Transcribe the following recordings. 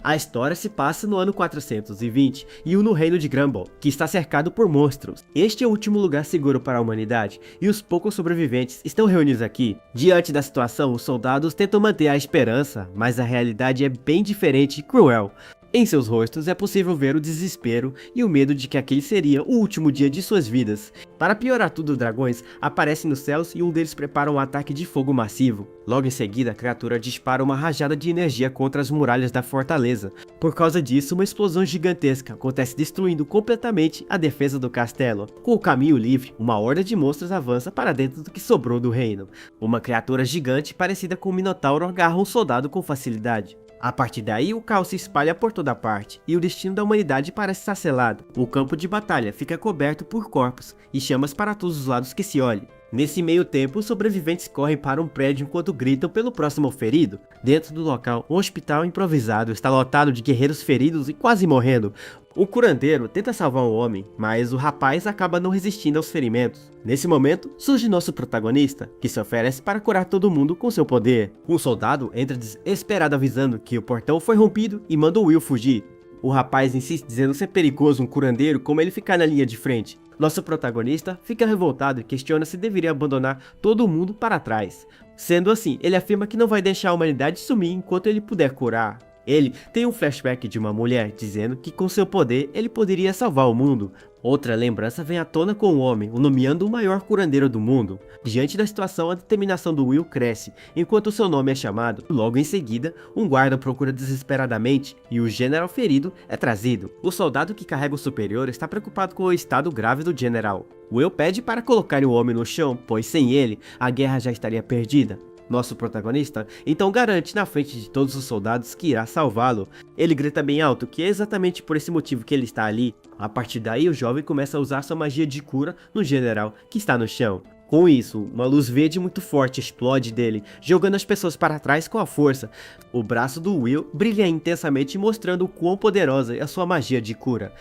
A história se passa no ano 420 e no reino de Grumble, que está cercado por monstros. Este é o último lugar seguro para a humanidade, e os poucos sobreviventes estão reunidos aqui. Diante da situação, os soldados tentam manter a esperança, mas a realidade é bem diferente e cruel. Em seus rostos é possível ver o desespero e o medo de que aquele seria o último dia de suas vidas. Para piorar tudo, dragões aparecem nos céus e um deles prepara um ataque de fogo massivo. Logo em seguida, a criatura dispara uma rajada de energia contra as muralhas da fortaleza. Por causa disso, uma explosão gigantesca acontece, destruindo completamente a defesa do castelo. Com o caminho livre, uma horda de monstros avança para dentro do que sobrou do reino. Uma criatura gigante parecida com um minotauro agarra um soldado com facilidade. A partir daí, o caos se espalha por toda parte, e o destino da humanidade parece estar selado. O campo de batalha fica coberto por corpos, e chamas para todos os lados que se olhe. Nesse meio tempo, os sobreviventes correm para um prédio enquanto gritam pelo próximo ferido. Dentro do local, um hospital improvisado está lotado de guerreiros feridos e quase morrendo. O curandeiro tenta salvar o homem, mas o rapaz acaba não resistindo aos ferimentos. Nesse momento, surge nosso protagonista, que se oferece para curar todo mundo com seu poder. Um soldado entra desesperado avisando que o portão foi rompido e manda o Will fugir. O rapaz insiste dizendo ser perigoso um curandeiro como ele ficar na linha de frente. Nosso protagonista fica revoltado e questiona se deveria abandonar todo mundo para trás. Sendo assim, ele afirma que não vai deixar a humanidade sumir enquanto ele puder curar. Ele tem um flashback de uma mulher dizendo que com seu poder ele poderia salvar o mundo. Outra lembrança vem à tona com o homem, o nomeando o maior curandeiro do mundo. Diante da situação, a determinação do Will cresce, enquanto seu nome é chamado. Logo em seguida, um guarda procura desesperadamente e o general ferido é trazido. O soldado que carrega o superior está preocupado com o estado grave do general. Will pede para colocarem o homem no chão, pois sem ele, a guerra já estaria perdida. Nosso protagonista então garante na frente de todos os soldados que irá salvá-lo. Ele grita bem alto que é exatamente por esse motivo que ele está ali. A partir daí, o jovem começa a usar sua magia de cura no general que está no chão. Com isso, uma luz verde muito forte explode dele, jogando as pessoas para trás com a força. O braço do Will brilha intensamente, mostrando o quão poderosa é a sua magia de cura.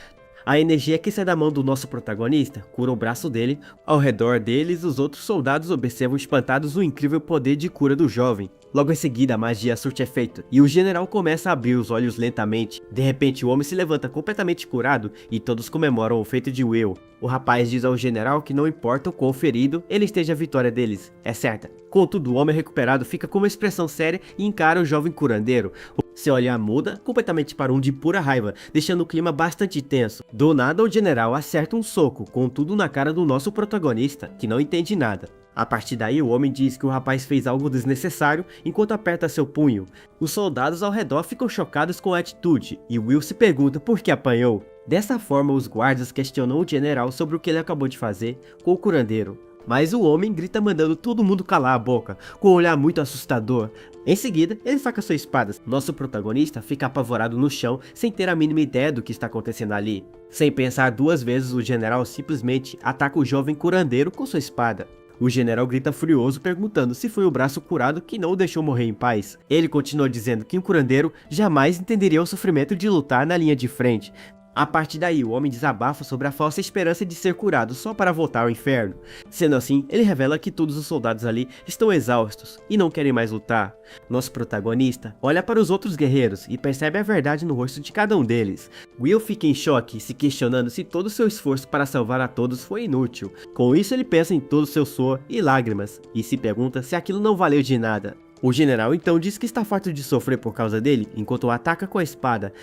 A energia que sai da mão do nosso protagonista cura o braço dele. Ao redor deles, os outros soldados observam espantados o incrível poder de cura do jovem. Logo em seguida, a magia surte efeito e o general começa a abrir os olhos lentamente. De repente, o homem se levanta completamente curado e todos comemoram o feito de Will. O rapaz diz ao general que não importa o quão ferido ele esteja, a vitória deles é certa. Contudo, o homem recuperado fica com uma expressão séria e encara o jovem curandeiro. Seu olhar muda completamente para um de pura raiva, deixando o clima bastante tenso. Do nada, o general acerta um soco, contudo na cara do nosso protagonista, que não entende nada. A partir daí, o homem diz que o rapaz fez algo desnecessário enquanto aperta seu punho. Os soldados ao redor ficam chocados com a atitude, e Will se pergunta por que apanhou. Dessa forma, os guardas questionam o general sobre o que ele acabou de fazer com o curandeiro. Mas o homem grita mandando todo mundo calar a boca, com um olhar muito assustador. Em seguida, ele saca sua espada. Nosso protagonista fica apavorado no chão, sem ter a mínima ideia do que está acontecendo ali. Sem pensar duas vezes, o general simplesmente ataca o jovem curandeiro com sua espada. O general grita furioso, perguntando se foi o braço curado que não o deixou morrer em paz. Ele continua dizendo que um curandeiro jamais entenderia o sofrimento de lutar na linha de frente. A partir daí, o homem desabafa sobre a falsa esperança de ser curado só para voltar ao inferno. Sendo assim, ele revela que todos os soldados ali estão exaustos e não querem mais lutar. Nosso protagonista olha para os outros guerreiros e percebe a verdade no rosto de cada um deles. Will fica em choque, se questionando se todo o seu esforço para salvar a todos foi inútil. Com isso, ele pensa em todo o seu suor e lágrimas e se pergunta se aquilo não valeu de nada. O general então diz que está farto de sofrer por causa dele, enquanto o ataca com a espada.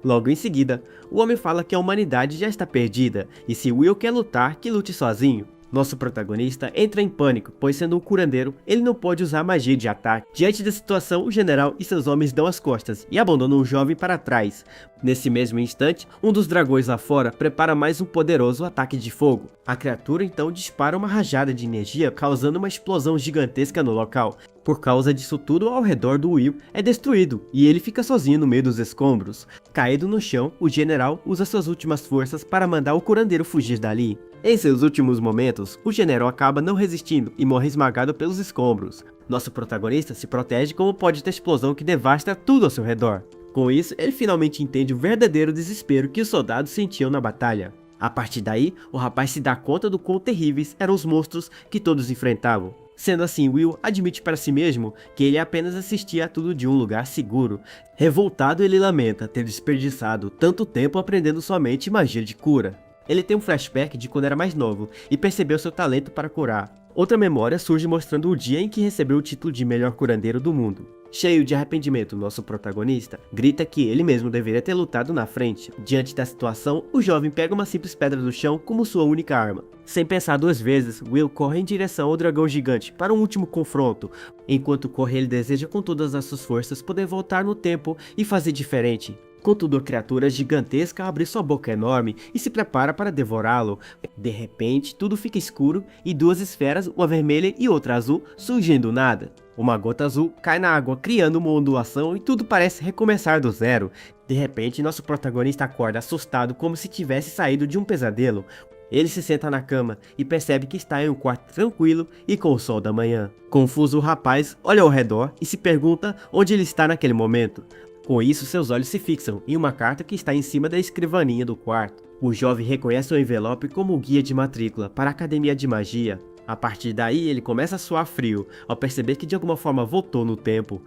Logo em seguida, o homem fala que a humanidade já está perdida, e se Will quer lutar, que lute sozinho. Nosso protagonista entra em pânico, pois sendo um curandeiro, ele não pode usar magia de ataque. Diante da situação, o general e seus homens dão as costas e abandonam o jovem para trás. Nesse mesmo instante, um dos dragões lá fora prepara mais um poderoso ataque de fogo. A criatura então dispara uma rajada de energia, causando uma explosão gigantesca no local. Por causa disso tudo, ao redor do Will é destruído, e ele fica sozinho no meio dos escombros. Caído no chão, o general usa suas últimas forças para mandar o curandeiro fugir dali. Em seus últimos momentos, o general acaba não resistindo e morre esmagado pelos escombros. Nosso protagonista se protege com o pó de explosão que devasta tudo ao seu redor. Com isso, ele finalmente entende o verdadeiro desespero que os soldados sentiam na batalha. A partir daí, o rapaz se dá conta do quão terríveis eram os monstros que todos enfrentavam. Sendo assim, Will admite para si mesmo que ele apenas assistia a tudo de um lugar seguro. Revoltado, ele lamenta ter desperdiçado tanto tempo aprendendo somente magia de cura. Ele tem um flashback de quando era mais novo e percebeu seu talento para curar. Outra memória surge mostrando o dia em que recebeu o título de melhor curandeiro do mundo. Cheio de arrependimento, nosso protagonista grita que ele mesmo deveria ter lutado na frente. Diante da situação, o jovem pega uma simples pedra do chão como sua única arma. Sem pensar duas vezes, Will corre em direção ao dragão gigante para um último confronto. Enquanto corre, ele deseja com todas as suas forças poder voltar no tempo e fazer diferente. Contudo, a criatura gigantesca abre sua boca enorme e se prepara para devorá-lo. De repente, tudo fica escuro e duas esferas, uma vermelha e outra azul, surgem do nada. Uma gota azul cai na água, criando uma ondulação e tudo parece recomeçar do zero. De repente, nosso protagonista acorda assustado como se tivesse saído de um pesadelo. Ele se senta na cama e percebe que está em um quarto tranquilo e com o sol da manhã. Confuso, o rapaz olha ao redor e se pergunta onde ele está naquele momento. Com isso, seus olhos se fixam em uma carta que está em cima da escrivaninha do quarto. O jovem reconhece o envelope como o guia de matrícula para a Academia de Magia. A partir daí, ele começa a suar frio, ao perceber que de alguma forma voltou no tempo.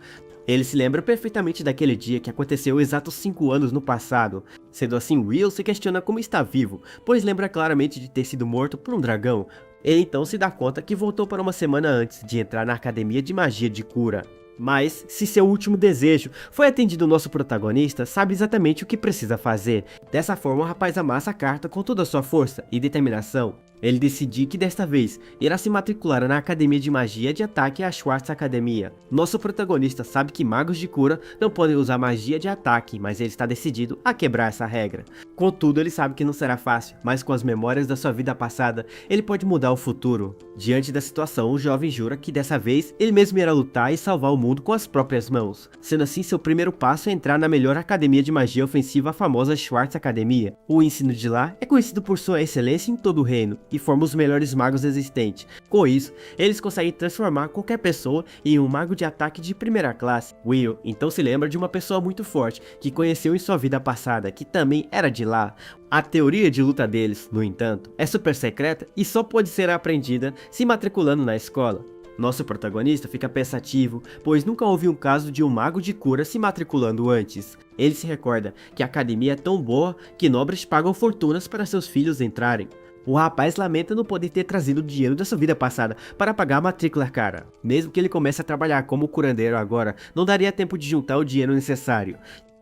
Ele se lembra perfeitamente daquele dia que aconteceu exatos 5 anos no passado. Sendo assim, Will se questiona como está vivo, pois lembra claramente de ter sido morto por um dragão. Ele então se dá conta que voltou para uma semana antes de entrar na Academia de Magia de Cura. Mas, se seu último desejo foi atendido, nosso protagonista sabe exatamente o que precisa fazer. Dessa forma, o rapaz amassa a carta com toda a sua força e determinação. Ele decidiu que desta vez irá se matricular na Academia de Magia de Ataque à Schwartz Academia. Nosso protagonista sabe que magos de cura não podem usar magia de ataque, mas ele está decidido a quebrar essa regra. Contudo, ele sabe que não será fácil, mas com as memórias da sua vida passada, ele pode mudar o futuro. Diante da situação, o jovem jura que dessa vez ele mesmo irá lutar e salvar o mundo com as próprias mãos. Sendo assim, seu primeiro passo é entrar na melhor academia de magia ofensiva, a famosa Schwartz Academia. O ensino de lá é conhecido por sua excelência em todo o reino e forma os melhores magos existentes. Com isso, eles conseguem transformar qualquer pessoa em um mago de ataque de primeira classe. Will então se lembra de uma pessoa muito forte que conheceu em sua vida passada, que também era de lá. A teoria de luta deles, no entanto, é super secreta e só pode ser aprendida se matriculando na escola. Nosso protagonista fica pensativo, pois nunca houve um caso de um mago de cura se matriculando antes. Ele se recorda que a academia é tão boa que nobres pagam fortunas para seus filhos entrarem. O rapaz lamenta não poder ter trazido o dinheiro da sua vida passada para pagar a matrícula cara. Mesmo que ele comece a trabalhar como curandeiro agora, não daria tempo de juntar o dinheiro necessário.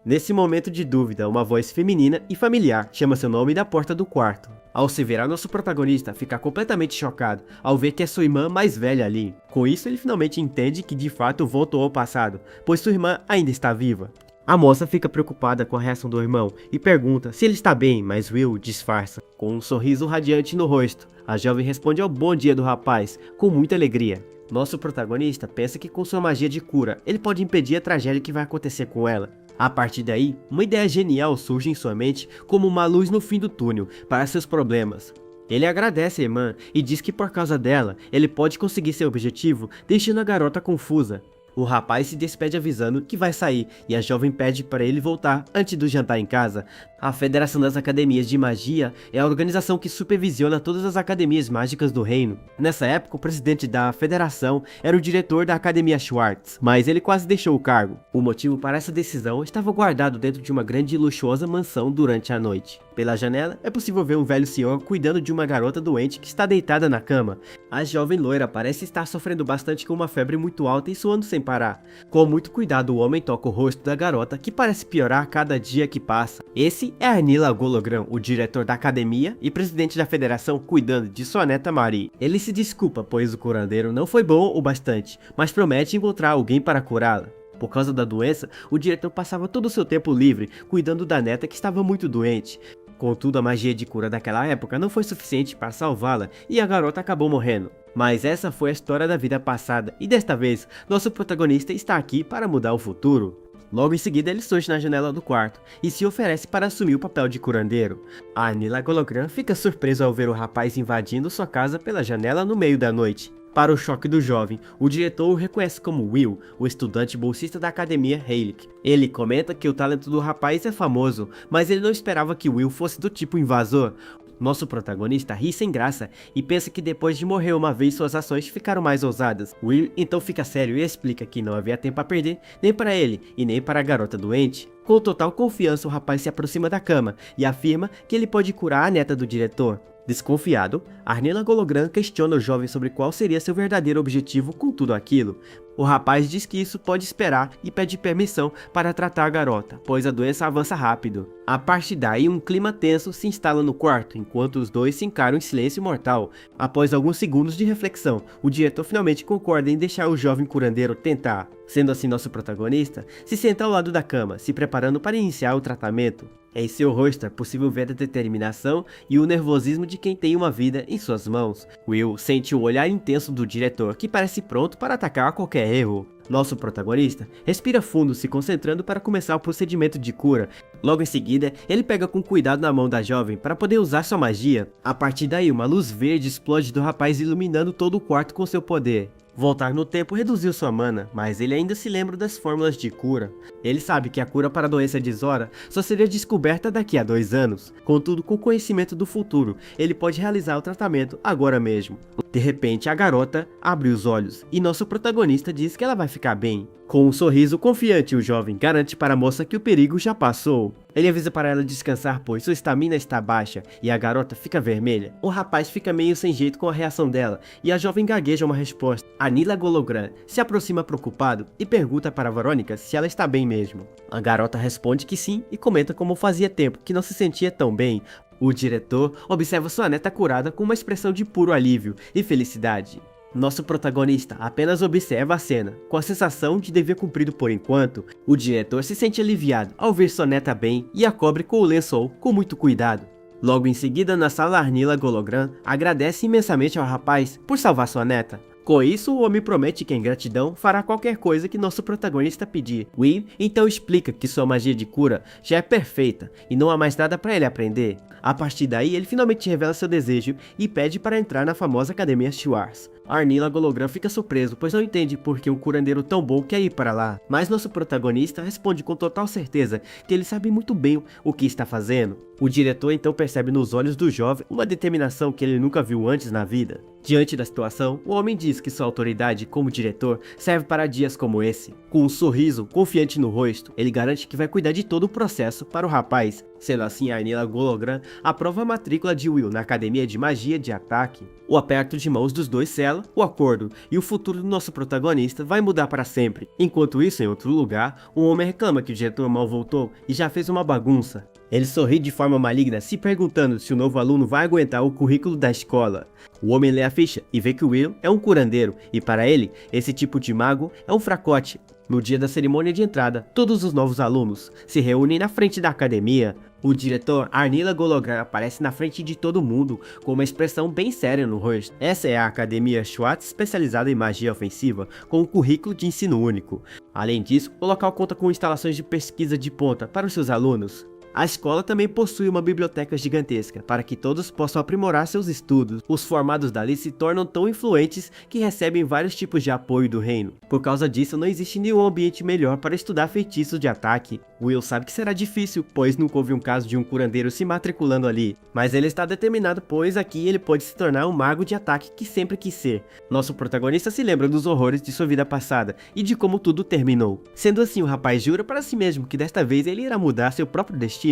Nesse momento de dúvida, uma voz feminina e familiar chama seu nome da porta do quarto. Ao se virar, nosso protagonista fica completamente chocado ao ver que é sua irmã mais velha ali. Com isso, ele finalmente entende que de fato voltou ao passado, pois sua irmã ainda está viva. A moça fica preocupada com a reação do irmão e pergunta se ele está bem, mas Will disfarça. Com um sorriso radiante no rosto, a jovem responde ao bom dia do rapaz, com muita alegria. Nosso protagonista pensa que com sua magia de cura, ele pode impedir a tragédia que vai acontecer com ela. A partir daí, uma ideia genial surge em sua mente como uma luz no fim do túnel para seus problemas. Ele agradece a irmã e diz que por causa dela, ele pode conseguir seu objetivo, deixando a garota confusa. O rapaz se despede avisando que vai sair e a jovem pede para ele voltar antes do jantar em casa. A Federação das Academias de Magia é a organização que supervisiona todas as academias mágicas do reino. Nessa época, o presidente da federação era o diretor da Academia Schwartz, mas ele quase deixou o cargo. O motivo para essa decisão estava guardado dentro de uma grande e luxuosa mansão durante a noite. Pela janela, é possível ver um velho senhor cuidando de uma garota doente que está deitada na cama. A jovem loira parece estar sofrendo bastante com uma febre muito alta e suando sem parar. Com muito cuidado, o homem toca o rosto da garota, que parece piorar a cada dia que passa. Esse é Anila Gologram, o diretor da academia e presidente da federação, cuidando de sua neta Marie. Ele se desculpa, pois o curandeiro não foi bom o bastante, mas promete encontrar alguém para curá-la. Por causa da doença, o diretor passava todo o seu tempo livre, cuidando da neta que estava muito doente. Contudo, a magia de cura daquela época não foi suficiente para salvá-la e a garota acabou morrendo. Mas essa foi a história da vida passada e desta vez, nosso protagonista está aqui para mudar o futuro. Logo em seguida, ele surge na janela do quarto e se oferece para assumir o papel de curandeiro. A Anila Gologram fica surpresa ao ver o rapaz invadindo sua casa pela janela no meio da noite. Para o choque do jovem, o diretor o reconhece como Will, o estudante bolsista da academia Heilig. Ele comenta que o talento do rapaz é famoso, mas ele não esperava que Will fosse do tipo invasor. Nosso protagonista ri sem graça e pensa que depois de morrer uma vez suas ações ficaram mais ousadas. Will então fica sério e explica que não havia tempo a perder, nem para ele e nem para a garota doente. Com total confiança, o rapaz se aproxima da cama e afirma que ele pode curar a neta do diretor. Desconfiado, Arnila Gologran questiona o jovem sobre qual seria seu verdadeiro objetivo com tudo aquilo. O rapaz diz que isso pode esperar e pede permissão para tratar a garota, pois a doença avança rápido. A partir daí, um clima tenso se instala no quarto, enquanto os dois se encaram em silêncio mortal. Após alguns segundos de reflexão, o diretor finalmente concorda em deixar o jovem curandeiro tentar. Sendo assim, nosso protagonista se senta ao lado da cama, se preparando para iniciar o tratamento. Em seu rosto é possível ver a determinação e o nervosismo de quem tem uma vida em suas mãos. Will sente o olhar intenso do diretor, que parece pronto para atacar qualquer erro. Nosso protagonista respira fundo, se concentrando para começar o procedimento de cura. Logo em seguida, ele pega com cuidado na mão da jovem para poder usar sua magia. A partir daí, uma luz verde explode do rapaz, iluminando todo o quarto com seu poder. Voltar no tempo reduziu sua mana, mas ele ainda se lembra das fórmulas de cura. Ele sabe que a cura para a doença de Zora só seria descoberta daqui a 2 anos. Contudo, com o conhecimento do futuro, ele pode realizar o tratamento agora mesmo. De repente, a garota abre os olhos e nosso protagonista diz que ela vai ficar bem. Com um sorriso confiante, o jovem garante para a moça que o perigo já passou. Ele avisa para ela descansar, pois sua estamina está baixa e a garota fica vermelha. O rapaz fica meio sem jeito com a reação dela e a jovem gagueja uma resposta. Arnila Gologran se aproxima preocupado e pergunta para Verônica se ela está bem mesmo. A garota responde que sim e comenta como fazia tempo que não se sentia tão bem. O diretor observa sua neta curada com uma expressão de puro alívio e felicidade. Nosso protagonista apenas observa a cena, com a sensação de dever cumprido por enquanto. O diretor se sente aliviado ao ver sua neta bem e a cobre com o lençol com muito cuidado. Logo em seguida, na sala, Arnila Gologran agradece imensamente ao rapaz por salvar sua neta. Com isso, o homem promete que em gratidão fará qualquer coisa que nosso protagonista pedir. Will então explica que sua magia de cura já é perfeita e não há mais nada para ele aprender. A partir daí, ele finalmente revela seu desejo e pede para entrar na famosa Academia Schwartz. Arnila Gologran fica surpreso, pois não entende por que um curandeiro tão bom quer ir para lá. Mas nosso protagonista responde com total certeza que ele sabe muito bem o que está fazendo. O diretor então percebe nos olhos do jovem uma determinação que ele nunca viu antes na vida. Diante da situação, o homem diz que sua autoridade como diretor serve para dias como esse. Com um sorriso confiante no rosto, ele garante que vai cuidar de todo o processo para o rapaz. Sendo assim, Arnila Gologran aprova a matrícula de Will na Academia de Magia de Ataque. O aperto de mãos dos dois sela o acordo e o futuro do nosso protagonista vai mudar para sempre. Enquanto isso, em outro lugar, um homem reclama que o diretor mal voltou e já fez uma bagunça. Ele sorri de forma maligna, se perguntando se o novo aluno vai aguentar o currículo da escola. O homem lê a ficha e vê que o Will é um curandeiro, e para ele, esse tipo de mago é um fracote. No dia da cerimônia de entrada, todos os novos alunos se reúnem na frente da academia. O diretor Arnila Gologran aparece na frente de todo mundo com uma expressão bem séria no rosto. Essa é a Academia Schwartz, especializada em magia ofensiva, com um currículo de ensino único. Além disso, o local conta com instalações de pesquisa de ponta para os seus alunos. A escola também possui uma biblioteca gigantesca, para que todos possam aprimorar seus estudos. Os formados dali se tornam tão influentes que recebem vários tipos de apoio do reino. Por causa disso, não existe nenhum ambiente melhor para estudar feitiços de ataque. Will sabe que será difícil, pois nunca houve um caso de um curandeiro se matriculando ali. Mas ele está determinado, pois aqui ele pode se tornar um mago de ataque que sempre quis ser. Nosso protagonista se lembra dos horrores de sua vida passada e de como tudo terminou. Sendo assim, o rapaz jura para si mesmo que desta vez ele irá mudar seu próprio destino.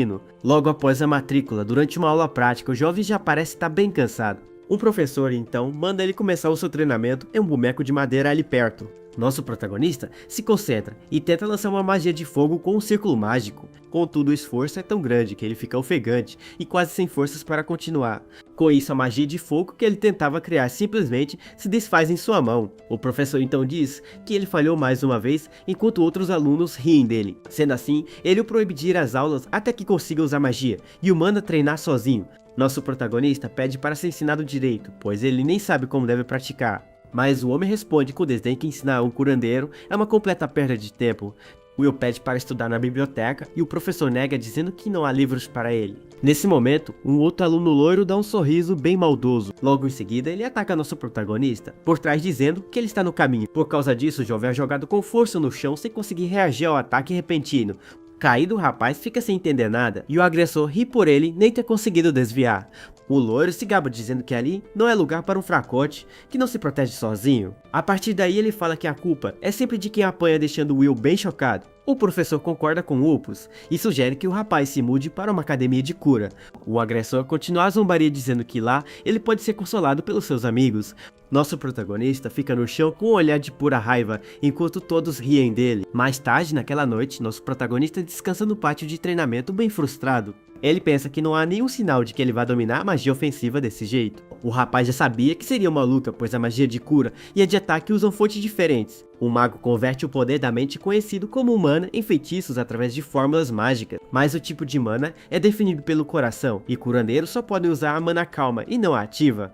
Logo após a matrícula, durante uma aula prática, o jovem já parece estar bem cansado. Um professor então manda ele começar o seu treinamento em um boneco de madeira ali perto. Nosso protagonista se concentra e tenta lançar uma magia de fogo com um círculo mágico. Contudo, o esforço é tão grande que ele fica ofegante e quase sem forças para continuar. Com isso, a magia de fogo que ele tentava criar simplesmente se desfaz em sua mão. O professor então diz que ele falhou mais uma vez, enquanto outros alunos riem dele. Sendo assim, ele o proíbe de ir às aulas até que consiga usar magia e o manda treinar sozinho. Nosso protagonista pede para ser ensinado direito, pois ele nem sabe como deve praticar. Mas o homem responde com desdém que ensinar um curandeiro é uma completa perda de tempo. Will pede para estudar na biblioteca e o professor nega, dizendo que não há livros para ele. Nesse momento, um outro aluno loiro dá um sorriso bem maldoso. Logo em seguida, ele ataca nosso protagonista, por trás, dizendo que ele está no caminho. Por causa disso, o jovem é jogado com força no chão sem conseguir reagir ao ataque repentino. Caído, o rapaz fica sem entender nada e o agressor ri por ele nem ter conseguido desviar. O loiro se gaba dizendo que ali não é lugar para um fracote, que não se protege sozinho. A partir daí ele fala que a culpa é sempre de quem apanha, deixando Will bem chocado. O professor concorda com Opus e sugere que o rapaz se mude para uma academia de cura. O agressor continua a zombaria dizendo que lá ele pode ser consolado pelos seus amigos. Nosso protagonista fica no chão com um olhar de pura raiva, enquanto todos riem dele. Mais tarde, naquela noite, nosso protagonista descansa no pátio de treinamento bem frustrado. Ele pensa que não há nenhum sinal de que ele vai dominar a magia ofensiva desse jeito. O rapaz já sabia que seria uma luta, pois a magia de cura e a de ataque usam fontes diferentes. O mago converte o poder da mente conhecido como mana em feitiços através de fórmulas mágicas, mas o tipo de mana é definido pelo coração, e curandeiros só podem usar a mana calma e não a ativa.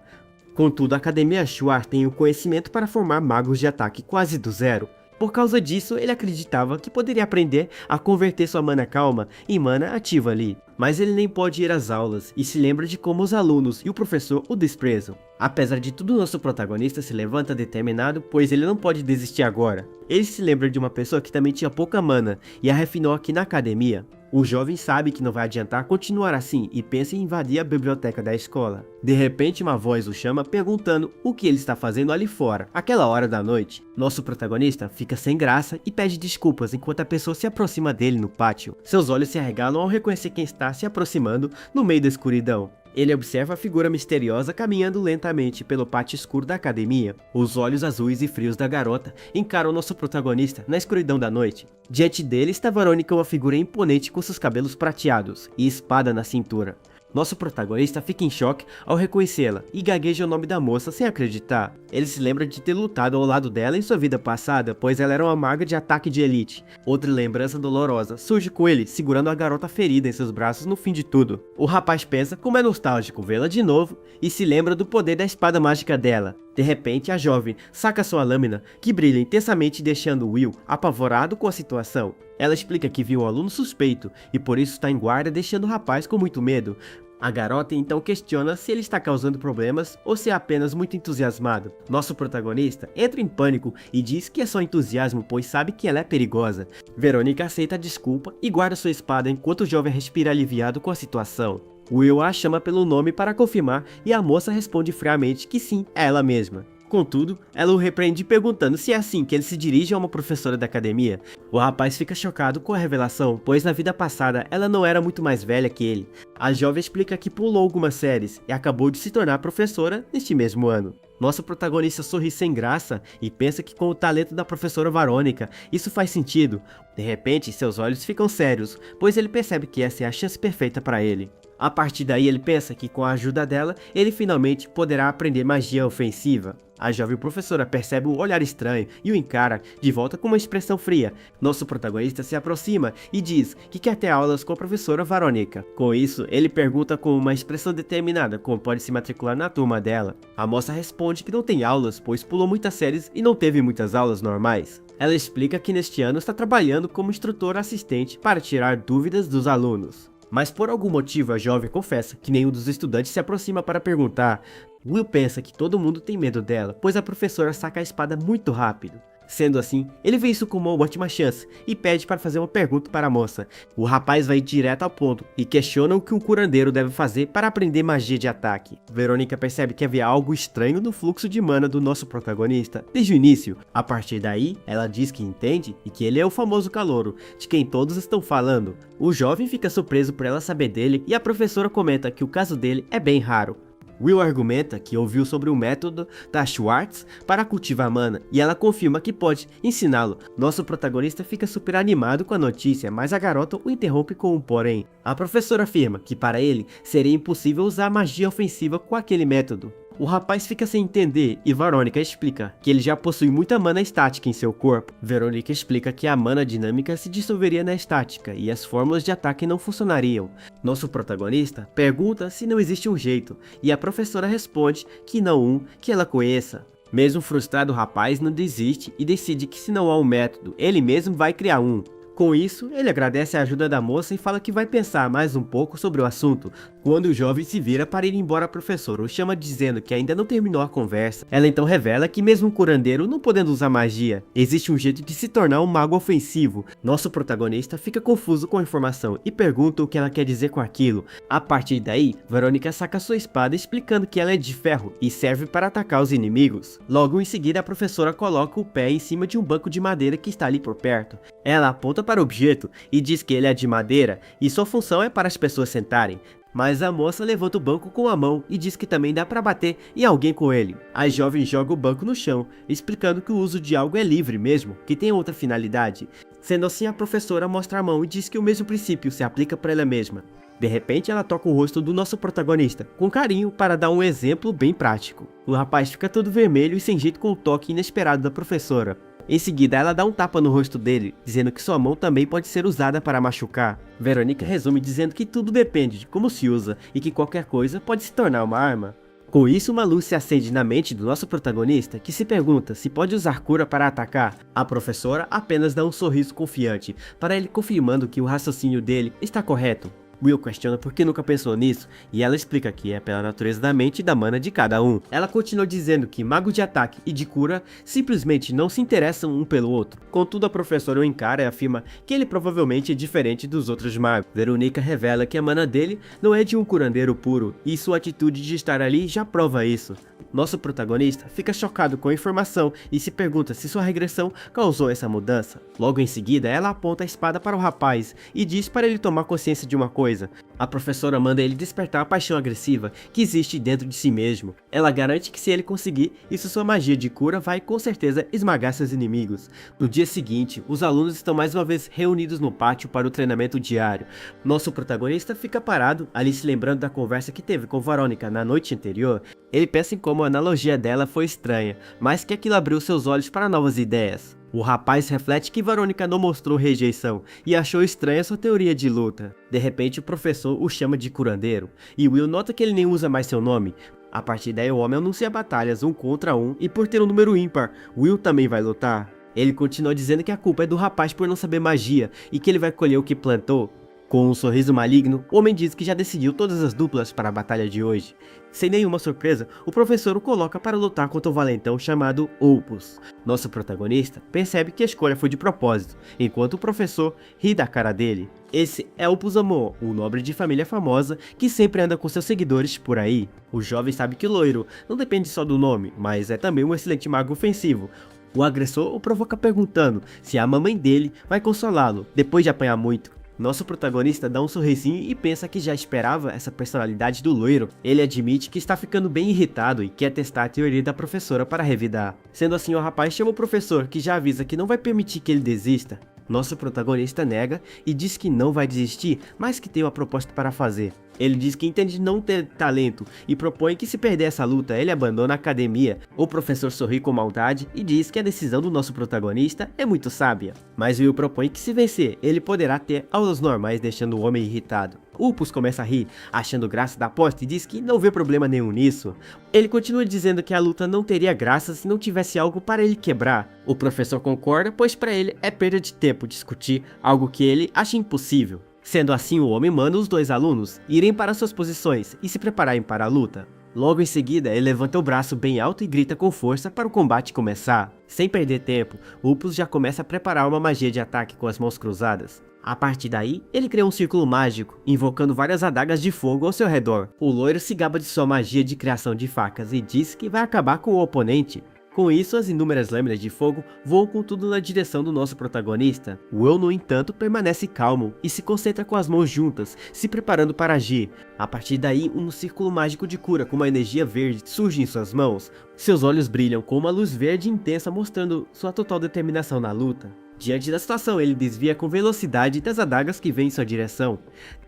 Contudo, a Academia Shuar tem o conhecimento para formar magos de ataque quase do zero. Por causa disso, ele acreditava que poderia aprender a converter sua mana calma em mana ativa ali. Mas ele nem pode ir às aulas e se lembra de como os alunos e o professor o desprezam. Apesar de tudo, nosso protagonista se levanta determinado, pois ele não pode desistir agora. Ele se lembra de uma pessoa que também tinha pouca mana e a refinou aqui na academia. O jovem sabe que não vai adiantar continuar assim e pensa em invadir a biblioteca da escola. De repente, uma voz o chama perguntando o que ele está fazendo ali fora, àquela hora da noite. Nosso protagonista fica sem graça e pede desculpas enquanto a pessoa se aproxima dele no pátio. Seus olhos se arregalam ao reconhecer quem está se aproximando no meio da escuridão. Ele observa a figura misteriosa caminhando lentamente pelo pátio escuro da academia. Os olhos azuis e frios da garota encaram nosso protagonista na escuridão da noite. Diante dele está Verônica, uma figura imponente com seus cabelos prateados e espada na cintura. Nosso protagonista fica em choque ao reconhecê-la e gagueja o nome da moça sem acreditar. Ele se lembra de ter lutado ao lado dela em sua vida passada, pois ela era uma maga de ataque de elite. Outra lembrança dolorosa surge com ele, segurando a garota ferida em seus braços no fim de tudo. O rapaz pensa como é nostálgico vê-la de novo e se lembra do poder da espada mágica dela. De repente, a jovem saca sua lâmina, que brilha intensamente, deixando Will apavorado com a situação. Ela explica que viu um aluno suspeito e por isso está em guarda, deixando o rapaz com muito medo. A garota então questiona se ele está causando problemas ou se é apenas muito entusiasmado. Nosso protagonista entra em pânico e diz que é só entusiasmo, pois sabe que ela é perigosa. Verônica aceita a desculpa e guarda sua espada enquanto o jovem respira aliviado com a situação. Will a chama pelo nome para confirmar e a moça responde friamente que sim, é ela mesma. Contudo, ela o repreende perguntando se é assim que ele se dirige a uma professora da academia. O rapaz fica chocado com a revelação, pois na vida passada ela não era muito mais velha que ele. A jovem explica que pulou algumas séries e acabou de se tornar professora neste mesmo ano. Nosso protagonista sorri sem graça e pensa que com o talento da professora Verônica, isso faz sentido. De repente, seus olhos ficam sérios, pois ele percebe que essa é a chance perfeita para ele. A partir daí ele pensa que com a ajuda dela, ele finalmente poderá aprender magia ofensiva. A jovem professora percebe o olhar estranho e o encara de volta com uma expressão fria. Nosso protagonista se aproxima e diz que quer ter aulas com a professora Verônica. Com isso, ele pergunta com uma expressão determinada como pode se matricular na turma dela. A moça responde que não tem aulas, pois pulou muitas séries e não teve muitas aulas normais. Ela explica que neste ano está trabalhando como instrutora assistente para tirar dúvidas dos alunos. Mas por algum motivo a jovem confessa que nenhum dos estudantes se aproxima para perguntar. Will pensa que todo mundo tem medo dela, pois a professora saca a espada muito rápido. Sendo assim, ele vê isso como uma ótima chance e pede para fazer uma pergunta para a moça. O rapaz vai direto ao ponto e questiona o que um curandeiro deve fazer para aprender magia de ataque. Verônica percebe que havia algo estranho no fluxo de mana do nosso protagonista desde o início. A partir daí, ela diz que entende e que ele é o famoso calouro, de quem todos estão falando. O jovem fica surpreso por ela saber dele e a professora comenta que o caso dele é bem raro. Will argumenta que ouviu sobre o método da Schwartz para cultivar mana e ela confirma que pode ensiná-lo. Nosso protagonista fica super animado com a notícia, mas a garota o interrompe com um porém. A professora afirma que para ele seria impossível usar magia ofensiva com aquele método. O rapaz fica sem entender e Verônica explica que ele já possui muita mana estática em seu corpo. Verônica explica que a mana dinâmica se dissolveria na estática e as fórmulas de ataque não funcionariam. Nosso protagonista pergunta se não existe um jeito e a professora responde que não um que ela conheça. Mesmo frustrado, o rapaz não desiste e decide que se não há um método, ele mesmo vai criar um. Com isso, ele agradece a ajuda da moça e fala que vai pensar mais um pouco sobre o assunto. Quando o jovem se vira para ir embora, a professora o chama dizendo que ainda não terminou a conversa. Ela então revela que mesmo um curandeiro não podendo usar magia, existe um jeito de se tornar um mago ofensivo. Nosso protagonista fica confuso com a informação e pergunta o que ela quer dizer com aquilo. A partir daí, Verônica saca sua espada explicando que ela é de ferro e serve para atacar os inimigos. Logo em seguida, a professora coloca o pé em cima de um banco de madeira que está ali por perto. Ela aponta para o objeto e diz que ele é de madeira e sua função é para as pessoas sentarem. Mas a moça levanta o banco com a mão e diz que também dá pra bater em alguém com ele. A jovem joga o banco no chão, explicando que o uso de algo é livre mesmo, que tem outra finalidade. Sendo assim, a professora mostra a mão e diz que o mesmo princípio se aplica para ela mesma. De repente, ela toca o rosto do nosso protagonista, com carinho, para dar um exemplo bem prático. O rapaz fica todo vermelho e sem jeito com o toque inesperado da professora. Em seguida, ela dá um tapa no rosto dele, dizendo que sua mão também pode ser usada para machucar. Verônica resume dizendo que tudo depende de como se usa e que qualquer coisa pode se tornar uma arma. Com isso, uma luz se acende na mente do nosso protagonista, que se pergunta se pode usar cura para atacar. A professora apenas dá um sorriso confiante, para ele confirmando que o raciocínio dele está correto. Will questiona por que nunca pensou nisso, e ela explica que é pela natureza da mente e da mana de cada um. Ela continua dizendo que magos de ataque e de cura simplesmente não se interessam um pelo outro. Contudo, a professora o encara e afirma que ele provavelmente é diferente dos outros magos. Verônica revela que a mana dele não é de um curandeiro puro, e sua atitude de estar ali já prova isso. Nosso protagonista fica chocado com a informação e se pergunta se sua regressão causou essa mudança. Logo em seguida, ela aponta a espada para o rapaz e diz para ele tomar consciência de uma coisa. A professora manda ele despertar a paixão agressiva que existe dentro de si mesmo. Ela garante que se ele conseguir, isso sua magia de cura vai com certeza esmagar seus inimigos. No dia seguinte, os alunos estão mais uma vez reunidos no pátio para o treinamento diário. Nosso protagonista fica parado, ali se lembrando da conversa que teve com Verônica na noite anterior. Ele pensa em como a analogia dela foi estranha, mas que aquilo abriu seus olhos para novas ideias. O rapaz reflete que Verônica não mostrou rejeição e achou estranha sua teoria de luta. De repente, o professor o chama de curandeiro, e Will nota que ele nem usa mais seu nome. A partir daí, o homem anuncia batalhas 1 contra 1 e por ter um número ímpar, Will também vai lutar. Ele continua dizendo que a culpa é do rapaz por não saber magia e que ele vai colher o que plantou. Com um sorriso maligno, o homem diz que já decidiu todas as duplas para a batalha de hoje. Sem nenhuma surpresa, o professor o coloca para lutar contra o valentão chamado Opus. Nosso protagonista percebe que a escolha foi de propósito, enquanto o professor ri da cara dele. Esse é Opus Amon, um nobre de família famosa que sempre anda com seus seguidores por aí. O jovem sabe que o loiro não depende só do nome, mas é também um excelente mago ofensivo. O agressor o provoca perguntando se a mamãe dele vai consolá-lo depois de apanhar muito. Nosso protagonista dá um sorrisinho e pensa que já esperava essa personalidade do loiro. Ele admite que está ficando bem irritado e quer testar a teoria da professora para revidar. Sendo assim, o rapaz chama o professor, que já avisa que não vai permitir que ele desista. Nosso protagonista nega e diz que não vai desistir, mas que tem uma proposta para fazer. Ele diz que entende não ter talento e propõe que se perder essa luta, ele abandona a academia. O professor sorri com maldade e diz que a decisão do nosso protagonista é muito sábia. Mas Will propõe que se vencer, ele poderá ter aulas normais deixando o homem irritado. Opus começa a rir, achando graça da aposta e diz que não vê problema nenhum nisso. Ele continua dizendo que a luta não teria graça se não tivesse algo para ele quebrar. O professor concorda, pois para ele é perda de tempo discutir algo que ele acha impossível. Sendo assim, o homem manda os dois alunos irem para suas posições e se prepararem para a luta. Logo em seguida, ele levanta o braço bem alto e grita com força para o combate começar. Sem perder tempo, Opus já começa a preparar uma magia de ataque com as mãos cruzadas. A partir daí, ele cria um círculo mágico, invocando várias adagas de fogo ao seu redor. O loiro se gaba de sua magia de criação de facas e diz que vai acabar com o oponente. Com isso, as inúmeras lâminas de fogo voam com tudo na direção do nosso protagonista. Will, no entanto, permanece calmo e se concentra com as mãos juntas, se preparando para agir. A partir daí, um círculo mágico de cura com uma energia verde surge em suas mãos. Seus olhos brilham com uma luz verde intensa, mostrando sua total determinação na luta. Diante da situação, ele desvia com velocidade das adagas que vêm em sua direção.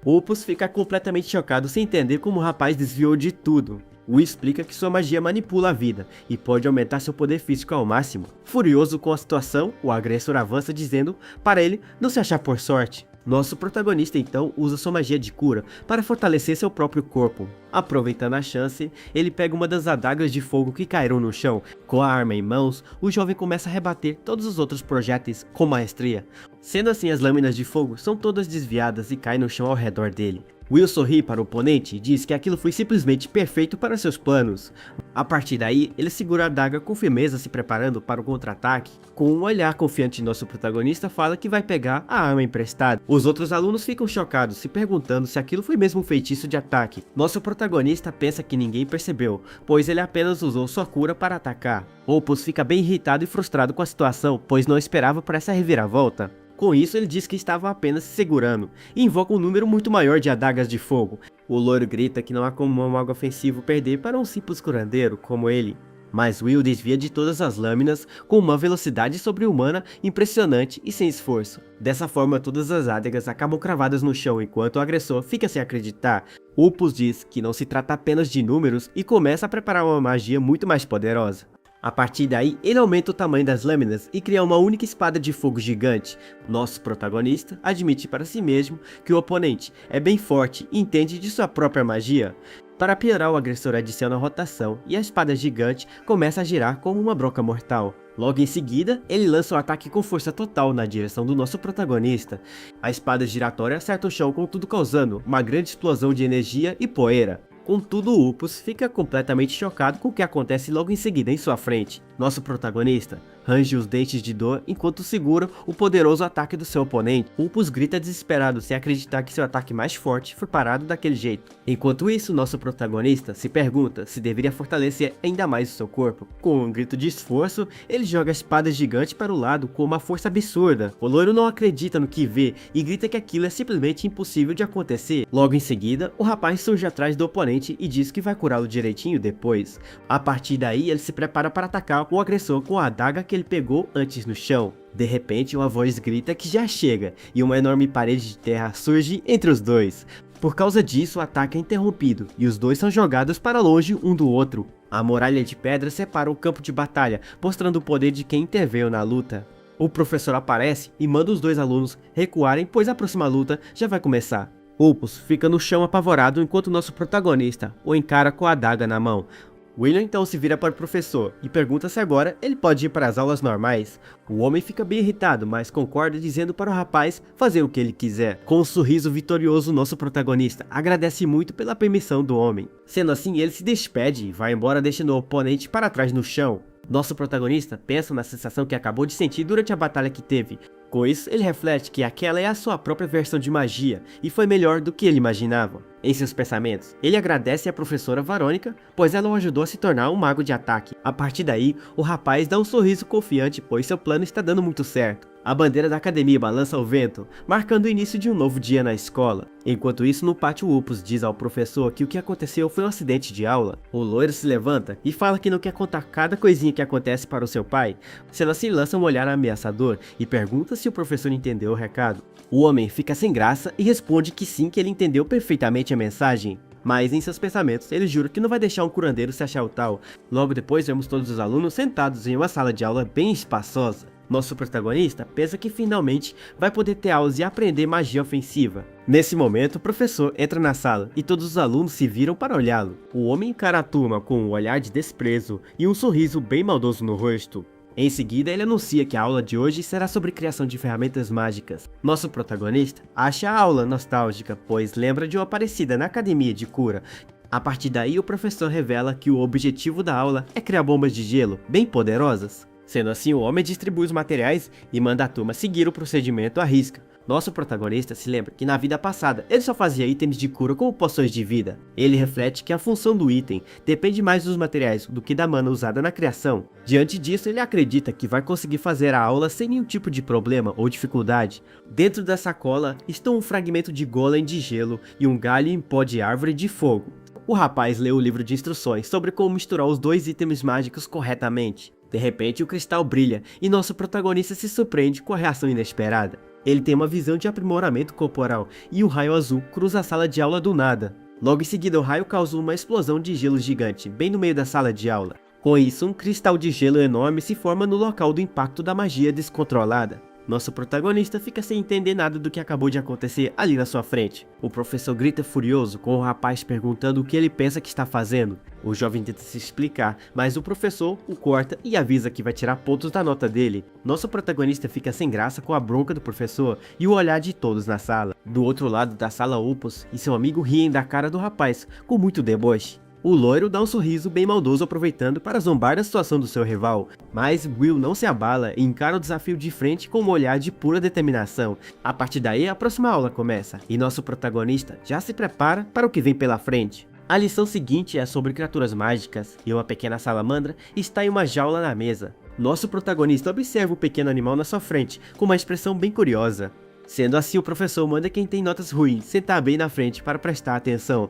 Opus fica completamente chocado sem entender como o rapaz desviou de tudo. Will explica que sua magia manipula a vida e pode aumentar seu poder físico ao máximo. Furioso com a situação, o agressor avança dizendo para ele não se achar por sorte. Nosso protagonista então usa sua magia de cura para fortalecer seu próprio corpo. Aproveitando a chance, ele pega uma das adagas de fogo que caíram no chão. Com a arma em mãos, o jovem começa a rebater todos os outros projéteis com maestria. Sendo assim, as lâminas de fogo são todas desviadas e caem no chão ao redor dele. Will sorri para o oponente e diz que aquilo foi simplesmente perfeito para seus planos. A partir daí, ele segura a adaga com firmeza, se preparando para o contra-ataque. Com um olhar confiante, nosso protagonista fala que vai pegar a arma emprestada. Os outros alunos ficam chocados, se perguntando se aquilo foi mesmo um feitiço de ataque. Nosso protagonista pensa que ninguém percebeu, pois ele apenas usou sua cura para atacar. Opus fica bem irritado e frustrado com a situação, pois não esperava por essa reviravolta. Com isso, ele diz que estava apenas se segurando, e invoca um número muito maior de adagas de fogo. O loiro grita que não há como um mago ofensivo perder para um simples curandeiro como ele. Mas Will desvia de todas as lâminas com uma velocidade sobre-humana impressionante e sem esforço. Dessa forma, todas as adagas acabam cravadas no chão enquanto o agressor fica sem acreditar. Opus diz que não se trata apenas de números e começa a preparar uma magia muito mais poderosa. A partir daí, ele aumenta o tamanho das lâminas e cria uma única espada de fogo gigante. Nosso protagonista admite para si mesmo que o oponente é bem forte e entende de sua própria magia. Para piorar, o agressor adiciona a rotação e a espada gigante começa a girar como uma broca mortal. Logo em seguida, ele lança um ataque com força total na direção do nosso protagonista. A espada giratória acerta o chão, contudo causando uma grande explosão de energia e poeira. Contudo, Opus fica completamente chocado com o que acontece logo em seguida em sua frente. Nosso protagonista range os dentes de dor enquanto segura o poderoso ataque do seu oponente. Opus grita desesperado sem acreditar que seu ataque mais forte foi parado daquele jeito. Enquanto isso, nosso protagonista se pergunta se deveria fortalecer ainda mais o seu corpo. Com um grito de esforço, ele joga a espada gigante para o lado com uma força absurda. O loiro não acredita no que vê e grita que aquilo é simplesmente impossível de acontecer. Logo em seguida, o rapaz surge atrás do oponente e diz que vai curá-lo direitinho depois. A partir daí, ele se prepara para atacar o agressor com a adaga que ele pegou antes no chão. De repente, uma voz grita que já chega e uma enorme parede de terra surge entre os dois. Por causa disso, o ataque é interrompido e os dois são jogados para longe um do outro. A muralha de pedra separa o campo de batalha, mostrando o poder de quem interveio na luta. O professor aparece e manda os dois alunos recuarem, pois a próxima luta já vai começar. Opus fica no chão apavorado enquanto nosso protagonista o encara com a adaga na mão. William então se vira para o professor e pergunta se agora ele pode ir para as aulas normais. O homem fica bem irritado, mas concorda dizendo para o rapaz fazer o que ele quiser. Com um sorriso vitorioso, nosso protagonista agradece muito pela permissão do homem. Sendo assim, ele se despede e vai embora deixando o oponente para trás no chão. Nosso protagonista pensa na sensação que acabou de sentir durante a batalha que teve. Com isso, ele reflete que aquela é a sua própria versão de magia e foi melhor do que ele imaginava. Em seus pensamentos, ele agradece à professora Verônica, pois ela o ajudou a se tornar um mago de ataque. A partir daí, o rapaz dá um sorriso confiante, pois seu plano está dando muito certo. A bandeira da academia balança ao vento, marcando o início de um novo dia na escola. Enquanto isso, no pátio, Opus diz ao professor que o que aconteceu foi um acidente de aula. O loiro se levanta e fala que não quer contar cada coisinha que acontece para o seu pai. Sendo assim, lança um olhar ameaçador e pergunta se o professor entendeu o recado. O homem fica sem graça e responde que sim, que ele entendeu perfeitamente a mensagem. Mas em seus pensamentos, ele jura que não vai deixar um curandeiro se achar o tal. Logo depois, vemos todos os alunos sentados em uma sala de aula bem espaçosa. Nosso protagonista pensa que finalmente vai poder ter aulas e aprender magia ofensiva. Nesse momento, o professor entra na sala e todos os alunos se viram para olhá-lo. O homem encara a turma com um olhar de desprezo e um sorriso bem maldoso no rosto. Em seguida, ele anuncia que a aula de hoje será sobre criação de ferramentas mágicas. Nosso protagonista acha a aula nostálgica, pois lembra de uma parecida na academia de cura. A partir daí, o professor revela que o objetivo da aula é criar bombas de gelo bem poderosas. Sendo assim, o homem distribui os materiais e manda a turma seguir o procedimento à risca. Nosso protagonista se lembra que na vida passada ele só fazia itens de cura como poções de vida. Ele reflete que a função do item depende mais dos materiais do que da mana usada na criação. Diante disso, ele acredita que vai conseguir fazer a aula sem nenhum tipo de problema ou dificuldade. Dentro da sacola estão um fragmento de golem de gelo e um galho em pó de árvore de fogo. O rapaz lê o livro de instruções sobre como misturar os dois itens mágicos corretamente. De repente, o cristal brilha e nosso protagonista se surpreende com a reação inesperada. Ele tem uma visão de aprimoramento corporal e um raio azul cruza a sala de aula do nada. Logo em seguida, o raio causou uma explosão de gelo gigante bem no meio da sala de aula. Com isso, um cristal de gelo enorme se forma no local do impacto da magia descontrolada. Nosso protagonista fica sem entender nada do que acabou de acontecer ali na sua frente. O professor grita furioso com o rapaz perguntando o que ele pensa que está fazendo. O jovem tenta se explicar, mas o professor o corta e avisa que vai tirar pontos da nota dele. Nosso protagonista fica sem graça com a bronca do professor e o olhar de todos na sala. Do outro lado da sala, Opus e seu amigo riem da cara do rapaz com muito deboche. O loiro dá um sorriso bem maldoso aproveitando para zombar da situação do seu rival, mas Will não se abala e encara o desafio de frente com um olhar de pura determinação. A partir daí a próxima aula começa, e nosso protagonista já se prepara para o que vem pela frente. A lição seguinte é sobre criaturas mágicas, e uma pequena salamandra está em uma jaula na mesa. Nosso protagonista observa o pequeno animal na sua frente, com uma expressão bem curiosa. Sendo assim, o professor manda quem tem notas ruins sentar bem na frente para prestar atenção.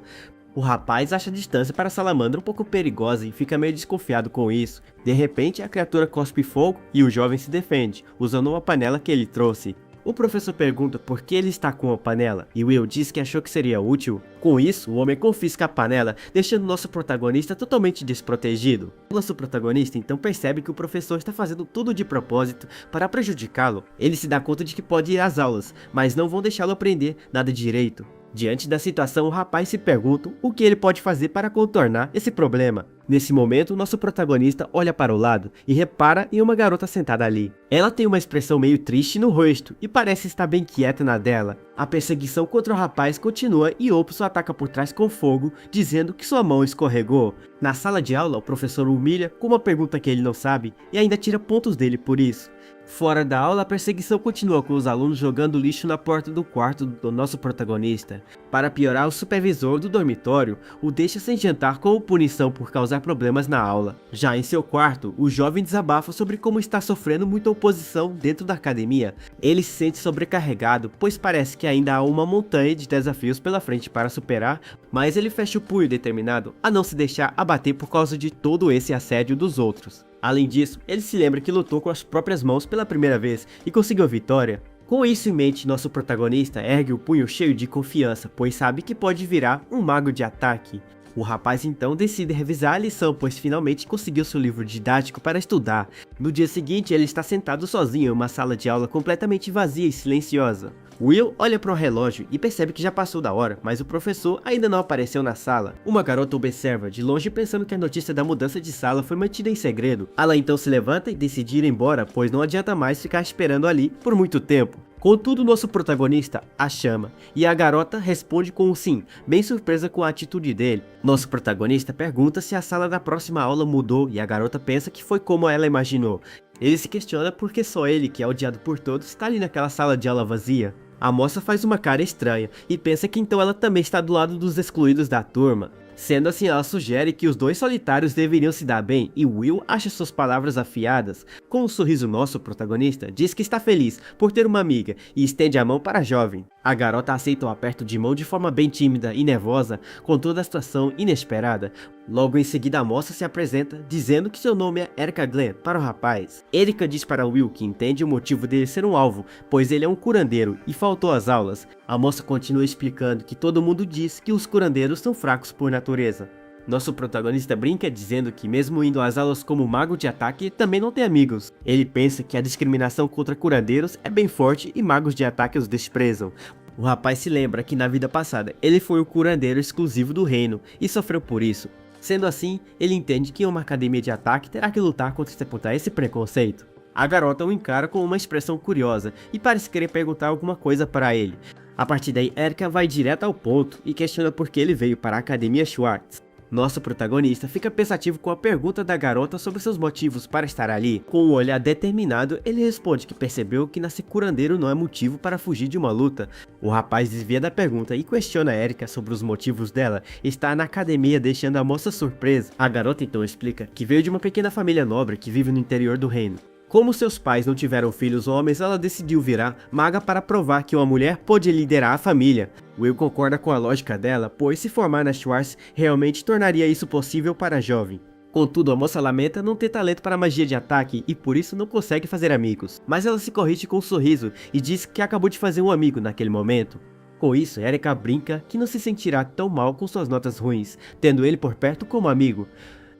O rapaz acha a distância para a salamandra um pouco perigosa e fica meio desconfiado com isso. De repente, a criatura cospe fogo e o jovem se defende, usando uma panela que ele trouxe. O professor pergunta por que ele está com a panela, e Will diz que achou que seria útil. Com isso, o homem confisca a panela, deixando nosso protagonista totalmente desprotegido. Nosso protagonista então percebe que o professor está fazendo tudo de propósito para prejudicá-lo. Ele se dá conta de que pode ir às aulas, mas não vão deixá-lo aprender nada direito. Diante da situação, o rapaz se pergunta o que ele pode fazer para contornar esse problema. Nesse momento, nosso protagonista olha para o lado e repara em uma garota sentada ali. Ela tem uma expressão meio triste no rosto e parece estar bem quieta na dela. A perseguição contra o rapaz continua e Opus o ataca por trás com fogo, dizendo que sua mão escorregou. Na sala de aula, o professor o humilha com uma pergunta que ele não sabe e ainda tira pontos dele por isso. Fora da aula, a perseguição continua com os alunos jogando lixo na porta do quarto do nosso protagonista. Para piorar, o supervisor do dormitório o deixa sem jantar como punição por causar problemas na aula. Já em seu quarto, o jovem desabafa sobre como está sofrendo muita oposição dentro da academia. Ele se sente sobrecarregado, pois parece que ainda há uma montanha de desafios pela frente para superar, mas ele fecha o punho determinado a não se deixar abater por causa de todo esse assédio dos outros. Além disso, ele se lembra que lutou com as próprias mãos pela primeira vez e conseguiu a vitória. Com isso em mente, nosso protagonista ergue o punho cheio de confiança, pois sabe que pode virar um mago de ataque. O rapaz então decide revisar a lição, pois finalmente conseguiu seu livro didático para estudar. No dia seguinte, ele está sentado sozinho em uma sala de aula completamente vazia e silenciosa. Will olha para o relógio e percebe que já passou da hora, mas o professor ainda não apareceu na sala. Uma garota observa de longe pensando que a notícia da mudança de sala foi mantida em segredo. Ela então se levanta e decide ir embora, pois não adianta mais ficar esperando ali por muito tempo. Contudo, nosso protagonista a chama, e a garota responde com um sim, bem surpresa com a atitude dele. Nosso protagonista pergunta se a sala da próxima aula mudou e a garota pensa que foi como ela imaginou. Ele se questiona porque só ele, que é odiado por todos, está ali naquela sala de aula vazia. A moça faz uma cara estranha e pensa que então ela também está do lado dos excluídos da turma. Sendo assim, ela sugere que os dois solitários deveriam se dar bem e Will acha suas palavras afiadas. Com um sorriso, nosso protagonista diz que está feliz por ter uma amiga e estende a mão para a jovem. A garota aceita o aperto de mão de forma bem tímida e nervosa, com toda a situação inesperada. Logo em seguida, a moça se apresenta, dizendo que seu nome é Erica Glenn para o rapaz. Erica diz para Will que entende o motivo dele ser um alvo, pois ele é um curandeiro e faltou às aulas. A moça continua explicando que todo mundo diz que os curandeiros são fracos por natureza. Nosso protagonista brinca dizendo que mesmo indo às aulas como mago de ataque, também não tem amigos. Ele pensa que a discriminação contra curandeiros é bem forte e magos de ataque os desprezam. O rapaz se lembra que na vida passada ele foi o curandeiro exclusivo do reino e sofreu por isso. Sendo assim, ele entende que uma academia de ataque terá que lutar contra esse preconceito. A garota o encara com uma expressão curiosa e parece querer perguntar alguma coisa para ele. A partir daí, Erica vai direto ao ponto e questiona por que ele veio para a Academia Schwartz. Nosso protagonista fica pensativo com a pergunta da garota sobre seus motivos para estar ali. Com um olhar determinado, ele responde que percebeu que nascer curandeiro não é motivo para fugir de uma luta. O rapaz desvia da pergunta e questiona Erica sobre os motivos dela estar na academia, deixando a moça surpresa. A garota então explica que veio de uma pequena família nobre que vive no interior do reino. Como seus pais não tiveram filhos homens, ela decidiu virar maga para provar que uma mulher pode liderar a família. Will concorda com a lógica dela, pois se formar na Schwartz realmente tornaria isso possível para a jovem. Contudo, a moça lamenta não ter talento para magia de ataque e por isso não consegue fazer amigos. Mas ela se corrige com um sorriso e diz que acabou de fazer um amigo naquele momento. Com isso, Erica brinca que não se sentirá tão mal com suas notas ruins, tendo ele por perto como amigo.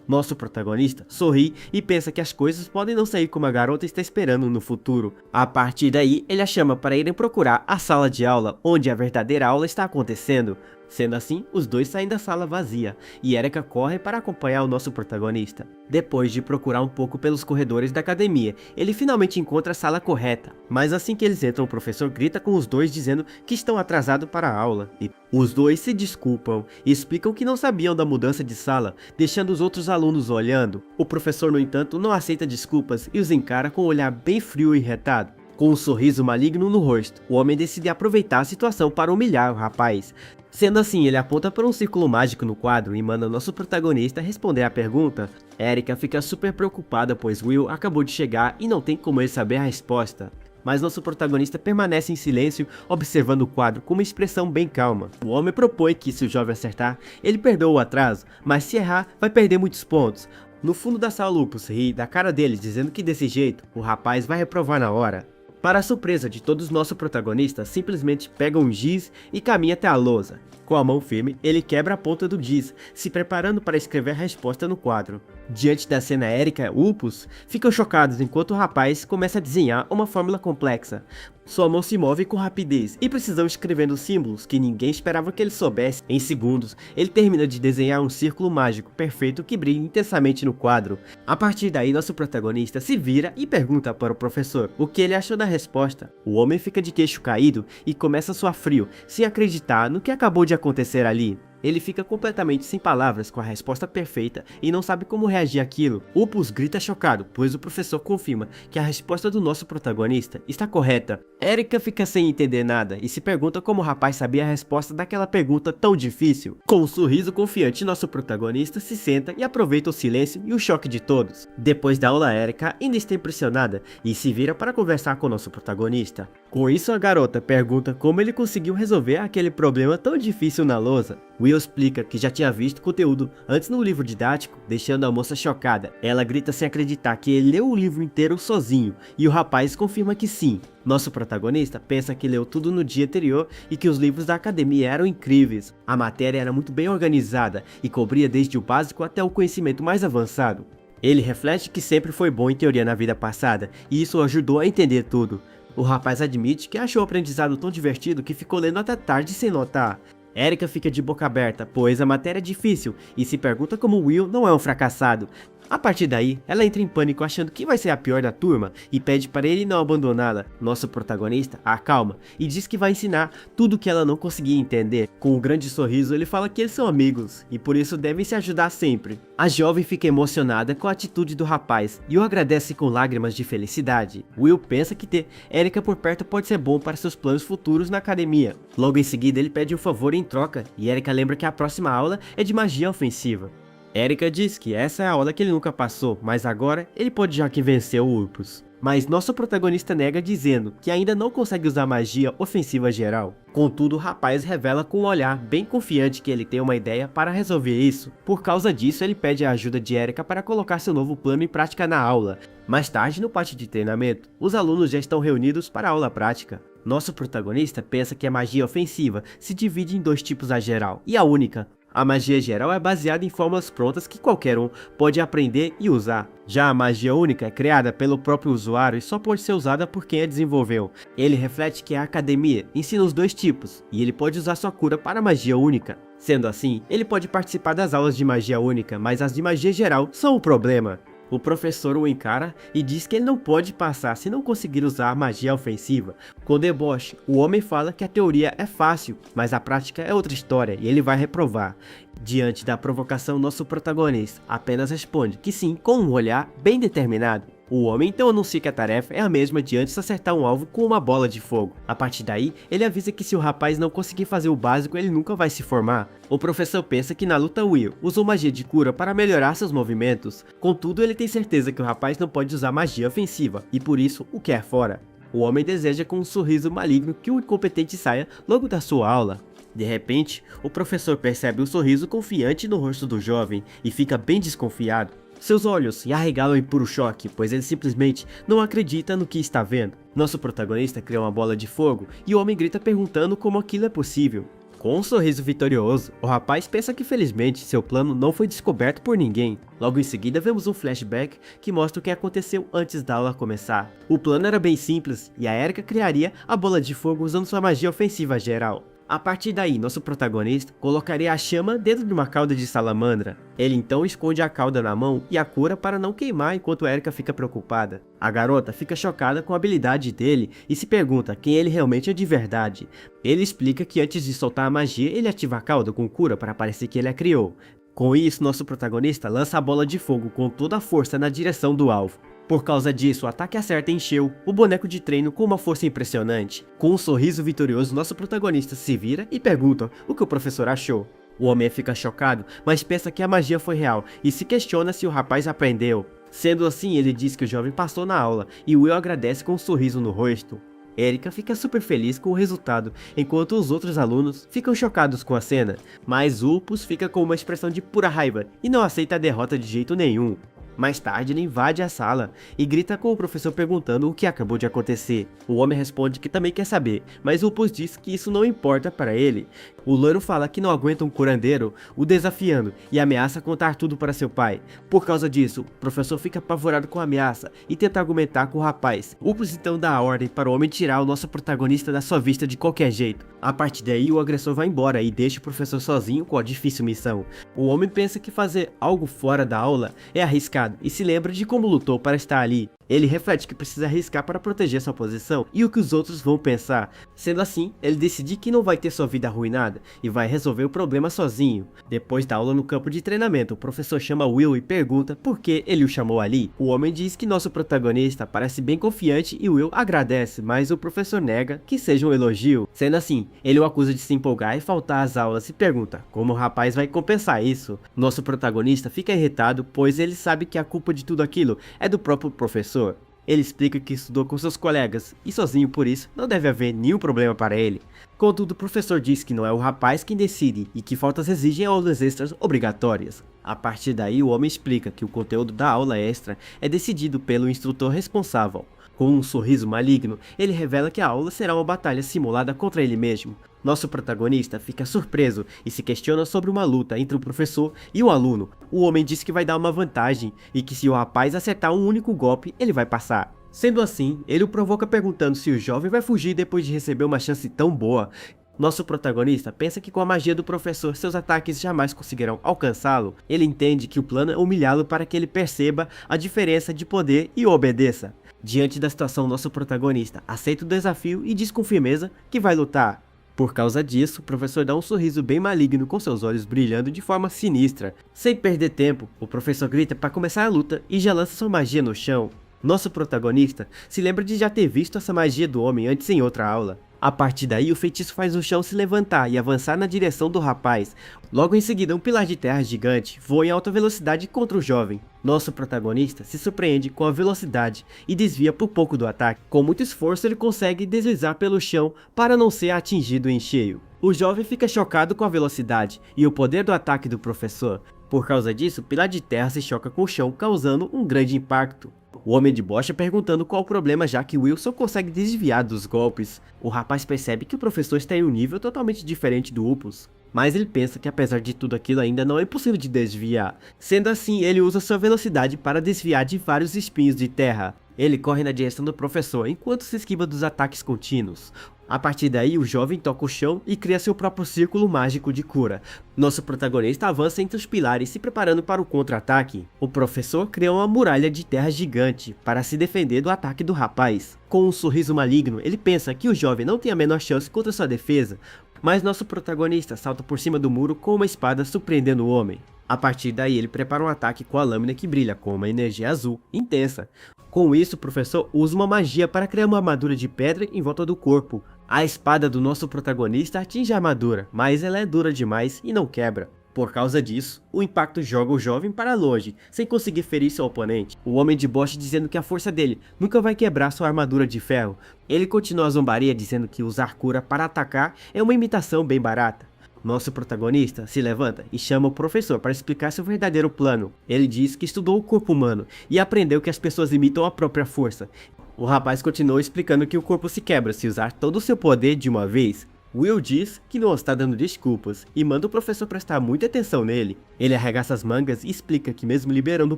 Nosso protagonista sorri e pensa que as coisas podem não sair como a garota está esperando no futuro. A partir daí, ele a chama para irem procurar a sala de aula, onde a verdadeira aula está acontecendo. Sendo assim, os dois saem da sala vazia, e Erika corre para acompanhar o nosso protagonista. Depois de procurar um pouco pelos corredores da academia, ele finalmente encontra a sala correta. Mas assim que eles entram, o professor grita com os dois dizendo que estão atrasados para a aula. E os dois se desculpam e explicam que não sabiam da mudança de sala, deixando os outros alunos olhando. O professor, no entanto, não aceita desculpas e os encara com um olhar bem frio e retado. Com um sorriso maligno no rosto, o homem decide aproveitar a situação para humilhar o rapaz. Sendo assim, ele aponta para um círculo mágico no quadro e manda nosso protagonista responder a pergunta. Erika fica super preocupada, pois Will acabou de chegar e não tem como ele saber a resposta. Mas nosso protagonista permanece em silêncio, observando o quadro com uma expressão bem calma. O homem propõe que, se o jovem acertar, ele perdoa o atraso, mas se errar, vai perder muitos pontos. No fundo da sala, Lupus ri da cara deles, dizendo que desse jeito, o rapaz vai reprovar na hora. Para a surpresa de todos, nosso protagonista simplesmente pega um giz e caminha até a lousa. Com a mão firme, ele quebra a ponta do giz, se preparando para escrever a resposta no quadro. Diante da cena, Erika e Lupus ficam chocados enquanto o rapaz começa a desenhar uma fórmula complexa. Sua mão se move com rapidez e precisão escrevendo símbolos que ninguém esperava que ele soubesse. Em segundos, ele termina de desenhar um círculo mágico perfeito que brilha intensamente no quadro. A partir daí, nosso protagonista se vira e pergunta para o professor o que ele achou da resposta. O homem fica de queixo caído e começa a suar frio, sem acreditar no que acabou de acontecer ali. Ele fica completamente sem palavras com a resposta perfeita e não sabe como reagir àquilo. Lupus grita chocado, pois o professor confirma que a resposta do nosso protagonista está correta. Erika fica sem entender nada e se pergunta como o rapaz sabia a resposta daquela pergunta tão difícil. Com um sorriso confiante, nosso protagonista se senta e aproveita o silêncio e o choque de todos. Depois da aula, Erika ainda está impressionada e se vira para conversar com nosso protagonista. Com isso, a garota pergunta como ele conseguiu resolver aquele problema tão difícil na lousa. Will explica que já tinha visto o conteúdo antes no livro didático, deixando a moça chocada. Ela grita sem acreditar que ele leu o livro inteiro sozinho, e o rapaz confirma que sim. Nosso protagonista pensa que leu tudo no dia anterior e que os livros da academia eram incríveis. A matéria era muito bem organizada e cobria desde o básico até o conhecimento mais avançado. Ele reflete que sempre foi bom em teoria na vida passada, e isso o ajudou a entender tudo. O rapaz admite que achou o aprendizado tão divertido que ficou lendo até tarde sem notar. Erika fica de boca aberta, pois a matéria é difícil, e se pergunta como Will não é um fracassado. A partir daí, ela entra em pânico achando que vai ser a pior da turma e pede para ele não abandoná-la. Nosso protagonista a acalma e diz que vai ensinar tudo que ela não conseguia entender. Com um grande sorriso, ele fala que eles são amigos e por isso devem se ajudar sempre. A jovem fica emocionada com a atitude do rapaz e o agradece com lágrimas de felicidade. Will pensa que ter Erika por perto pode ser bom para seus planos futuros na academia. Logo em seguida, ele pede um favor em troca e Erika lembra que a próxima aula é de magia ofensiva. Erika diz que essa é a aula que ele nunca passou, mas agora ele pode já que venceu o Lupus. Mas nosso protagonista nega dizendo que ainda não consegue usar magia ofensiva geral. Contudo, o rapaz revela com um olhar bem confiante que ele tem uma ideia para resolver isso. Por causa disso, ele pede a ajuda de Erika para colocar seu novo plano em prática na aula. Mais tarde, no pátio de treinamento, os alunos já estão reunidos para a aula prática. Nosso protagonista pensa que a magia ofensiva se divide em dois tipos: a geral e a única. A magia geral é baseada em fórmulas prontas que qualquer um pode aprender e usar. Já a magia única é criada pelo próprio usuário e só pode ser usada por quem a desenvolveu. Ele reflete que a academia ensina os dois tipos, e ele pode usar sua cura para a magia única. Sendo assim, ele pode participar das aulas de magia única, mas as de magia geral são o problema. O professor o encara e diz que ele não pode passar se não conseguir usar magia ofensiva. Com deboche, o homem fala que a teoria é fácil, mas a prática é outra história e ele vai reprovar. Diante da provocação, nosso protagonista apenas responde que sim, com um olhar bem determinado. O homem então anuncia que a tarefa é a mesma de antes acertar um alvo com uma bola de fogo. A partir daí, ele avisa que se o rapaz não conseguir fazer o básico, ele nunca vai se formar. O professor pensa que na luta Will usou magia de cura para melhorar seus movimentos. Contudo, ele tem certeza que o rapaz não pode usar magia ofensiva e por isso o quer fora. O homem deseja com um sorriso maligno que o incompetente saia logo da sua aula. De repente, o professor percebe um sorriso confiante no rosto do jovem e fica bem desconfiado. Seus olhos se arregalam em puro choque, pois ele simplesmente não acredita no que está vendo. Nosso protagonista cria uma bola de fogo e o homem grita perguntando como aquilo é possível. Com um sorriso vitorioso, o rapaz pensa que felizmente seu plano não foi descoberto por ninguém. Logo em seguida vemos um flashback que mostra o que aconteceu antes da aula começar. O plano era bem simples e a Erika criaria a bola de fogo usando sua magia ofensiva geral. A partir daí, nosso protagonista colocaria a chama dentro de uma cauda de salamandra. Ele então esconde a cauda na mão e a cura para não queimar enquanto Erika fica preocupada. A garota fica chocada com a habilidade dele e se pergunta quem ele realmente é de verdade. Ele explica que antes de soltar a magia, ele ativa a cauda com cura para parecer que ele a criou. Com isso, nosso protagonista lança a bola de fogo com toda a força na direção do alvo. Por causa disso, o ataque acerta em Shell, o boneco de treino com uma força impressionante. Com um sorriso vitorioso, nosso protagonista se vira e pergunta o que o professor achou. O homem fica chocado, mas pensa que a magia foi real e se questiona se o rapaz aprendeu. Sendo assim, ele diz que o jovem passou na aula e Will agradece com um sorriso no rosto. Erika fica super feliz com o resultado, enquanto os outros alunos ficam chocados com a cena, mas Upus fica com uma expressão de pura raiva e não aceita a derrota de jeito nenhum. Mais tarde ele invade a sala e grita com o professor perguntando o que acabou de acontecer. O homem responde que também quer saber, mas Upus diz que isso não importa para ele. O loiro fala que não aguenta um curandeiro o desafiando e ameaça contar tudo para seu pai. Por causa disso, o professor fica apavorado com a ameaça e tenta argumentar com o rapaz. Upus então dá a ordem para o homem tirar o nosso protagonista da sua vista de qualquer jeito. A partir daí o agressor vai embora e deixa o professor sozinho com a difícil missão. O homem pensa que fazer algo fora da aula é arriscado e se lembra de como lutou para estar ali. Ele reflete que precisa arriscar para proteger sua posição e o que os outros vão pensar. Sendo assim, ele decide que não vai ter sua vida arruinada e vai resolver o problema sozinho. Depois da aula no campo de treinamento, o professor chama Will e pergunta por que ele o chamou ali. O homem diz que nosso protagonista parece bem confiante e Will agradece, mas o professor nega que seja um elogio. Sendo assim, ele o acusa de se empolgar e faltar às aulas e pergunta como o rapaz vai compensar isso. Nosso protagonista fica irritado, pois ele sabe que a culpa de tudo aquilo é do próprio professor. Ele explica que estudou com seus colegas e sozinho, por isso não deve haver nenhum problema para ele. Contudo, o professor diz que não é o rapaz quem decide e que faltas exigem aulas extras obrigatórias. A partir daí, o homem explica que o conteúdo da aula extra é decidido pelo instrutor responsável. Com um sorriso maligno, ele revela que a aula será uma batalha simulada contra ele mesmo. Nosso protagonista fica surpreso e se questiona sobre uma luta entre o professor e o aluno. O homem diz que vai dar uma vantagem e que se o rapaz acertar um único golpe, ele vai passar. Sendo assim, ele o provoca perguntando se o jovem vai fugir depois de receber uma chance tão boa. Nosso protagonista pensa que com a magia do professor seus ataques jamais conseguirão alcançá-lo. Ele entende que o plano é humilhá-lo para que ele perceba a diferença de poder e o obedeça. Diante da situação, nosso protagonista aceita o desafio e diz com firmeza que vai lutar. Por causa disso, o professor dá um sorriso bem maligno com seus olhos brilhando de forma sinistra. Sem perder tempo, o professor grita para começar a luta e já lança sua magia no chão. Nosso protagonista se lembra de já ter visto essa magia do homem antes em outra aula. A partir daí, o feitiço faz o chão se levantar e avançar na direção do rapaz. Logo em seguida, um pilar de terra gigante voa em alta velocidade contra o jovem. Nosso protagonista se surpreende com a velocidade e desvia por pouco do ataque. Com muito esforço, ele consegue deslizar pelo chão para não ser atingido em cheio. O jovem fica chocado com a velocidade e o poder do ataque do professor. Por causa disso, o pilar de terra se choca com o chão, causando um grande impacto. O homem de bocha perguntando qual o problema, já que Wilson consegue desviar dos golpes. O rapaz percebe que o professor está em um nível totalmente diferente do Upus, mas ele pensa que apesar de tudo aquilo ainda não é impossível de desviar. Sendo assim, ele usa sua velocidade para desviar de vários espinhos de terra. Ele corre na direção do professor enquanto se esquiva dos ataques contínuos. A partir daí, o jovem toca o chão e cria seu próprio círculo mágico de cura. Nosso protagonista avança entre os pilares, se preparando para o contra-ataque. O professor cria uma muralha de terra gigante para se defender do ataque do rapaz. Com um sorriso maligno, ele pensa que o jovem não tem a menor chance contra sua defesa, mas nosso protagonista salta por cima do muro com uma espada, surpreendendo o homem. A partir daí, ele prepara um ataque com a lâmina que brilha com uma energia azul intensa. Com isso, o professor usa uma magia para criar uma armadura de pedra em volta do corpo. A espada do nosso protagonista atinge a armadura, mas ela é dura demais e não quebra. Por causa disso, o impacto joga o jovem para longe, sem conseguir ferir seu oponente. O homem de bocha dizendo que a força dele nunca vai quebrar sua armadura de ferro. Ele continua a zombaria dizendo que usar cura para atacar é uma imitação bem barata. Nosso protagonista se levanta e chama o professor para explicar seu verdadeiro plano. Ele diz que estudou o corpo humano e aprendeu que as pessoas imitam a própria força. O rapaz continua explicando que o corpo se quebra se usar todo o seu poder de uma vez. Will diz que não está dando desculpas e manda o professor prestar muita atenção nele. Ele arregaça as mangas e explica que mesmo liberando o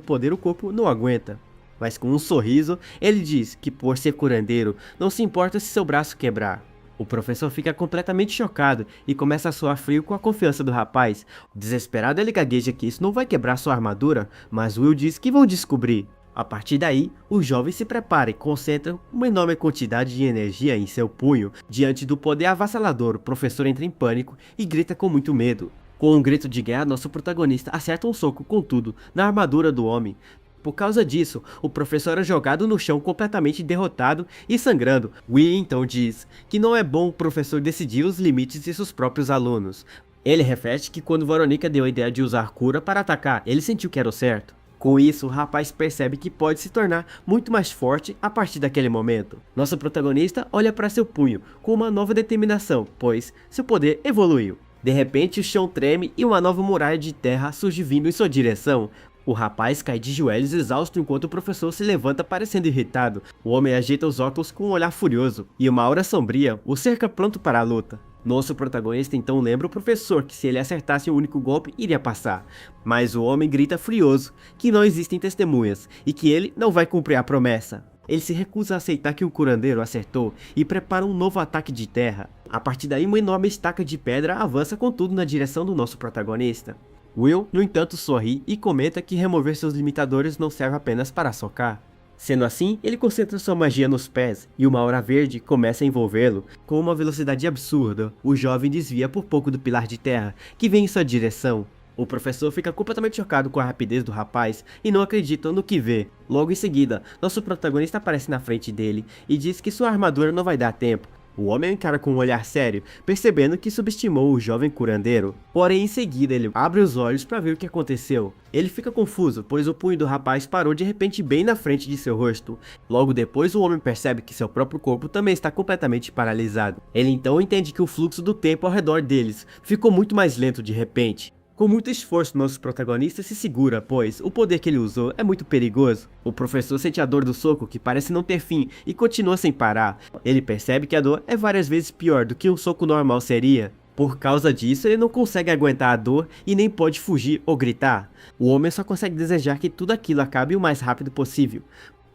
poder o corpo não aguenta. Mas com um sorriso, ele diz que por ser curandeiro, não se importa se seu braço quebrar. O professor fica completamente chocado e começa a suar frio com a confiança do rapaz. Desesperado, ele gagueja que isso não vai quebrar sua armadura, mas Will diz que vão descobrir. A partir daí, o jovem se prepara e concentra uma enorme quantidade de energia em seu punho. Diante do poder avassalador, o professor entra em pânico e grita com muito medo. Com um grito de guerra, nosso protagonista acerta um soco com tudo na armadura do homem. Por causa disso, o professor é jogado no chão completamente derrotado e sangrando. Will então diz que não é bom o professor decidir os limites de seus próprios alunos. Ele refere que quando Veronica deu a ideia de usar cura para atacar, ele sentiu que era o certo. Com isso, o rapaz percebe que pode se tornar muito mais forte a partir daquele momento. Nosso protagonista olha para seu punho com uma nova determinação, pois seu poder evoluiu. De repente, o chão treme e uma nova muralha de terra surge vindo em sua direção. O rapaz cai de joelhos exausto enquanto o professor se levanta parecendo irritado. O homem ajeita os óculos com um olhar furioso, e uma aura sombria o cerca pronto para a luta. Nosso protagonista então lembra o professor que se ele acertasse o único golpe iria passar. Mas o homem grita furioso que não existem testemunhas e que ele não vai cumprir a promessa. Ele se recusa a aceitar que o curandeiro acertou e prepara um novo ataque de terra. A partir daí, uma enorme estaca de pedra avança com tudo na direção do nosso protagonista. Will, no entanto, sorri e comenta que remover seus limitadores não serve apenas para socar. Sendo assim, ele concentra sua magia nos pés e uma aura verde começa a envolvê-lo. Com uma velocidade absurda, o jovem desvia por pouco do pilar de terra que vem em sua direção. O professor fica completamente chocado com a rapidez do rapaz e não acredita no que vê. Logo em seguida, nosso protagonista aparece na frente dele e diz que sua armadura não vai dar tempo. O homem encara com um olhar sério, percebendo que subestimou o jovem curandeiro. Porém, em seguida, ele abre os olhos para ver o que aconteceu. Ele fica confuso, pois o punho do rapaz parou de repente bem na frente de seu rosto. Logo depois, o homem percebe que seu próprio corpo também está completamente paralisado. Ele então entende que o fluxo do tempo ao redor deles ficou muito mais lento de repente. Com muito esforço, nosso protagonista se segura, pois o poder que ele usou é muito perigoso. O professor sente a dor do soco, que parece não ter fim, e continua sem parar. Ele percebe que a dor é várias vezes pior do que um soco normal seria. Por causa disso, ele não consegue aguentar a dor e nem pode fugir ou gritar. O homem só consegue desejar que tudo aquilo acabe o mais rápido possível.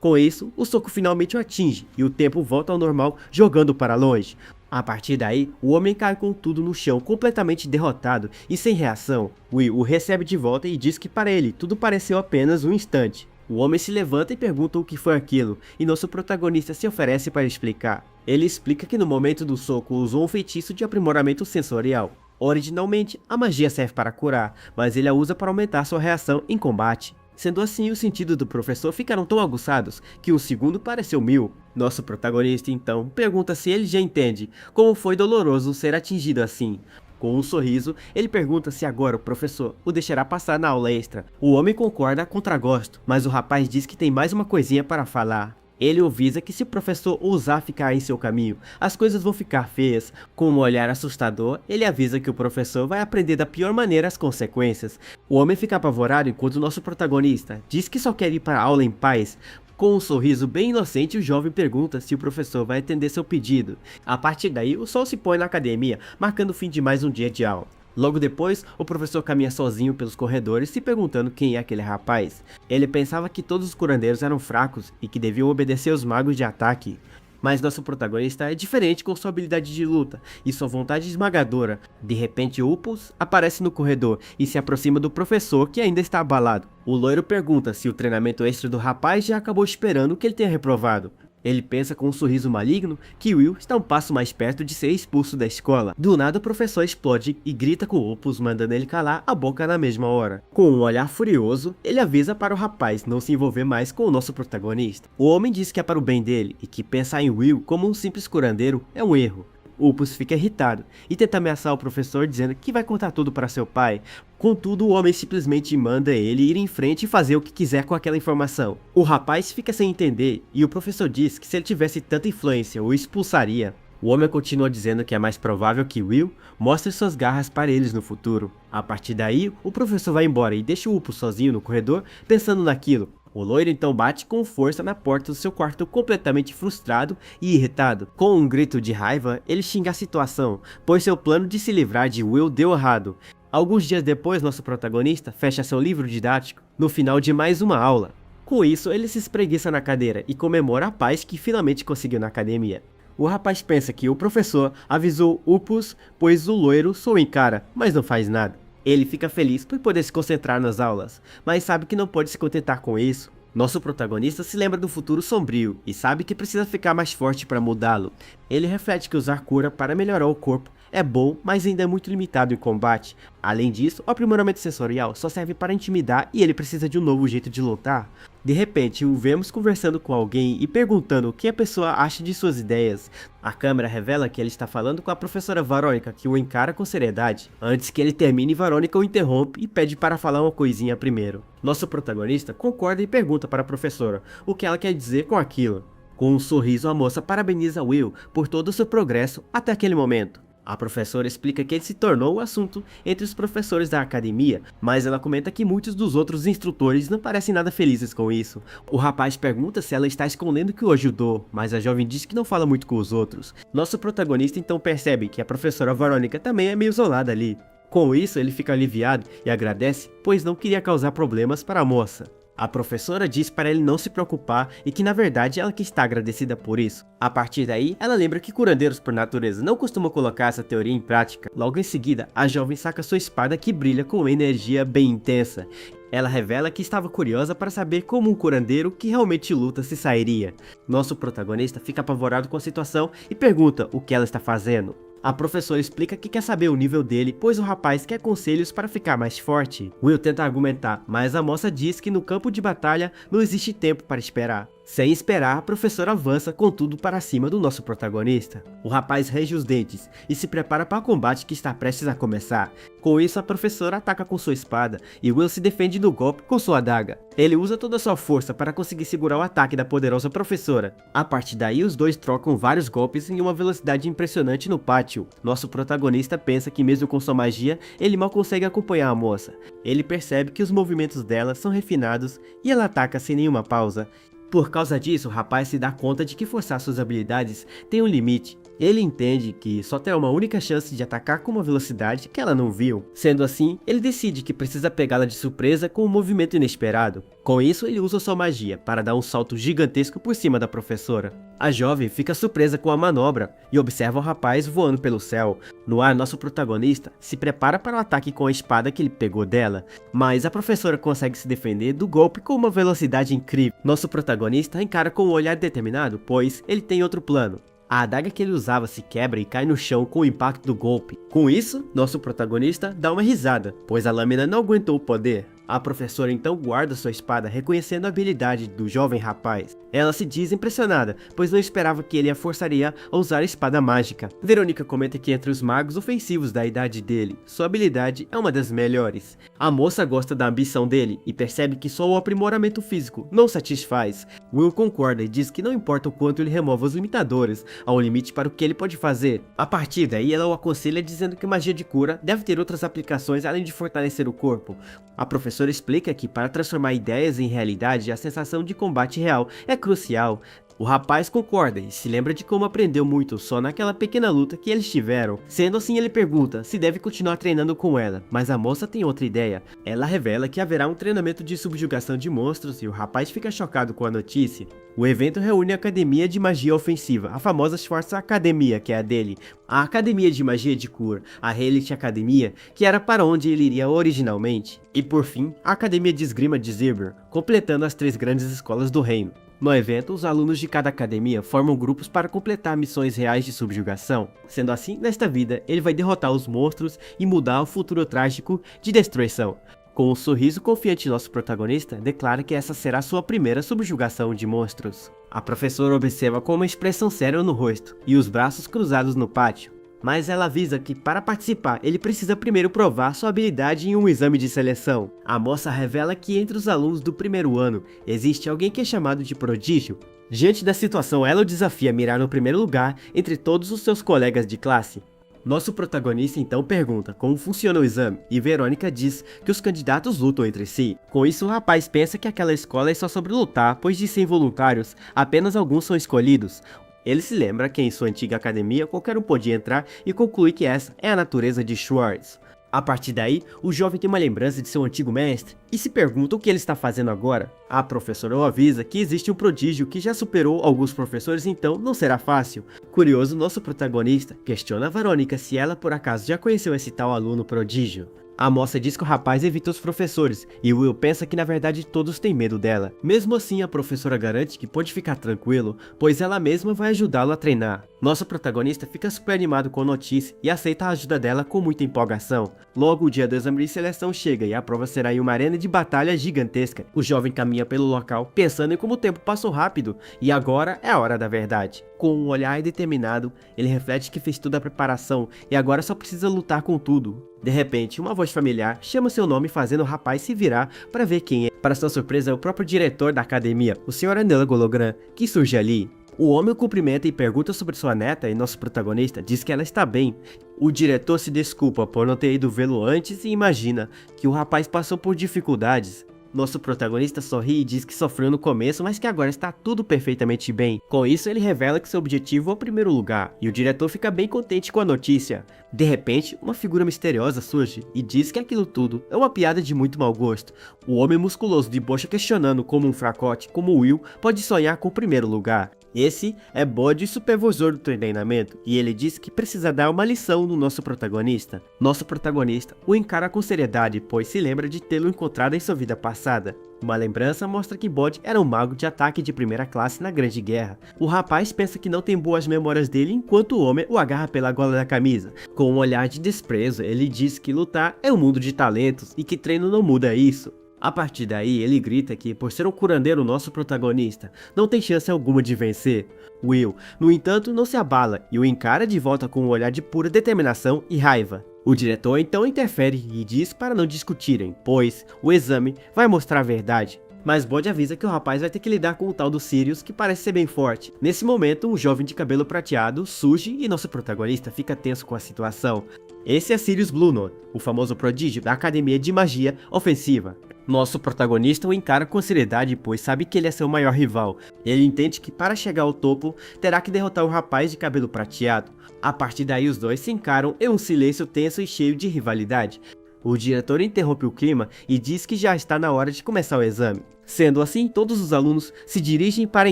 Com isso, o soco finalmente o atinge e o tempo volta ao normal, jogando para longe. A partir daí, o homem cai com tudo no chão, completamente derrotado e sem reação. Will o recebe de volta e diz que para ele tudo pareceu apenas um instante. O homem se levanta e pergunta o que foi aquilo, e nosso protagonista se oferece para explicar. Ele explica que no momento do soco usou um feitiço de aprimoramento sensorial. Originalmente, a magia serve para curar, mas ele a usa para aumentar sua reação em combate. Sendo assim, os sentidos do professor ficaram tão aguçados que o segundo pareceu 1000. Nosso protagonista então pergunta se ele já entende como foi doloroso ser atingido assim. Com um sorriso, ele pergunta se agora o professor o deixará passar na aula extra. O homem concorda a contragosto, mas o rapaz diz que tem mais uma coisinha para falar. Ele avisa que se o professor ousar ficar em seu caminho, as coisas vão ficar feias. Com um olhar assustador, ele avisa que o professor vai aprender da pior maneira as consequências. O homem fica apavorado enquanto o nosso protagonista diz que só quer ir para a aula em paz. Com um sorriso bem inocente, o jovem pergunta se o professor vai atender seu pedido. A partir daí, o sol se põe na academia, marcando o fim de mais um dia de aula. Logo depois, o professor caminha sozinho pelos corredores se perguntando quem é aquele rapaz. Ele pensava que todos os curandeiros eram fracos e que deviam obedecer aos magos de ataque. Mas nosso protagonista é diferente com sua habilidade de luta e sua vontade esmagadora. De repente, Opus aparece no corredor e se aproxima do professor, que ainda está abalado. O loiro pergunta se o treinamento extra do rapaz já acabou esperando que ele tenha reprovado. Ele pensa com um sorriso maligno que Will está um passo mais perto de ser expulso da escola. Do nada, o professor explode e grita com Opus, mandando ele calar a boca na mesma hora. Com um olhar furioso, ele avisa para o rapaz não se envolver mais com o nosso protagonista. O homem diz que é para o bem dele e que pensar em Will como um simples curandeiro é um erro. Opus fica irritado e tenta ameaçar o professor dizendo que vai contar tudo para seu pai. Contudo, o homem simplesmente manda ele ir em frente e fazer o que quiser com aquela informação. O rapaz fica sem entender e o professor diz que se ele tivesse tanta influência, o expulsaria. O homem continua dizendo que é mais provável que Will mostre suas garras para eles no futuro. A partir daí, o professor vai embora e deixa o Opus sozinho no corredor pensando naquilo. O loiro então bate com força na porta do seu quarto, completamente frustrado e irritado. Com um grito de raiva, ele xinga a situação, pois seu plano de se livrar de Will deu errado. Alguns dias depois, nosso protagonista fecha seu livro didático no final de mais uma aula. Com isso, ele se espreguiça na cadeira e comemora a paz que finalmente conseguiu na academia. O rapaz pensa que o professor avisou Upus, pois o loiro só o encara, mas não faz nada. Ele fica feliz por poder se concentrar nas aulas, mas sabe que não pode se contentar com isso. Nosso protagonista se lembra do futuro sombrio e sabe que precisa ficar mais forte para mudá-lo. Ele reflete que usar cura para melhorar o corpo é bom, mas ainda é muito limitado em combate. Além disso, o aprimoramento sensorial só serve para intimidar e ele precisa de um novo jeito de lutar. De repente, o vemos conversando com alguém e perguntando o que a pessoa acha de suas ideias. A câmera revela que ele está falando com a professora Verônica, que o encara com seriedade. Antes que ele termine, Verônica o interrompe e pede para falar uma coisinha primeiro. Nosso protagonista concorda e pergunta para a professora o que ela quer dizer com aquilo. Com um sorriso, a moça parabeniza Will por todo o seu progresso até aquele momento. A professora explica que ele se tornou o assunto entre os professores da academia, mas ela comenta que muitos dos outros instrutores não parecem nada felizes com isso. O rapaz pergunta se ela está escondendo que o ajudou, mas a jovem diz que não fala muito com os outros. Nosso protagonista então percebe que a professora Verônica também é meio isolada ali. Com isso, ele fica aliviado e agradece, pois não queria causar problemas para a moça. A professora diz para ele não se preocupar e que na verdade ela que está agradecida por isso. A partir daí, ela lembra que curandeiros por natureza não costumam colocar essa teoria em prática. Logo em seguida, a jovem saca sua espada que brilha com uma energia bem intensa. Ela revela que estava curiosa para saber como um curandeiro que realmente luta se sairia. Nosso protagonista fica apavorado com a situação e pergunta o que ela está fazendo. A professora explica que quer saber o nível dele, pois o rapaz quer conselhos para ficar mais forte. Will tenta argumentar, mas a moça diz que no campo de batalha não existe tempo para esperar. Sem esperar, a professora avança com tudo para cima do nosso protagonista. O rapaz range os dentes e se prepara para o combate que está prestes a começar. Com isso, a professora ataca com sua espada e Will se defende do golpe com sua adaga. Ele usa toda a sua força para conseguir segurar o ataque da poderosa professora. A partir daí, os dois trocam vários golpes em uma velocidade impressionante no pátio. Nosso protagonista pensa que mesmo com sua magia, ele mal consegue acompanhar a moça. Ele percebe que os movimentos dela são refinados e ela ataca sem nenhuma pausa. Por causa disso, o rapaz se dá conta de que forçar suas habilidades tem um limite. Ele entende que só terá uma única chance de atacar com uma velocidade que ela não viu. Sendo assim, ele decide que precisa pegá-la de surpresa com um movimento inesperado. Com isso, ele usa sua magia para dar um salto gigantesco por cima da professora. A jovem fica surpresa com a manobra e observa o rapaz voando pelo céu. No ar, nosso protagonista se prepara para o ataque com a espada que ele pegou dela, mas a professora consegue se defender do golpe com uma velocidade incrível. Nosso protagonista encara com um olhar determinado, pois ele tem outro plano. A adaga que ele usava se quebra e cai no chão com o impacto do golpe. Com isso, nosso protagonista dá uma risada, pois a lâmina não aguentou o poder. A professora então guarda sua espada, reconhecendo a habilidade do jovem rapaz. Ela se diz impressionada, pois não esperava que ele a forçaria a usar a espada mágica. Verônica comenta que entre os magos ofensivos da idade dele, sua habilidade é uma das melhores. A moça gosta da ambição dele e percebe que só o aprimoramento físico não satisfaz. Will concorda e diz que não importa o quanto ele remova os limitadores, há um limite para o que ele pode fazer. A partir daí, ela o aconselha dizendo que magia de cura deve ter outras aplicações além de fortalecer o corpo. A professora explica que para transformar ideias em realidade, a sensação de combate real é crucial. O rapaz concorda e se lembra de como aprendeu muito só naquela pequena luta que eles tiveram. Sendo assim, ele pergunta se deve continuar treinando com ela, mas a moça tem outra ideia. Ela revela que haverá um treinamento de subjugação de monstros e o rapaz fica chocado com a notícia. O evento reúne a Academia de Magia Ofensiva, a famosa Schwartz Academia, que é a dele, a Academia de Magia de Cura, a Elite Academia, que era para onde ele iria originalmente, e por fim, a Academia de Esgrima de Zibur, completando as 3 grandes escolas do reino. No evento, os alunos de cada academia formam grupos para completar missões reais de subjugação. Sendo assim, nesta vida, ele vai derrotar os monstros e mudar o futuro trágico de destruição. Com um sorriso confiante, nosso protagonista declara que essa será sua primeira subjugação de monstros. A professora observa com uma expressão séria no rosto e os braços cruzados no pátio. Mas ela avisa que para participar ele precisa primeiro provar sua habilidade em um exame de seleção. A moça revela que entre os alunos do primeiro ano existe alguém que é chamado de prodígio. Diante da situação, ela o desafia a mirar no primeiro lugar entre todos os seus colegas de classe. Nosso protagonista então pergunta como funciona o exame e Verônica diz que os candidatos lutam entre si. Com isso, o rapaz pensa que aquela escola é só sobre lutar, pois de 100 voluntários, apenas alguns são escolhidos. Ele se lembra que em sua antiga academia qualquer um podia entrar e conclui que essa é a natureza de Schwartz. A partir daí, o jovem tem uma lembrança de seu antigo mestre e se pergunta o que ele está fazendo agora. A professora o avisa que existe um prodígio que já superou alguns professores, então não será fácil. Curioso, nosso protagonista questiona a Verônica se ela por acaso já conheceu esse tal aluno prodígio. A moça diz que o rapaz evita os professores, e Will pensa que na verdade todos têm medo dela. Mesmo assim, a professora garante que pode ficar tranquilo, pois ela mesma vai ajudá-lo a treinar. Nosso protagonista fica super animado com a notícia e aceita a ajuda dela com muita empolgação. Logo, o dia do exame de seleção chega e a prova será em uma arena de batalha gigantesca. O jovem caminha pelo local, pensando em como o tempo passou rápido, e agora é a hora da verdade. Com um olhar determinado, ele reflete que fez toda a preparação e agora só precisa lutar com tudo. De repente, uma voz familiar chama seu nome fazendo o rapaz se virar para ver quem é. Para sua surpresa, é o próprio diretor da academia, o Sr. Anela Gologran, que surge ali. O homem o cumprimenta e pergunta sobre sua neta e nosso protagonista diz que ela está bem. O diretor se desculpa por não ter ido vê-lo antes e imagina que o rapaz passou por dificuldades. Nosso protagonista sorri e diz que sofreu no começo, mas que agora está tudo perfeitamente bem. Com isso, ele revela que seu objetivo é o primeiro lugar, e o diretor fica bem contente com a notícia. De repente, uma figura misteriosa surge e diz que aquilo tudo é uma piada de muito mau gosto. O homem musculoso de bocha questionando como um fracote como Will pode sonhar com o primeiro lugar. Esse é Bode, supervisor do treinamento, e ele diz que precisa dar uma lição no nosso protagonista. Nosso protagonista o encara com seriedade, pois se lembra de tê-lo encontrado em sua vida passada. Uma lembrança mostra que Bode era um mago de ataque de primeira classe na Grande Guerra. O rapaz pensa que não tem boas memórias dele enquanto o homem o agarra pela gola da camisa. Com um olhar de desprezo, ele diz que lutar é um mundo de talentos e que treino não muda isso. A partir daí, ele grita que, por ser um curandeiro nosso protagonista, não tem chance alguma de vencer. Will, no entanto, não se abala e o encara de volta com um olhar de pura determinação e raiva. O diretor então interfere e diz para não discutirem, pois o exame vai mostrar a verdade. Mas Bode avisa que o rapaz vai ter que lidar com o tal do Sirius, que parece ser bem forte. Nesse momento, um jovem de cabelo prateado surge e nosso protagonista fica tenso com a situação. Esse é Sirius Bluenote, o famoso prodígio da Academia de Magia Ofensiva. Nosso protagonista o encara com seriedade, pois sabe que ele é seu maior rival. Ele entende que para chegar ao topo, terá que derrotar o rapaz de cabelo prateado. A partir daí os dois se encaram em um silêncio tenso e cheio de rivalidade. O diretor interrompe o clima e diz que já está na hora de começar o exame. Sendo assim, todos os alunos se dirigem para a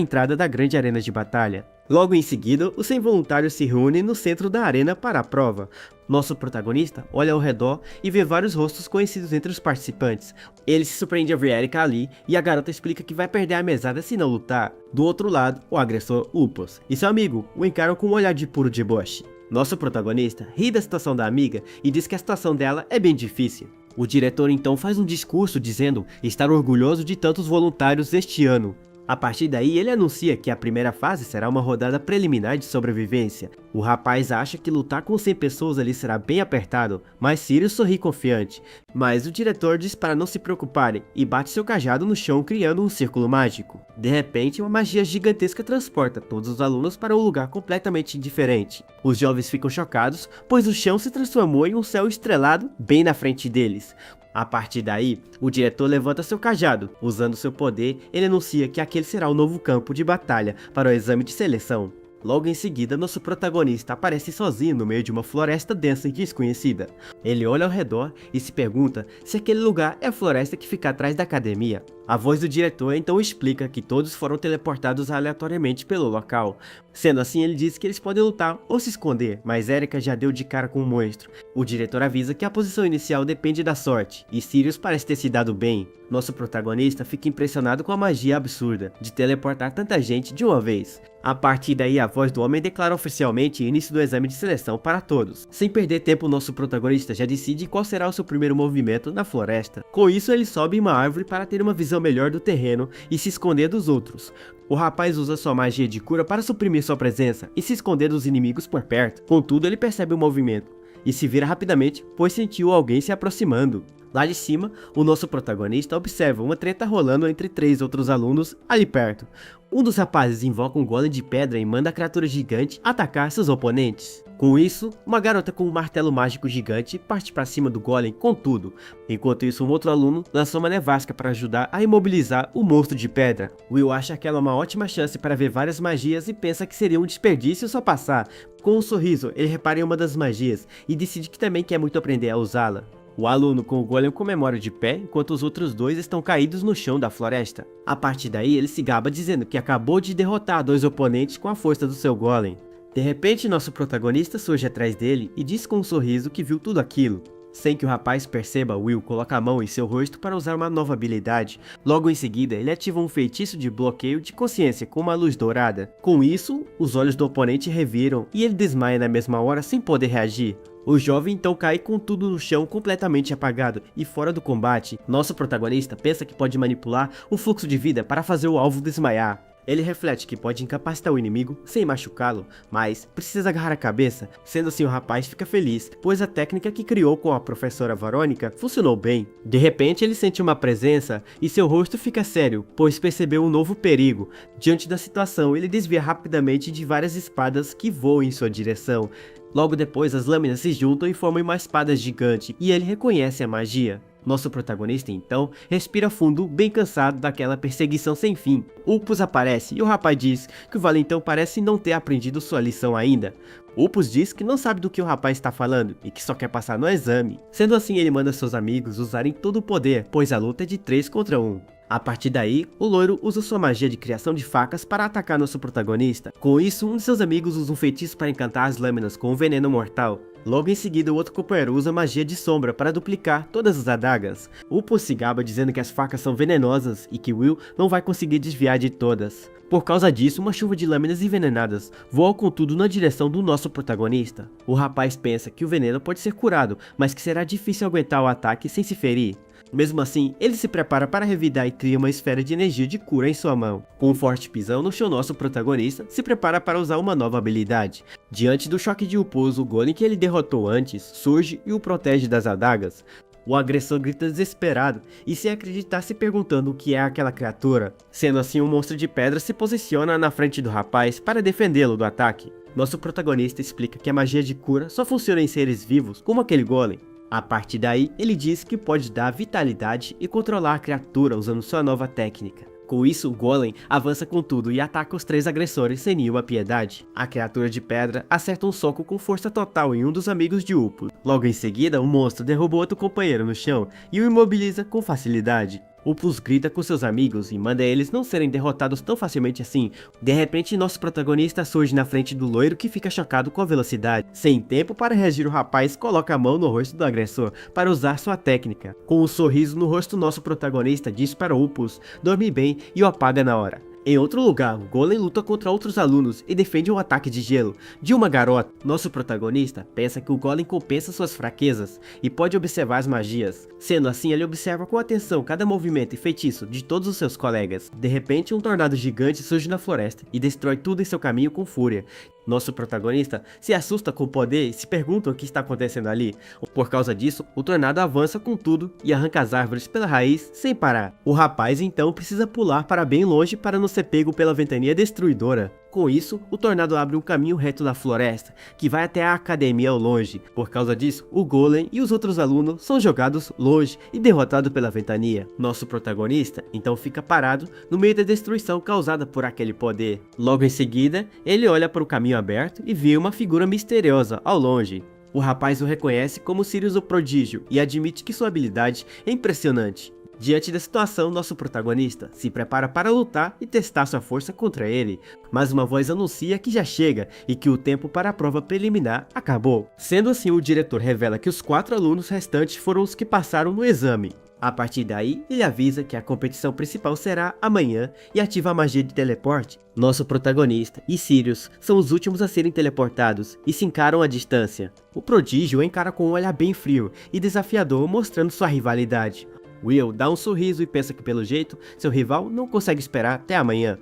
entrada da grande arena de batalha. Logo em seguida, os 100 voluntários se reúnem no centro da arena para a prova. Nosso protagonista olha ao redor e vê vários rostos conhecidos entre os participantes. Ele se surpreende a ver Erika ali e a garota explica que vai perder a mesada se não lutar. Do outro lado, o agressor Upos e seu amigo o encaram com um olhar de puro deboche. Nosso protagonista ri da situação da amiga e diz que a situação dela é bem difícil. O diretor então faz um discurso dizendo estar orgulhoso de tantos voluntários este ano. A partir daí, ele anuncia que a primeira fase será uma rodada preliminar de sobrevivência. O rapaz acha que lutar com 100 pessoas ali será bem apertado, mas Sirius sorri confiante. Mas o diretor diz para não se preocuparem e bate seu cajado no chão criando um círculo mágico. De repente, uma magia gigantesca transporta todos os alunos para um lugar completamente diferente. Os jovens ficam chocados, pois o chão se transformou em um céu estrelado bem na frente deles. A partir daí, o diretor levanta seu cajado. Usando seu poder, ele anuncia que aquele será o novo campo de batalha para o exame de seleção. Logo em seguida, nosso protagonista aparece sozinho no meio de uma floresta densa e desconhecida. Ele olha ao redor e se pergunta se aquele lugar é a floresta que fica atrás da academia. A voz do diretor então explica que todos foram teleportados aleatoriamente pelo local. Sendo assim, ele diz que eles podem lutar ou se esconder, mas Erika já deu de cara com o monstro. O diretor avisa que a posição inicial depende da sorte, e Sirius parece ter se dado bem. Nosso protagonista fica impressionado com a magia absurda de teleportar tanta gente de uma vez. A partir daí, a voz do homem declara oficialmente o início do exame de seleção para todos. Sem perder tempo, nosso protagonista já decide qual será o seu primeiro movimento na floresta. Com isso, ele sobe em uma árvore para ter uma visão melhor do terreno e se esconder dos outros. O rapaz usa sua magia de cura para suprimir sua presença e se esconder dos inimigos por perto. Contudo, ele percebe o movimento e se vira rapidamente, pois sentiu alguém se aproximando. Lá de cima, o nosso protagonista observa uma treta rolando entre 3 outros alunos ali perto. Um dos rapazes invoca um golem de pedra e manda a criatura gigante atacar seus oponentes. Com isso, uma garota com um martelo mágico gigante parte para cima do golem com tudo. Enquanto isso, um outro aluno lançou uma nevasca para ajudar a imobilizar o monstro de pedra. Will acha aquela uma ótima chance para ver várias magias e pensa que seria um desperdício só passar. Com um sorriso, ele repara em uma das magias e decide que também quer muito aprender a usá-la. O aluno com o golem comemora de pé, enquanto os outros 2 estão caídos no chão da floresta. A partir daí, ele se gaba dizendo que acabou de derrotar 2 oponentes com a força do seu golem. De repente, nosso protagonista surge atrás dele e diz com um sorriso que viu tudo aquilo. Sem que o rapaz perceba, Will coloca a mão em seu rosto para usar uma nova habilidade. Logo em seguida, ele ativa um feitiço de bloqueio de consciência com uma luz dourada. Com isso, os olhos do oponente reviram e ele desmaia na mesma hora sem poder reagir. O jovem então cai com tudo no chão completamente apagado e fora do combate. Nosso protagonista pensa que pode manipular o fluxo de vida para fazer o alvo desmaiar. Ele reflete que pode incapacitar o inimigo sem machucá-lo, mas precisa agarrar a cabeça. Sendo assim, o rapaz fica feliz, pois a técnica que criou com a professora Verônica funcionou bem. De repente, ele sente uma presença e seu rosto fica sério, pois percebeu um novo perigo. Diante da situação, ele desvia rapidamente de várias espadas que voam em sua direção. Logo depois, as lâminas se juntam e formam uma espada gigante, e ele reconhece a magia. Nosso protagonista então respira fundo, bem cansado daquela perseguição sem fim. Upus aparece e o rapaz diz que o valentão parece não ter aprendido sua lição ainda. Upus diz que não sabe do que o rapaz está falando e que só quer passar no exame. Sendo assim, ele manda seus amigos usarem todo o poder, pois a luta é de 3 contra 1. A partir daí, o loiro usa sua magia de criação de facas para atacar nosso protagonista. Com isso, um de seus amigos usa um feitiço para encantar as lâminas com um veneno mortal. Logo em seguida, o outro companheiro usa magia de sombra para duplicar todas as adagas. Upus se gaba dizendo que as facas são venenosas e que Will não vai conseguir desviar de todas. Por causa disso, uma chuva de lâminas envenenadas voa com tudo na direção do nosso protagonista. O rapaz pensa que o veneno pode ser curado, mas que será difícil aguentar o ataque sem se ferir. Mesmo assim, ele se prepara para revidar e cria uma esfera de energia de cura em sua mão. Com um forte pisão no chão, nosso protagonista se prepara para usar uma nova habilidade. Diante do choque de Upus, o golem que ele derrotou antes surge e o protege das adagas. O agressor grita desesperado e sem acreditar se perguntando o que é aquela criatura. Sendo assim, um monstro de pedra se posiciona na frente do rapaz para defendê-lo do ataque. Nosso protagonista explica que a magia de cura só funciona em seres vivos como aquele golem. A partir daí, ele diz que pode dar vitalidade e controlar a criatura usando sua nova técnica. Com isso, o golem avança com tudo e ataca os 3 agressores sem nenhuma piedade. A criatura de pedra acerta um soco com força total em um dos amigos de Upus. Logo em seguida, o monstro derruba outro companheiro no chão e o imobiliza com facilidade. Upus grita com seus amigos e manda eles não serem derrotados tão facilmente assim. De repente, nosso protagonista surge na frente do loiro que fica chocado com a velocidade. Sem tempo para reagir, o rapaz coloca a mão no rosto do agressor para usar sua técnica. Com um sorriso no rosto, nosso protagonista diz para Upus dormir bem e o apaga na hora. Em outro lugar, o golem luta contra outros alunos e defende um ataque de gelo de uma garota. Nosso protagonista pensa que o golem compensa suas fraquezas e pode observar as magias. Sendo assim, ele observa com atenção cada movimento e feitiço de todos os seus colegas. De repente, um tornado gigante surge na floresta e destrói tudo em seu caminho com fúria. Nosso protagonista se assusta com o poder e se pergunta o que está acontecendo ali. Por causa disso, o tornado avança com tudo e arranca as árvores pela raiz sem parar. O rapaz então precisa pular para bem longe para não ser pego pela ventania destruidora. Com isso, o tornado abre um caminho reto da floresta, que vai até a academia ao longe. Por causa disso, o golem e os outros alunos são jogados longe e derrotados pela ventania. Nosso protagonista então fica parado no meio da destruição causada por aquele poder. Logo em seguida, ele olha para o caminho aberto e vê uma figura misteriosa ao longe. O rapaz o reconhece como Sirius o Prodígio e admite que sua habilidade é impressionante. Diante da situação, nosso protagonista se prepara para lutar e testar sua força contra ele, mas uma voz anuncia que já chega e que o tempo para a prova preliminar acabou. Sendo assim, o diretor revela que os 4 alunos restantes foram os que passaram no exame. A partir daí, ele avisa que a competição principal será amanhã e ativa a magia de teleporte. Nosso protagonista e Sirius são os últimos a serem teleportados e se encaram à distância. O prodígio encara com um olhar bem frio e desafiador, mostrando sua rivalidade. Will dá um sorriso e pensa que pelo jeito, seu rival não consegue esperar até amanhã.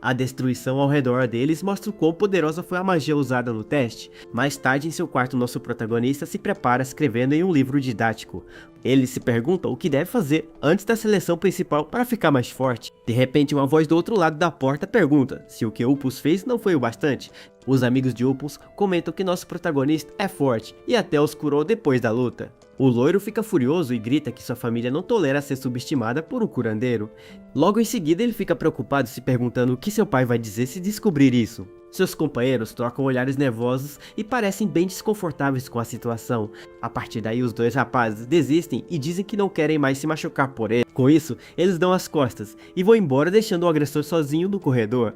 A destruição ao redor deles mostra o quão poderosa foi a magia usada no teste. Mais tarde, em seu quarto, nosso protagonista se prepara escrevendo em um livro didático. Ele se pergunta o que deve fazer antes da seleção principal para ficar mais forte. De repente, uma voz do outro lado da porta pergunta se o que Opus fez não foi o bastante. Os amigos de Opus comentam que nosso protagonista é forte e até os curou depois da luta. O loiro fica furioso e grita que sua família não tolera ser subestimada por um curandeiro. Logo em seguida, ele fica preocupado, se perguntando o que seu pai vai dizer se descobrir isso. Seus companheiros trocam olhares nervosos e parecem bem desconfortáveis com a situação. A partir daí, os dois rapazes desistem e dizem que não querem mais se machucar por ele. Com isso, eles dão as costas e vão embora, deixando o agressor sozinho no corredor.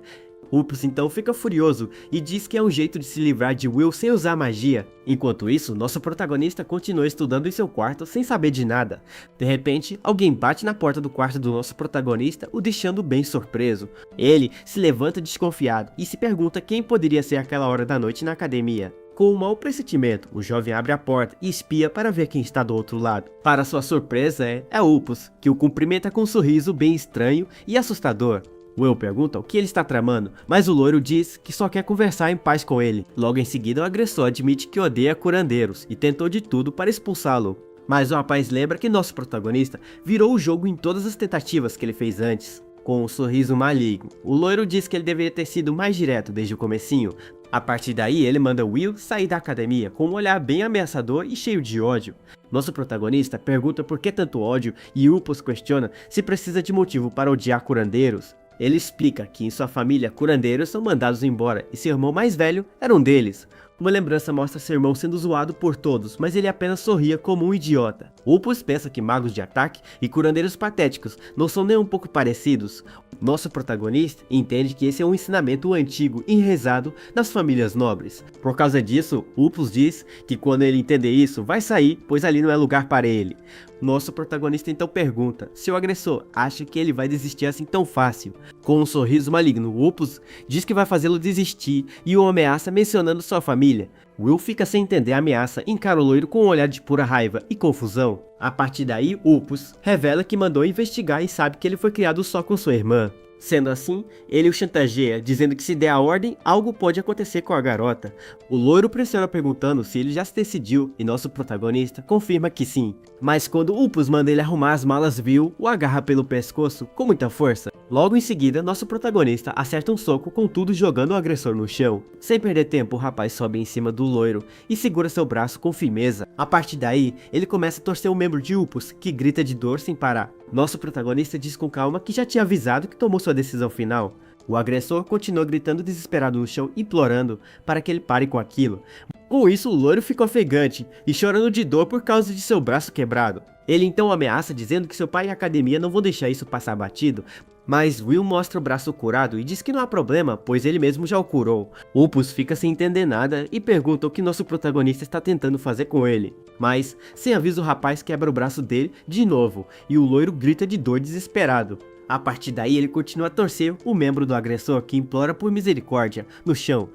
Opus então fica furioso e diz que é um jeito de se livrar de Will sem usar magia. Enquanto isso, nosso protagonista continua estudando em seu quarto sem saber de nada. De repente, alguém bate na porta do quarto do nosso protagonista, o deixando bem surpreso. Ele se levanta desconfiado e se pergunta quem poderia ser aquela hora da noite na academia. Com um mau pressentimento, o jovem abre a porta e espia para ver quem está do outro lado. Para sua surpresa, é Opus, que o cumprimenta com um sorriso bem estranho e assustador. Will pergunta o que ele está tramando, mas o loiro diz que só quer conversar em paz com ele. Logo em seguida, o agressor admite que odeia curandeiros e tentou de tudo para expulsá-lo. Mas o rapaz lembra que nosso protagonista virou o jogo em todas as tentativas que ele fez antes. Com um sorriso maligno, o loiro diz que ele deveria ter sido mais direto desde o comecinho. A partir daí, ele manda Will sair da academia com um olhar bem ameaçador e cheio de ódio. Nosso protagonista pergunta por que tanto ódio e Opus questiona se precisa de motivo para odiar curandeiros. Ele explica que em sua família, curandeiros são mandados embora e seu irmão mais velho era um deles. Uma lembrança mostra seu irmão sendo zoado por todos, mas ele apenas sorria como um idiota. Opus pensa que magos de ataque e curandeiros patéticos não são nem um pouco parecidos. Nosso protagonista entende que esse é um ensinamento antigo e enraizado nas famílias nobres. Por causa disso, Opus diz que quando ele entender isso, vai sair, pois ali não é lugar para ele. Nosso protagonista então pergunta se o agressor acha que ele vai desistir assim tão fácil. Com um sorriso maligno, Opus diz que vai fazê-lo desistir e o ameaça mencionando sua família. Will fica sem entender a ameaça e encara o loiro com um olhar de pura raiva e confusão. A partir daí, Opus revela que mandou investigar e sabe que ele foi criado só com sua irmã. Sendo assim, ele o chantageia, dizendo que se der a ordem, algo pode acontecer com a garota. O loiro pressiona perguntando se ele já se decidiu e nosso protagonista confirma que sim. Mas quando Opus manda ele arrumar as malas, Will o agarra pelo pescoço com muita força. Logo em seguida, nosso protagonista acerta um soco, contudo jogando o agressor no chão. Sem perder tempo, o rapaz sobe em cima do loiro e segura seu braço com firmeza. A partir daí, ele começa a torcer um membro de Opus, que grita de dor sem parar. Nosso protagonista diz com calma que já tinha avisado que tomou sua decisão final. O agressor continua gritando desesperado no chão, implorando para que ele pare com aquilo. Com isso, o loiro fica ofegante e chorando de dor por causa de seu braço quebrado. Ele então ameaça, dizendo que seu pai e a academia não vão deixar isso passar batido, mas Will mostra o braço curado e diz que não há problema, pois ele mesmo já o curou. Opus fica sem entender nada e pergunta o que nosso protagonista está tentando fazer com ele. Mas, sem aviso, o rapaz quebra o braço dele de novo e o loiro grita de dor desesperado. A partir daí, ele continua a torcer o membro do agressor, que implora por misericórdia, no chão.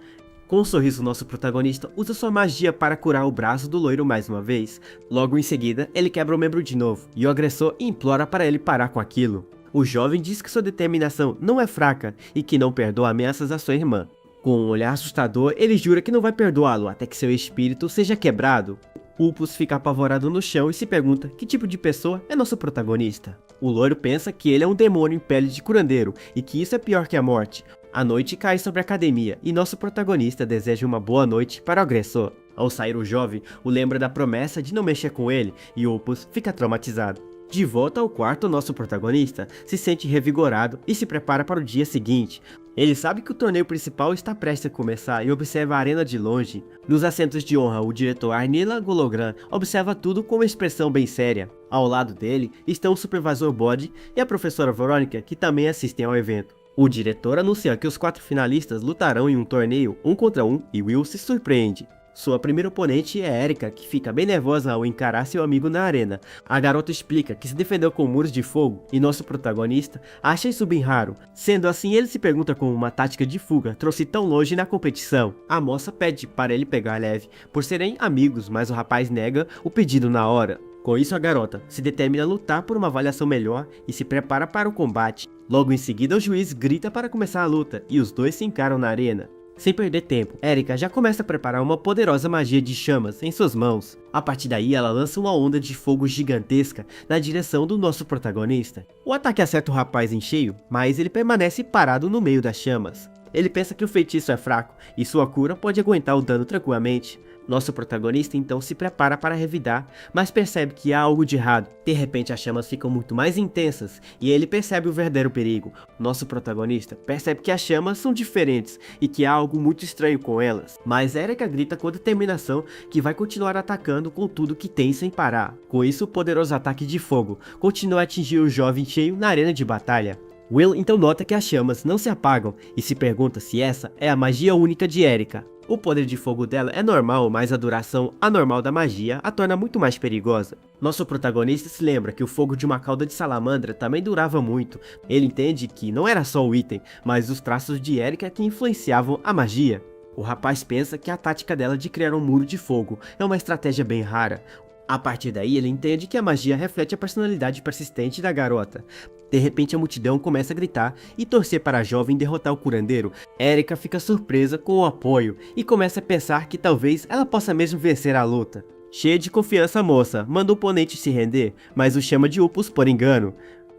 Com um sorriso, nosso protagonista usa sua magia para curar o braço do loiro mais uma vez. Logo em seguida, ele quebra o membro de novo, e o agressor implora para ele parar com aquilo. O jovem diz que sua determinação não é fraca e que não perdoa ameaças à sua irmã. Com um olhar assustador, ele jura que não vai perdoá-lo até que seu espírito seja quebrado. Opus fica apavorado no chão e se pergunta que tipo de pessoa é nosso protagonista. O loiro pensa que ele é um demônio em pele de curandeiro e que isso é pior que a morte. A noite cai sobre a academia e nosso protagonista deseja uma boa noite para o agressor. Ao sair, o jovem o lembra da promessa de não mexer com ele e Opus fica traumatizado. De volta ao quarto, nosso protagonista se sente revigorado e se prepara para o dia seguinte. Ele sabe que o torneio principal está prestes a começar e observa a arena de longe. Nos assentos de honra, o diretor Arnila Gologran observa tudo com uma expressão bem séria. Ao lado dele estão o supervisor Bode e a professora Verônica, que também assistem ao evento. O diretor anuncia que os 4 finalistas lutarão em um torneio 1 contra 1 e Will se surpreende. Sua primeira oponente é Erika, que fica bem nervosa ao encarar seu amigo na arena. A garota explica que se defendeu com muros de fogo e nosso protagonista acha isso bem raro. Sendo assim, ele se pergunta como uma tática de fuga trouxe tão longe na competição. A moça pede para ele pegar leve, por serem amigos, mas o rapaz nega o pedido na hora. Com isso, a garota se determina a lutar por uma avaliação melhor e se prepara para o combate. Logo em seguida, o juiz grita para começar a luta e os dois se encaram na arena. Sem perder tempo, Erika já começa a preparar uma poderosa magia de chamas em suas mãos. A partir daí, ela lança uma onda de fogo gigantesca na direção do nosso protagonista. O ataque acerta o rapaz em cheio, mas ele permanece parado no meio das chamas. Ele pensa que o feitiço é fraco e sua cura pode aguentar o dano tranquilamente. Nosso protagonista então se prepara para revidar, mas percebe que há algo de errado. De repente as chamas ficam muito mais intensas e ele percebe o verdadeiro perigo. Nosso protagonista percebe que as chamas são diferentes e que há algo muito estranho com elas. Mas Erika grita com determinação que vai continuar atacando com tudo que tem sem parar. Com isso, o poderoso ataque de fogo continua a atingir o jovem cheio na arena de batalha. Will então nota que as chamas não se apagam e se pergunta se essa é a magia única de Erika. O poder de fogo dela é normal, mas a duração anormal da magia a torna muito mais perigosa. Nosso protagonista se lembra que o fogo de uma cauda de salamandra também durava muito. Ele entende que não era só o item, mas os traços de Erika que influenciavam a magia. O rapaz pensa que a tática dela de criar um muro de fogo é uma estratégia bem rara. A partir daí, ele entende que a magia reflete a personalidade persistente da garota. De repente, a multidão começa a gritar e torcer para a jovem derrotar o curandeiro. Erika fica surpresa com o apoio e começa a pensar que talvez ela possa mesmo vencer a luta. Cheia de confiança, a moça manda o oponente se render, mas o chama de Upus por engano.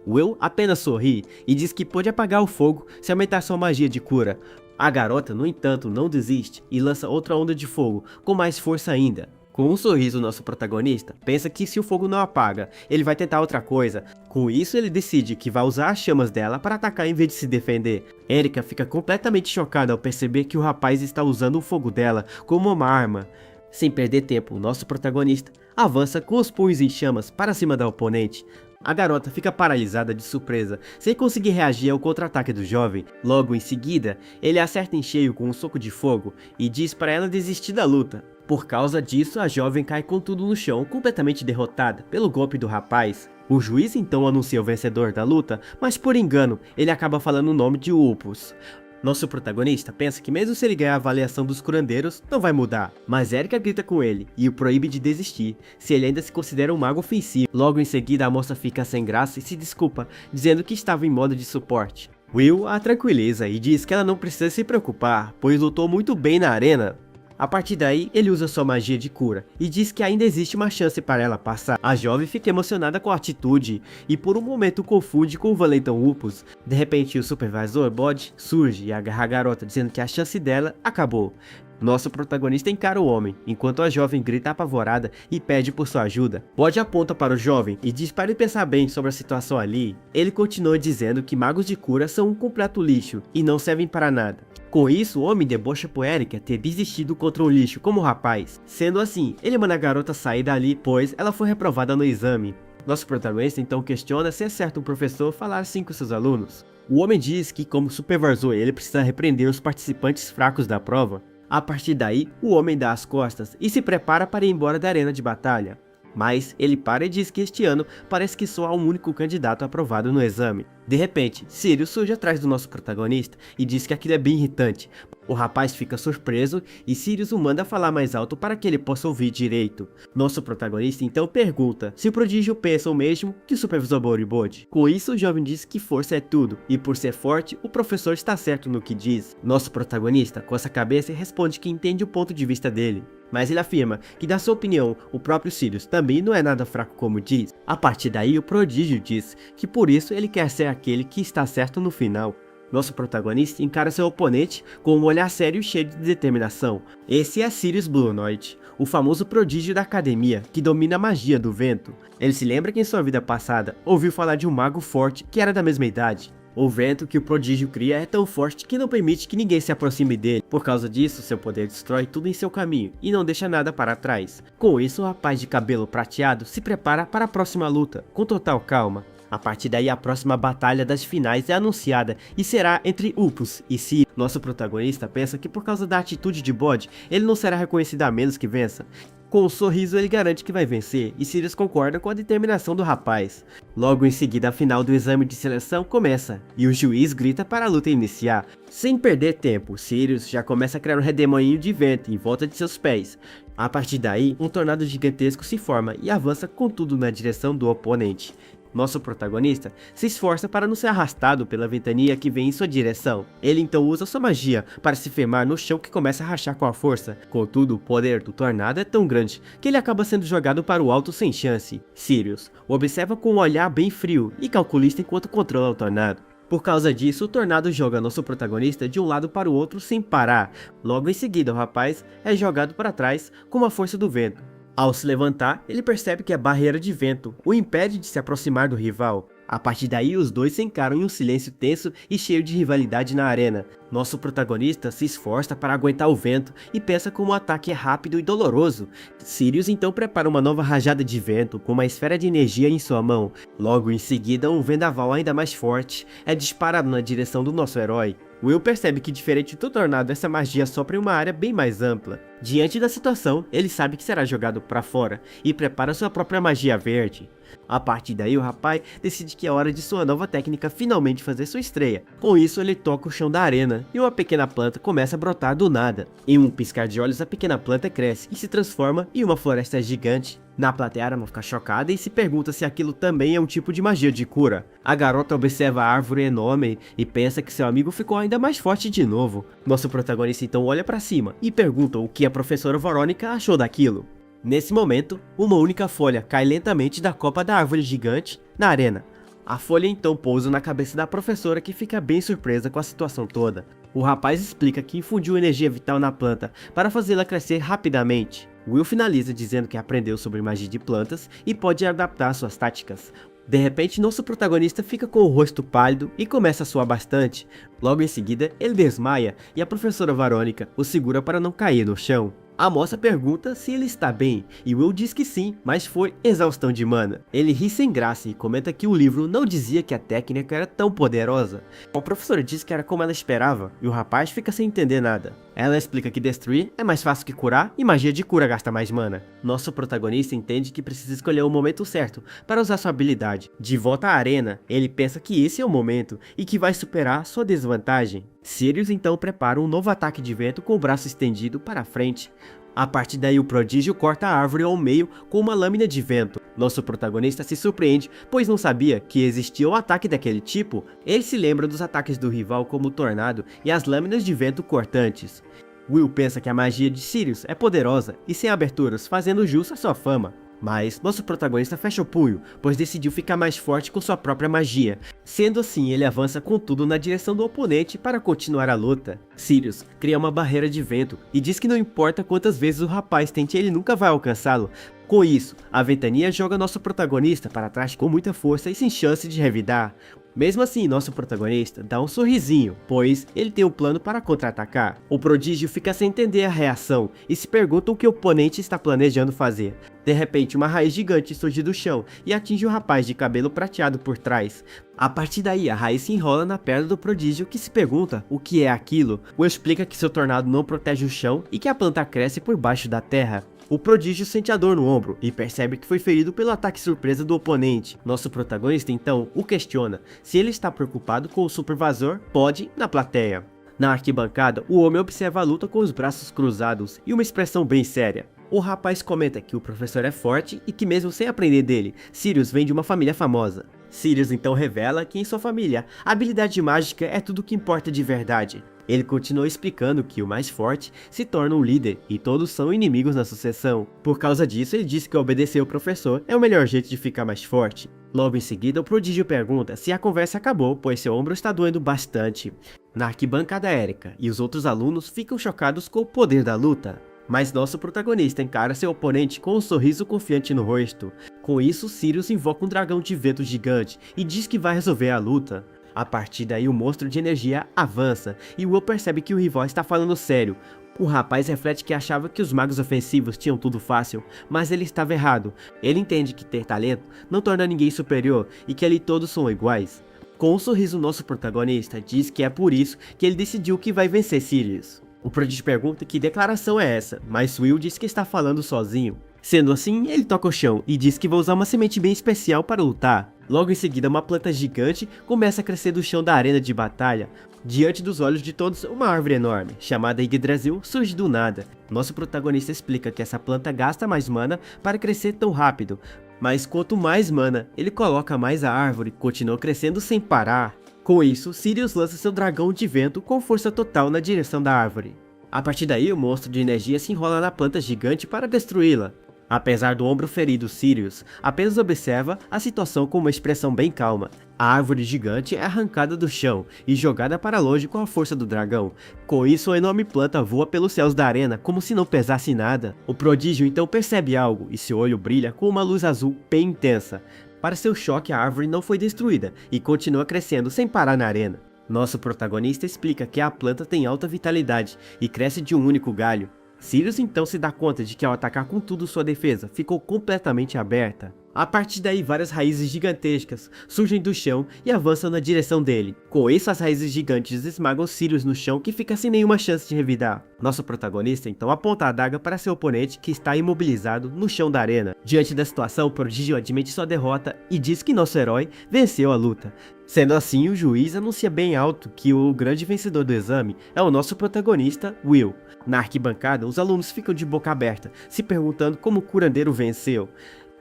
Will apenas sorri e diz que pode apagar o fogo se aumentar sua magia de cura. A garota, no entanto, não desiste e lança outra onda de fogo, com mais força ainda. Com um sorriso, nosso protagonista pensa que se o fogo não apaga, ele vai tentar outra coisa. Com isso, ele decide que vai usar as chamas dela para atacar em vez de se defender. Erika fica completamente chocada ao perceber que o rapaz está usando o fogo dela como uma arma. Sem perder tempo, nosso protagonista avança com os punhos em chamas para cima da oponente. A garota fica paralisada de surpresa, sem conseguir reagir ao contra-ataque do jovem. Logo em seguida, ele acerta em cheio com um soco de fogo e diz para ela desistir da luta. Por causa disso, a jovem cai com tudo no chão, completamente derrotada pelo golpe do rapaz. O juiz então anuncia o vencedor da luta, mas por engano, ele acaba falando o nome de Upus. Nosso protagonista pensa que mesmo se ele ganhar a avaliação dos curandeiros, não vai mudar. Mas Erika grita com ele e o proíbe de desistir, se ele ainda se considera um mago ofensivo. Logo em seguida, a moça fica sem graça e se desculpa, dizendo que estava em modo de suporte. Will a tranquiliza e diz que ela não precisa se preocupar, pois lutou muito bem na arena. A partir daí, ele usa sua magia de cura e diz que ainda existe uma chance para ela passar. A jovem fica emocionada com a atitude e por um momento confunde com o valentão Upus. De repente, o supervisor Bode surge e agarra a garota, dizendo que a chance dela acabou. Nosso protagonista encara o homem, enquanto a jovem grita apavorada e pede por sua ajuda. Bode aponta para o jovem e diz para ele pensar bem sobre a situação ali. Ele continua dizendo que magos de cura são um completo lixo e não servem para nada. Com isso, o homem debocha por Erika ter desistido contra um lixo como o rapaz. Sendo assim, ele manda a garota sair dali, pois ela foi reprovada no exame. Nosso protagonista então questiona se é certo um professor falar assim com seus alunos. O homem diz que, como supervisor, ele precisa repreender os participantes fracos da prova. A partir daí, o homem dá as costas e se prepara para ir embora da arena de batalha. Mas ele para e diz que este ano parece que só há um único candidato aprovado no exame. De repente, Sirius surge atrás do nosso protagonista e diz que aquilo é bem irritante. O rapaz fica surpreso e Sirius o manda falar mais alto para que ele possa ouvir direito. Nosso protagonista então pergunta se o prodígio pensa o mesmo que o supervisor Boribode. Com isso, o jovem diz que força é tudo e por ser forte, o professor está certo no que diz. Nosso protagonista coça a cabeça e responde que entende o ponto de vista dele. Mas ele afirma que, na sua opinião, o próprio Sirius também não é nada fraco como diz. A partir daí, o prodígio diz que por isso ele quer ser aquele que está certo no final. Nosso protagonista encara seu oponente com um olhar sério e cheio de determinação. Esse é Sirius Bluenoid, o famoso prodígio da academia que domina a magia do vento. Ele se lembra que em sua vida passada ouviu falar de um mago forte que era da mesma idade. O vento que o prodígio cria é tão forte que não permite que ninguém se aproxime dele. Por causa disso, seu poder destrói tudo em seu caminho e não deixa nada para trás. Com isso, o rapaz de cabelo prateado se prepara para a próxima luta, com total calma. A partir daí, a próxima batalha das finais é anunciada e será entre Upus e Sirius. Nosso protagonista pensa que por causa da atitude de Bode, ele não será reconhecido a menos que vença. Com um sorriso, ele garante que vai vencer e Sirius concorda com a determinação do rapaz. Logo em seguida, a final do exame de seleção começa e o juiz grita para a luta iniciar. Sem perder tempo, Sirius já começa a criar um redemoinho de vento em volta de seus pés. A partir daí, um tornado gigantesco se forma e avança com tudo na direção do oponente. Nosso protagonista se esforça para não ser arrastado pela ventania que vem em sua direção. Ele então usa sua magia para se firmar no chão que começa a rachar com a força. Contudo, o poder do tornado é tão grande que ele acaba sendo jogado para o alto sem chance. Sirius o observa com um olhar bem frio e calculista enquanto controla o tornado. Por causa disso, o tornado joga nosso protagonista de um lado para o outro sem parar. Logo em seguida, o rapaz é jogado para trás com a força do vento. Ao se levantar, ele percebe que a barreira de vento o impede de se aproximar do rival. A partir daí, os dois se encaram em um silêncio tenso e cheio de rivalidade na arena. Nosso protagonista se esforça para aguentar o vento e pensa como o ataque é rápido e doloroso. Sirius então prepara uma nova rajada de vento com uma esfera de energia em sua mão. Logo em seguida, um vendaval ainda mais forte é disparado na direção do nosso herói. Will percebe que, diferente do tornado, essa magia sopra em uma área bem mais ampla. Diante da situação, ele sabe que será jogado para fora e prepara sua própria magia verde. A partir daí, o rapaz decide que é hora de sua nova técnica finalmente fazer sua estreia. Com isso, ele toca o chão da arena e uma pequena planta começa a brotar do nada. Em um piscar de olhos, a pequena planta cresce e se transforma em uma floresta gigante. Na plateia, a Arma fica chocada e se pergunta se aquilo também é um tipo de magia de cura. A garota observa a árvore enorme e pensa que seu amigo ficou ainda mais forte de novo. Nosso protagonista então olha para cima e pergunta o que a professora Verônica achou daquilo. Nesse momento, uma única folha cai lentamente da copa da árvore gigante na arena. A folha então pousa na cabeça da professora, que fica bem surpresa com a situação toda. O rapaz explica que infundiu energia vital na planta para fazê-la crescer rapidamente. Will finaliza dizendo que aprendeu sobre magia de plantas e pode adaptar suas táticas. De repente, nosso protagonista fica com o rosto pálido e começa a suar bastante. Logo em seguida, ele desmaia e a professora Verônica o segura para não cair no chão. A moça pergunta se ele está bem, e Will diz que sim, mas foi exaustão de mana. Ele ri sem graça e comenta que o livro não dizia que a técnica era tão poderosa. O professor diz que era como ela esperava, e o rapaz fica sem entender nada. Ela explica que destruir é mais fácil que curar, e magia de cura gasta mais mana. Nosso protagonista entende que precisa escolher o momento certo para usar sua habilidade. De volta à arena, ele pensa que esse é o momento, e que vai superar sua desvantagem. Sirius então prepara um novo ataque de vento com o braço estendido para a frente. A partir daí, o prodígio corta a árvore ao meio com uma lâmina de vento. Nosso protagonista se surpreende, pois não sabia que existia um ataque daquele tipo. Ele se lembra dos ataques do rival como o tornado e as lâminas de vento cortantes. Will pensa que a magia de Sirius é poderosa e sem aberturas, fazendo jus à sua fama. Mas nosso protagonista fecha o punho, pois decidiu ficar mais forte com sua própria magia. Sendo assim, ele avança com tudo na direção do oponente para continuar a luta. Sirius cria uma barreira de vento e diz que não importa quantas vezes o rapaz tente, ele nunca vai alcançá-lo. Com isso, a ventania joga nosso protagonista para trás com muita força e sem chance de revidar. Mesmo assim, nosso protagonista dá um sorrisinho, pois ele tem um plano para contra-atacar. O prodígio fica sem entender a reação e se pergunta o que o oponente está planejando fazer. De repente, uma raiz gigante surge do chão e atinge o rapaz de cabelo prateado por trás. A partir daí, a raiz se enrola na perna do prodígio, que se pergunta o que é aquilo. Will explica que seu tornado não protege o chão e que a planta cresce por baixo da terra. O prodígio sente a dor no ombro e percebe que foi ferido pelo ataque surpresa do oponente. Nosso protagonista então o questiona se ele está preocupado com o supervasor Pod na plateia. Na arquibancada, o homem observa a luta com os braços cruzados e uma expressão bem séria. O rapaz comenta que o professor é forte e que mesmo sem aprender dele, Sirius vem de uma família famosa. Sirius então revela que em sua família, a habilidade mágica é tudo o que importa de verdade. Ele continua explicando que o mais forte se torna um líder e todos são inimigos na sucessão. Por causa disso, ele diz que obedecer o professor é o melhor jeito de ficar mais forte. Logo em seguida, o prodígio pergunta se a conversa acabou, pois seu ombro está doendo bastante. Na arquibancada, Erika e os outros alunos ficam chocados com o poder da luta. Mas nosso protagonista encara seu oponente com um sorriso confiante no rosto. Com isso, Sirius invoca um dragão de vento gigante e diz que vai resolver a luta. A partir daí, o monstro de energia avança e Will percebe que o rival está falando sério. O rapaz reflete que achava que os magos ofensivos tinham tudo fácil, mas ele estava errado. Ele entende que ter talento não torna ninguém superior e que ali todos são iguais. Com um sorriso, nosso protagonista diz que é por isso que ele decidiu que vai vencer Sirius. O prodígio pergunta que declaração é essa, mas Will diz que está falando sozinho. Sendo assim, ele toca o chão e diz que vai usar uma semente bem especial para lutar. Logo em seguida, uma planta gigante começa a crescer do chão da arena de batalha. Diante dos olhos de todos, uma árvore enorme, chamada Yggdrasil, surge do nada. Nosso protagonista explica que essa planta gasta mais mana para crescer tão rápido. Mas quanto mais mana ele coloca, mais a árvore continua crescendo sem parar. Com isso, Sirius lança seu dragão de vento com força total na direção da árvore. A partir daí, o monstro de energia se enrola na planta gigante para destruí-la. Apesar do ombro ferido, Sirius apenas observa a situação com uma expressão bem calma. A árvore gigante é arrancada do chão e jogada para longe com a força do dragão. Com isso, a enorme planta voa pelos céus da arena como se não pesasse nada. O prodígio então percebe algo e seu olho brilha com uma luz azul bem intensa. Para seu choque, a árvore não foi destruída e continua crescendo sem parar na arena. Nosso protagonista explica que a planta tem alta vitalidade e cresce de um único galho. Sirius então se dá conta de que ao atacar com tudo sua defesa ficou completamente aberta. A partir daí, várias raízes gigantescas surgem do chão e avançam na direção dele. Com isso, as raízes gigantes esmagam Sirius no chão, que fica sem nenhuma chance de revidar. Nosso protagonista então aponta a adaga para seu oponente, que está imobilizado no chão da arena. Diante da situação, o prodígio admite sua derrota e diz que nosso herói venceu a luta. Sendo assim, o juiz anuncia bem alto que o grande vencedor do exame é o nosso protagonista, Will. Na arquibancada, os alunos ficam de boca aberta, se perguntando como o curandeiro venceu.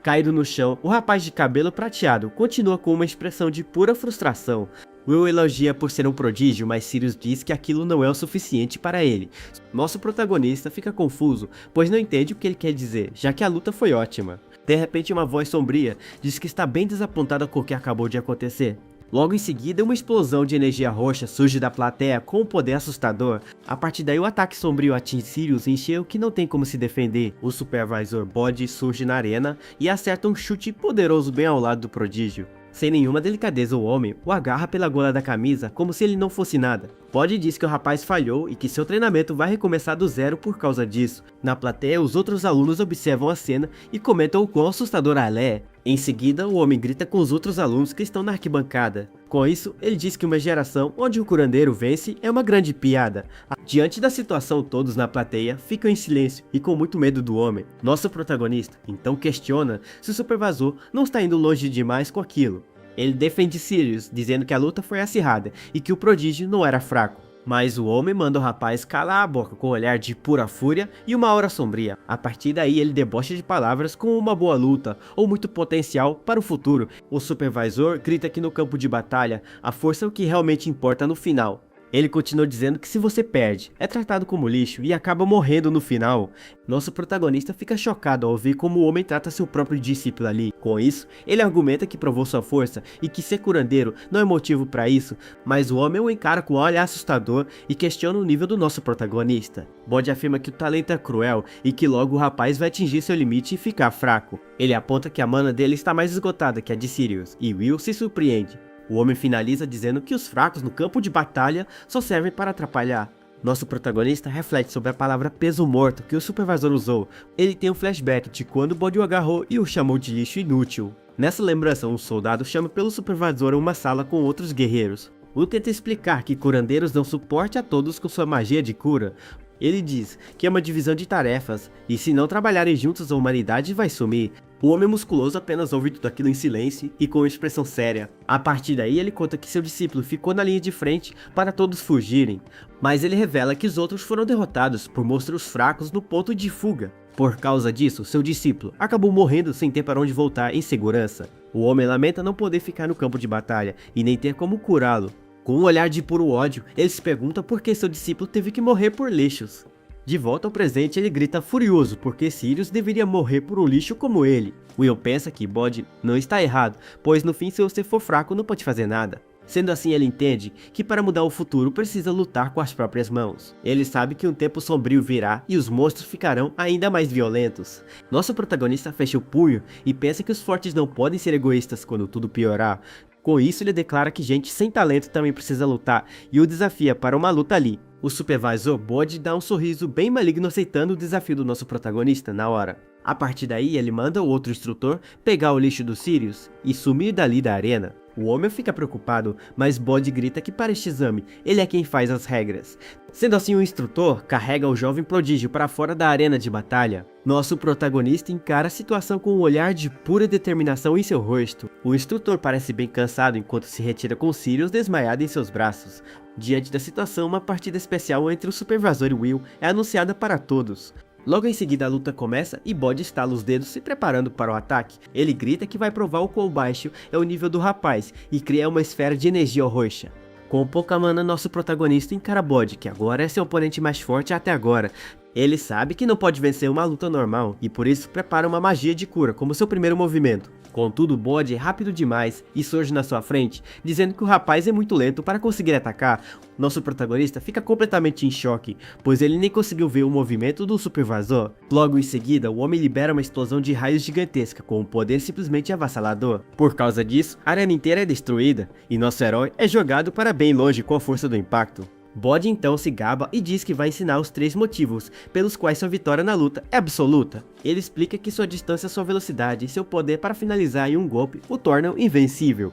Caído no chão, o rapaz de cabelo prateado continua com uma expressão de pura frustração. Will elogia por ser um prodígio, mas Sirius diz que aquilo não é o suficiente para ele. Nosso protagonista fica confuso, pois não entende o que ele quer dizer, já que a luta foi ótima. De repente, uma voz sombria diz que está bem desapontada com o que acabou de acontecer. Logo em seguida, uma explosão de energia roxa surge da plateia com um poder assustador. A partir daí, o ataque sombrio atinge Sirius em cheio que não tem como se defender. O Supervisor Bode surge na arena e acerta um chute poderoso bem ao lado do prodígio. Sem nenhuma delicadeza, o homem o agarra pela gola da camisa como se ele não fosse nada. Bode diz que o rapaz falhou e que seu treinamento vai recomeçar do zero por causa disso. Na plateia, os outros alunos observam a cena e comentam o quão assustadora ela é. Em seguida, o homem grita com os outros alunos que estão na arquibancada. Com isso, ele diz que uma geração onde o curandeiro vence é uma grande piada. Diante da situação, todos na plateia ficam em silêncio e com muito medo do homem. Nosso protagonista então questiona se o Supervisor não está indo longe demais com aquilo. Ele defende Sirius, dizendo que a luta foi acirrada e que o prodígio não era fraco. Mas o homem manda o rapaz calar a boca com um olhar de pura fúria e uma aura sombria. A partir daí, ele debocha de palavras como uma boa luta ou muito potencial para o futuro. O Supervisor grita que no campo de batalha, a força é o que realmente importa no final. Ele continua dizendo que se você perde, é tratado como lixo e acaba morrendo no final. Nosso protagonista fica chocado ao ouvir como o homem trata seu próprio discípulo ali. Com isso, ele argumenta que provou sua força e que ser curandeiro não é motivo para isso, mas o homem o encara com um olhar assustador e questiona o nível do nosso protagonista. Bode afirma que o talento é cruel e que logo o rapaz vai atingir seu limite e ficar fraco. Ele aponta que a mana dele está mais esgotada que a de Sirius, e Will se surpreende. O homem finaliza dizendo que os fracos no campo de batalha só servem para atrapalhar. Nosso protagonista reflete sobre a palavra peso morto que o Supervisor usou. Ele tem um flashback de quando Bode o agarrou e o chamou de lixo inútil. Nessa lembrança, um soldado chama pelo Supervisor uma sala com outros guerreiros. Will tenta explicar que curandeiros dão suporte a todos com sua magia de cura. Ele diz que é uma divisão de tarefas, e se não trabalharem juntos a humanidade vai sumir. O homem musculoso apenas ouve tudo aquilo em silêncio e com uma expressão séria. A partir daí ele conta que seu discípulo ficou na linha de frente para todos fugirem, mas ele revela que os outros foram derrotados por monstros fracos no ponto de fuga. Por causa disso, seu discípulo acabou morrendo sem ter para onde voltar em segurança. O homem lamenta não poder ficar no campo de batalha e nem ter como curá-lo. Com um olhar de puro ódio, ele se pergunta por que seu discípulo teve que morrer por lixos. De volta ao presente, ele grita furioso porque Sirius deveria morrer por um lixo como ele. Will pensa que Bode não está errado, pois no fim se você for fraco não pode fazer nada. Sendo assim, ele entende que para mudar o futuro precisa lutar com as próprias mãos. Ele sabe que um tempo sombrio virá e os monstros ficarão ainda mais violentos. Nosso protagonista fecha o punho e pensa que os fortes não podem ser egoístas quando tudo piorar. Com isso, ele declara que gente sem talento também precisa lutar e o desafia para uma luta ali. O Supervisor Bode dá um sorriso bem maligno aceitando o desafio do nosso protagonista na hora. A partir daí, ele manda o outro instrutor pegar o lixo do Sirius e sumir dali da arena. O homem fica preocupado, mas Bode grita que para este exame, ele é quem faz as regras. Sendo assim, o instrutor carrega o jovem prodígio para fora da arena de batalha. Nosso protagonista encara a situação com um olhar de pura determinação em seu rosto. O instrutor parece bem cansado enquanto se retira com Sirius desmaiado em seus braços. Diante da situação, uma partida especial entre o Supervisor e Will é anunciada para todos. Logo em seguida a luta começa e Bode estala os dedos se preparando para o ataque. Ele grita que vai provar o quão baixo é o nível do rapaz e cria uma esfera de energia roxa. Com pouca mana, nosso protagonista encara Bode, que agora é seu oponente mais forte até agora. Ele sabe que não pode vencer uma luta normal e por isso prepara uma magia de cura como seu primeiro movimento. Contudo, Bode é rápido demais e surge na sua frente, dizendo que o rapaz é muito lento para conseguir atacar. Nosso protagonista fica completamente em choque, pois ele nem conseguiu ver o movimento do Supervazor. Logo em seguida, o homem libera uma explosão de raios gigantesca, com um poder simplesmente avassalador. Por causa disso, a arena inteira é destruída, e nosso herói é jogado para bem longe com a força do impacto. Bode então se gaba e diz que vai ensinar os 3 motivos pelos quais sua vitória na luta é absoluta. Ele explica que sua distância, sua velocidade e seu poder para finalizar em um golpe o tornam invencível.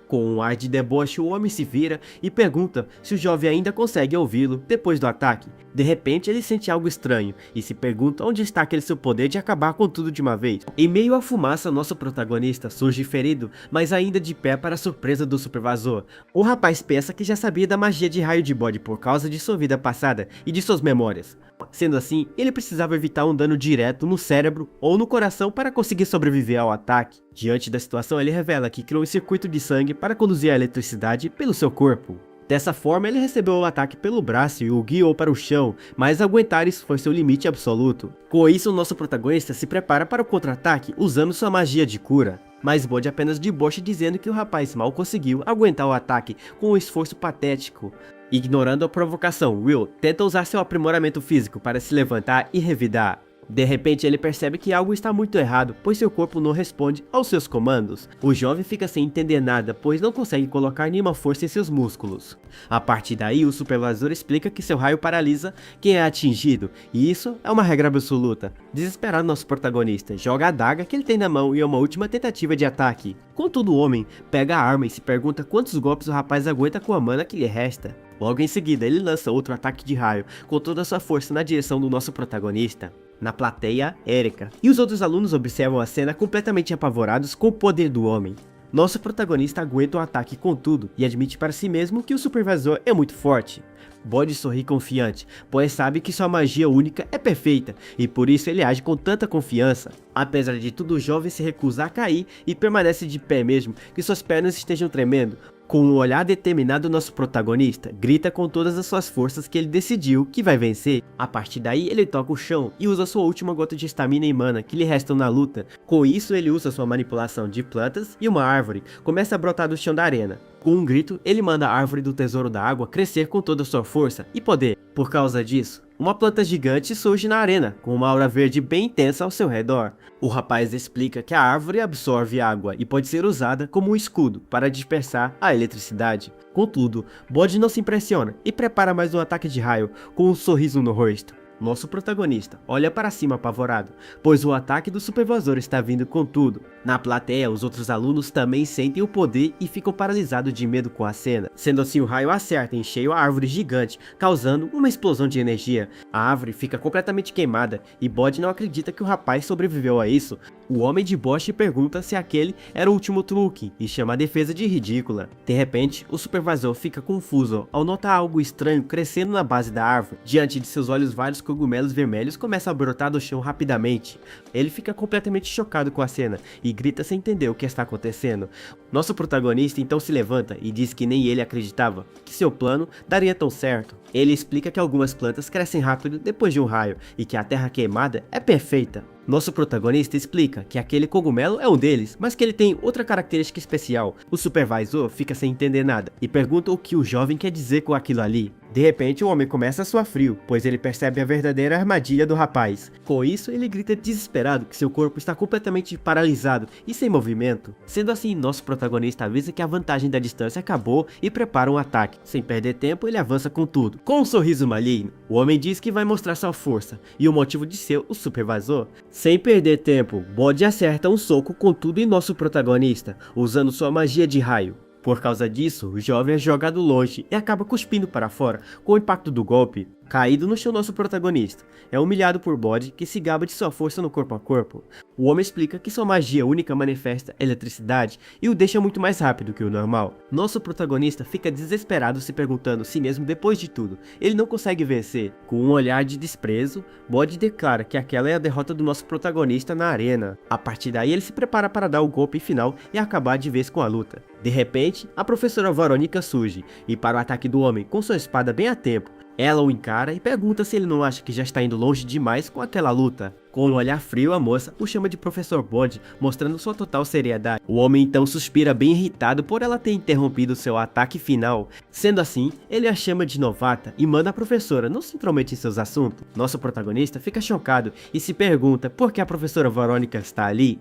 Com um ar de deboche, o homem se vira e pergunta se o jovem ainda consegue ouvi-lo depois do ataque. De repente ele sente algo estranho e se pergunta onde está aquele seu poder de acabar com tudo de uma vez. Em meio à fumaça, nosso protagonista surge ferido, mas ainda de pé para a surpresa do Supervazor. O rapaz pensa que já sabia da magia de raio de Bode por causa de sua vida passada e de suas memórias. Sendo assim, ele precisava evitar um dano direto no cérebro ou no coração para conseguir sobreviver ao ataque. Diante da situação, ele revela que criou um circuito de sangue para conduzir a eletricidade pelo seu corpo. Dessa forma, ele recebeu o ataque pelo braço e o guiou para o chão, mas aguentar isso foi seu limite absoluto. Com isso, o nosso protagonista se prepara para o contra-ataque usando sua magia de cura. Mas Bode apenas debocha dizendo que o rapaz mal conseguiu aguentar o ataque com um esforço patético. Ignorando a provocação, Will tenta usar seu aprimoramento físico para se levantar e revidar. De repente ele percebe que algo está muito errado, pois seu corpo não responde aos seus comandos. O jovem fica sem entender nada, pois não consegue colocar nenhuma força em seus músculos. A partir daí, o Supervazor explica que seu raio paralisa quem é atingido, e isso é uma regra absoluta. Desesperado, nosso protagonista joga a adaga que ele tem na mão e é uma última tentativa de ataque. Contudo, o homem pega a arma e se pergunta quantos golpes o rapaz aguenta com a mana que lhe resta. Logo em seguida, ele lança outro ataque de raio, com toda a sua força na direção do nosso protagonista. Na plateia, Erika e os outros alunos observam a cena completamente apavorados com o poder do homem. Nosso protagonista aguenta o ataque com tudo e admite para si mesmo que o Supervazor é muito forte. Bode sorri confiante, pois sabe que sua magia única é perfeita e por isso ele age com tanta confiança. Apesar de tudo, o jovem se recusa a cair e permanece de pé mesmo que suas pernas estejam tremendo. Com um olhar determinado, nosso protagonista grita com todas as suas forças que ele decidiu que vai vencer. A partir daí, ele toca o chão e usa sua última gota de estamina e mana que lhe restam na luta. Com isso, ele usa sua manipulação de plantas e uma árvore começa a brotar do chão da arena. Com um grito, ele manda a árvore do tesouro da água crescer com toda a sua força e poder. Por causa disso, uma planta gigante surge na arena, com uma aura verde bem intensa ao seu redor. O rapaz explica que a árvore absorve água e pode ser usada como um escudo para dispersar a eletricidade. Contudo, Bode não se impressiona e prepara mais um ataque de raio, com um sorriso no rosto. Nosso protagonista olha para cima apavorado, pois o ataque do Supervazor está vindo com tudo. Na plateia, os outros alunos também sentem o poder e ficam paralisados de medo com a cena. Sendo assim, o raio acerta em cheio a árvore gigante, causando uma explosão de energia. A árvore fica completamente queimada e Bode não acredita que o rapaz sobreviveu a isso. O homem de Bosch pergunta se aquele era o último truque e chama a defesa de ridícula. De repente, o Supervazor fica confuso ao notar algo estranho crescendo na base da árvore. Diante de seus olhos, vários cogumelos vermelhos começam a brotar do chão rapidamente. Ele fica completamente chocado com a cena e grita sem entender o que está acontecendo. Nosso protagonista então se levanta e diz que nem ele acreditava que seu plano daria tão certo. Ele explica que algumas plantas crescem rápido depois de um raio e que a terra queimada é perfeita. Nosso protagonista explica que aquele cogumelo é um deles, mas que ele tem outra característica especial. O Supervazor fica sem entender nada e pergunta o que o jovem quer dizer com aquilo ali. De repente, o homem começa a suar frio, pois ele percebe a verdadeira armadilha do rapaz. Com isso, ele grita desesperado que seu corpo está completamente paralisado e sem movimento. Sendo assim, nosso protagonista avisa que a vantagem da distância acabou e prepara um ataque. Sem perder tempo, ele avança com tudo. Com um sorriso maligno, o homem diz que vai mostrar sua força e o motivo de ser o Supervazor. Sem perder tempo, Bode acerta um soco com tudo em nosso protagonista, usando sua magia de raio. Por causa disso, o jovem é jogado longe e acaba cuspindo para fora com o impacto do golpe. Caído no chão, nosso protagonista é humilhado por Bode, que se gaba de sua força no corpo a corpo. O homem explica que sua magia única manifesta eletricidade e o deixa muito mais rápido que o normal. Nosso protagonista fica desesperado, se perguntando se mesmo depois de tudo ele não consegue vencer. Com um olhar de desprezo, Bode declara que aquela é a derrota do nosso protagonista na arena. A partir daí ele se prepara para dar o golpe final e acabar de vez com a luta. De repente, a professora Verônica surge e para o ataque do homem com sua espada bem a tempo. Ela o encara e pergunta se ele não acha que já está indo longe demais com aquela luta. Com um olhar frio, a moça o chama de Professor Bode, mostrando sua total seriedade. O homem então suspira bem irritado por ela ter interrompido seu ataque final. Sendo assim, ele a chama de novata e manda a professora não se intromete em seus assuntos. Nosso protagonista fica chocado e se pergunta por que a professora Verônica está ali.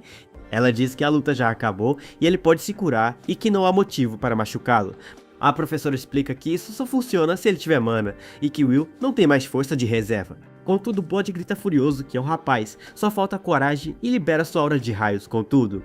Ela diz que a luta já acabou e ele pode se curar e que não há motivo para machucá-lo. A professora explica que isso só funciona se ele tiver mana, e que Will não tem mais força de reserva. Contudo, Bode grita furioso que é um rapaz, só falta coragem e libera sua aura de raios, contudo.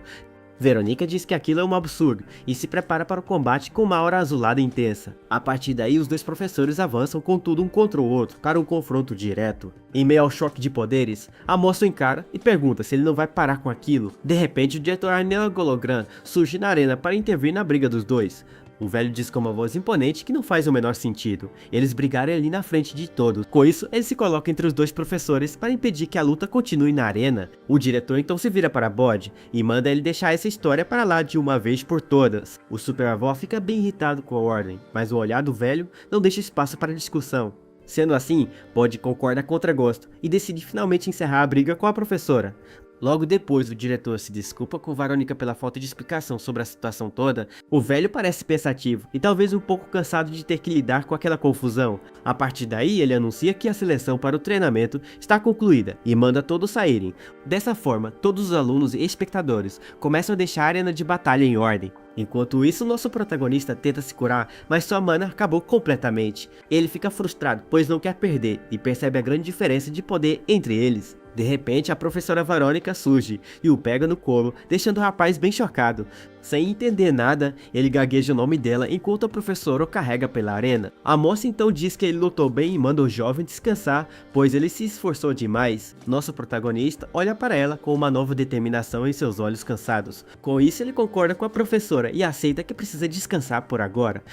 Verônica diz que aquilo é um absurdo e se prepara para o combate com uma aura azulada intensa. A partir daí, os dois professores avançam contudo um contra o outro para um confronto direto. Em meio ao choque de poderes, a moça o encara e pergunta se ele não vai parar com aquilo. De repente, o diretor Arnella Gologran surge na arena para intervir na briga dos dois. O velho diz com uma voz imponente que não faz o menor sentido eles brigarem ali na frente de todos. Com isso, ele se coloca entre os dois professores para impedir que a luta continue na arena. O diretor então se vira para Bode e manda ele deixar essa história para lá de uma vez por todas. O super-avó fica bem irritado com a ordem, mas o olhar do velho não deixa espaço para discussão. Sendo assim, Bode concorda contra gosto e decide finalmente encerrar a briga com a professora. Logo depois, o diretor se desculpa com Verônica pela falta de explicação sobre a situação toda. O velho parece pensativo e talvez um pouco cansado de ter que lidar com aquela confusão. A partir daí, ele anuncia que a seleção para o treinamento está concluída e manda todos saírem. Dessa forma, todos os alunos e espectadores começam a deixar a arena de batalha em ordem. Enquanto isso, nosso protagonista tenta se curar, mas sua mana acabou completamente. Ele fica frustrado, pois não quer perder, e percebe a grande diferença de poder entre eles. De repente, a professora Verônica surge e o pega no colo, deixando o rapaz bem chocado. Sem entender nada, ele gagueja o nome dela enquanto a professora o carrega pela arena. A moça então diz que ele lutou bem e manda o jovem descansar, pois ele se esforçou demais. Nosso protagonista olha para ela com uma nova determinação em seus olhos cansados. Com isso, ele concorda com a professora e aceita que precisa descansar por agora.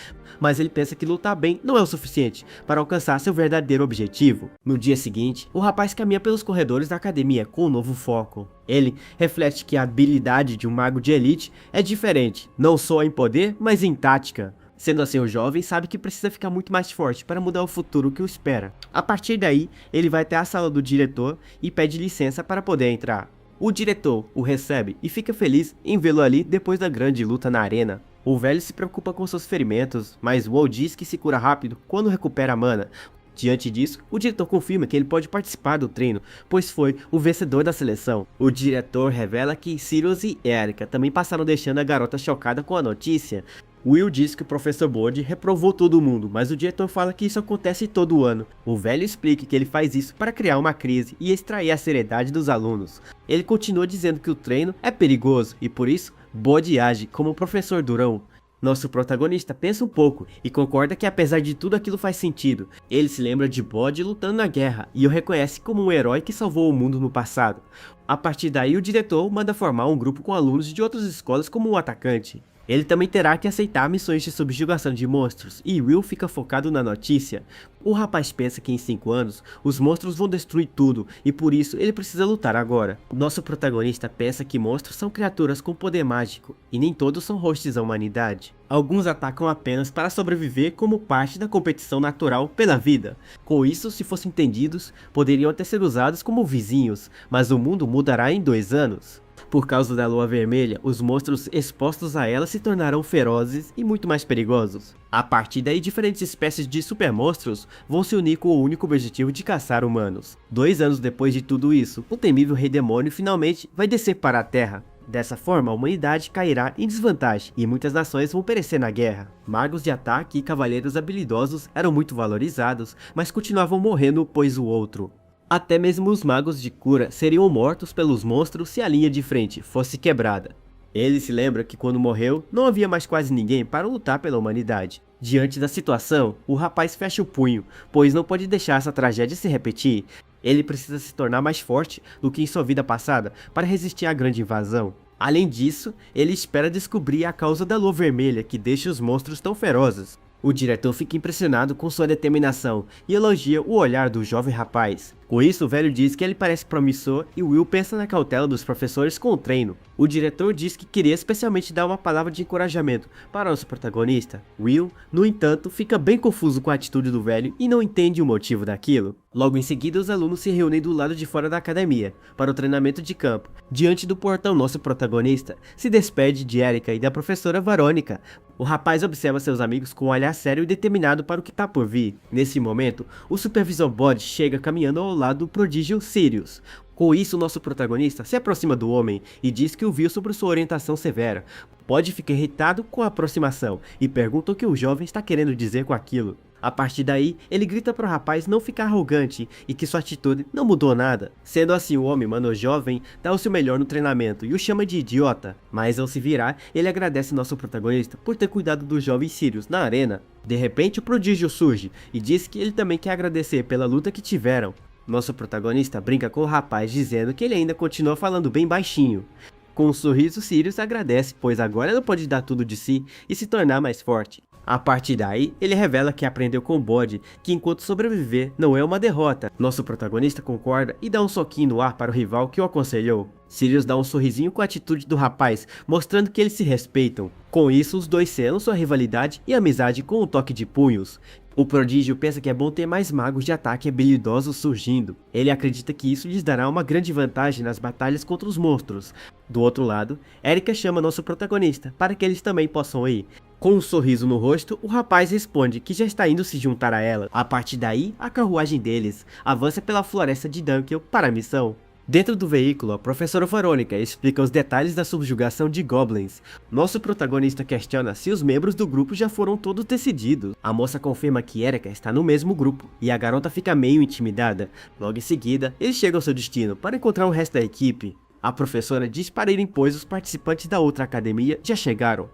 Mas ele pensa que lutar bem não é o suficiente para alcançar seu verdadeiro objetivo. No dia seguinte, o rapaz caminha pelos corredores da academia com um novo foco. Ele reflete que a habilidade de um mago de elite é diferente, não só em poder, mas em tática. Sendo assim, o jovem sabe que precisa ficar muito mais forte para mudar o futuro que o espera. A partir daí, ele vai até a sala do diretor e pede licença para poder entrar. O diretor o recebe e fica feliz em vê-lo ali depois da grande luta na arena. O velho se preocupa com seus ferimentos, mas Will diz que se cura rápido quando recupera a mana. Diante disso, o diretor confirma que ele pode participar do treino, pois foi o vencedor da seleção. O diretor revela que Sirius e Erika também passaram deixando a garota chocada com a notícia. Will diz que o professor Bode reprovou todo mundo, mas o diretor fala que isso acontece todo ano. O velho explica que ele faz isso para criar uma crise e extrair a seriedade dos alunos. Ele continua dizendo que o treino é perigoso e por isso Bode age como o professor durão. Nosso protagonista pensa um pouco e concorda que apesar de tudo aquilo faz sentido. Ele se lembra de Bode lutando na guerra e o reconhece como um herói que salvou o mundo no passado. A partir daí, o diretor manda formar um grupo com alunos de outras escolas como um atacante. Ele também terá que aceitar missões de subjugação de monstros, e Will fica focado na notícia. O rapaz pensa que em 5 anos, os monstros vão destruir tudo, e por isso ele precisa lutar agora. Nosso protagonista pensa que monstros são criaturas com poder mágico, e nem todos são hosts à humanidade. Alguns atacam apenas para sobreviver como parte da competição natural pela vida. Com isso, se fossem entendidos, poderiam até ser usados como vizinhos, mas o mundo mudará em 2 anos. Por causa da lua vermelha, os monstros expostos a ela se tornarão ferozes e muito mais perigosos. A partir daí, diferentes espécies de supermonstros vão se unir com o único objetivo de caçar humanos. 2 anos depois de tudo isso, o temível Rei Demônio finalmente vai descer para a Terra. Dessa forma, a humanidade cairá em desvantagem e muitas nações vão perecer na guerra. Magos de ataque e cavaleiros habilidosos eram muito valorizados, mas continuavam morrendo pois o outro. Até mesmo os magos de cura seriam mortos pelos monstros se a linha de frente fosse quebrada. Ele se lembra que quando morreu, não havia mais quase ninguém para lutar pela humanidade. Diante da situação, o rapaz fecha o punho, pois não pode deixar essa tragédia se repetir. Ele precisa se tornar mais forte do que em sua vida passada para resistir à grande invasão. Além disso, ele espera descobrir a causa da lua vermelha que deixa os monstros tão ferozes. O diretor fica impressionado com sua determinação e elogia o olhar do jovem rapaz. Com isso, o velho diz que ele parece promissor e Will pensa na cautela dos professores com o treino. O diretor diz que queria especialmente dar uma palavra de encorajamento para nosso protagonista. Will, no entanto, fica bem confuso com a atitude do velho e não entende o motivo daquilo. Logo em seguida, os alunos se reúnem do lado de fora da academia para o treinamento de campo. Diante do portão, nosso protagonista se despede de Erica e da professora Verônica. O rapaz observa seus amigos com um olhar sério e determinado para o que está por vir. Nesse momento, o Supervisor Bode chega caminhando ao lado do prodígio Sirius. Com isso, nosso protagonista se aproxima do homem e diz que ouviu sobre sua orientação severa. Bode fica irritado com a aproximação e pergunta o que o jovem está querendo dizer com aquilo. A partir daí, ele grita para o rapaz não ficar arrogante e que sua atitude não mudou nada. Sendo assim, o homem manda o jovem dar o seu melhor no treinamento e o chama de idiota. Mas ao se virar, ele agradece nosso protagonista por ter cuidado do jovem Sirius na arena. De repente, o prodígio surge e diz que ele também quer agradecer pela luta que tiveram. Nosso protagonista brinca com o rapaz dizendo que ele ainda continua falando bem baixinho. Com um sorriso, Sirius agradece, pois agora ele pode dar tudo de si e se tornar mais forte. A partir daí, ele revela que aprendeu com o Bode que enquanto sobreviver não é uma derrota. Nosso protagonista concorda e dá um soquinho no ar para o rival que o aconselhou. Sirius dá um sorrisinho com a atitude do rapaz, mostrando que eles se respeitam. Com isso, os dois selam sua rivalidade e amizade com um toque de punhos. O prodígio pensa que é bom ter mais magos de ataque habilidosos surgindo. Ele acredita que isso lhes dará uma grande vantagem nas batalhas contra os monstros. Do outro lado, Erica chama nosso protagonista para que eles também possam ir. Com um sorriso no rosto, o rapaz responde que já está indo se juntar a ela. A partir daí, a carruagem deles avança pela floresta de Dunkel para a missão. Dentro do veículo, a professora Verônica explica os detalhes da subjugação de Goblins. Nosso protagonista questiona se os membros do grupo já foram todos decididos. A moça confirma que Erica está no mesmo grupo, e a garota fica meio intimidada. Logo em seguida, eles chegam ao seu destino para encontrar o resto da equipe. A professora diz para irem pois os participantes da outra academia já chegaram.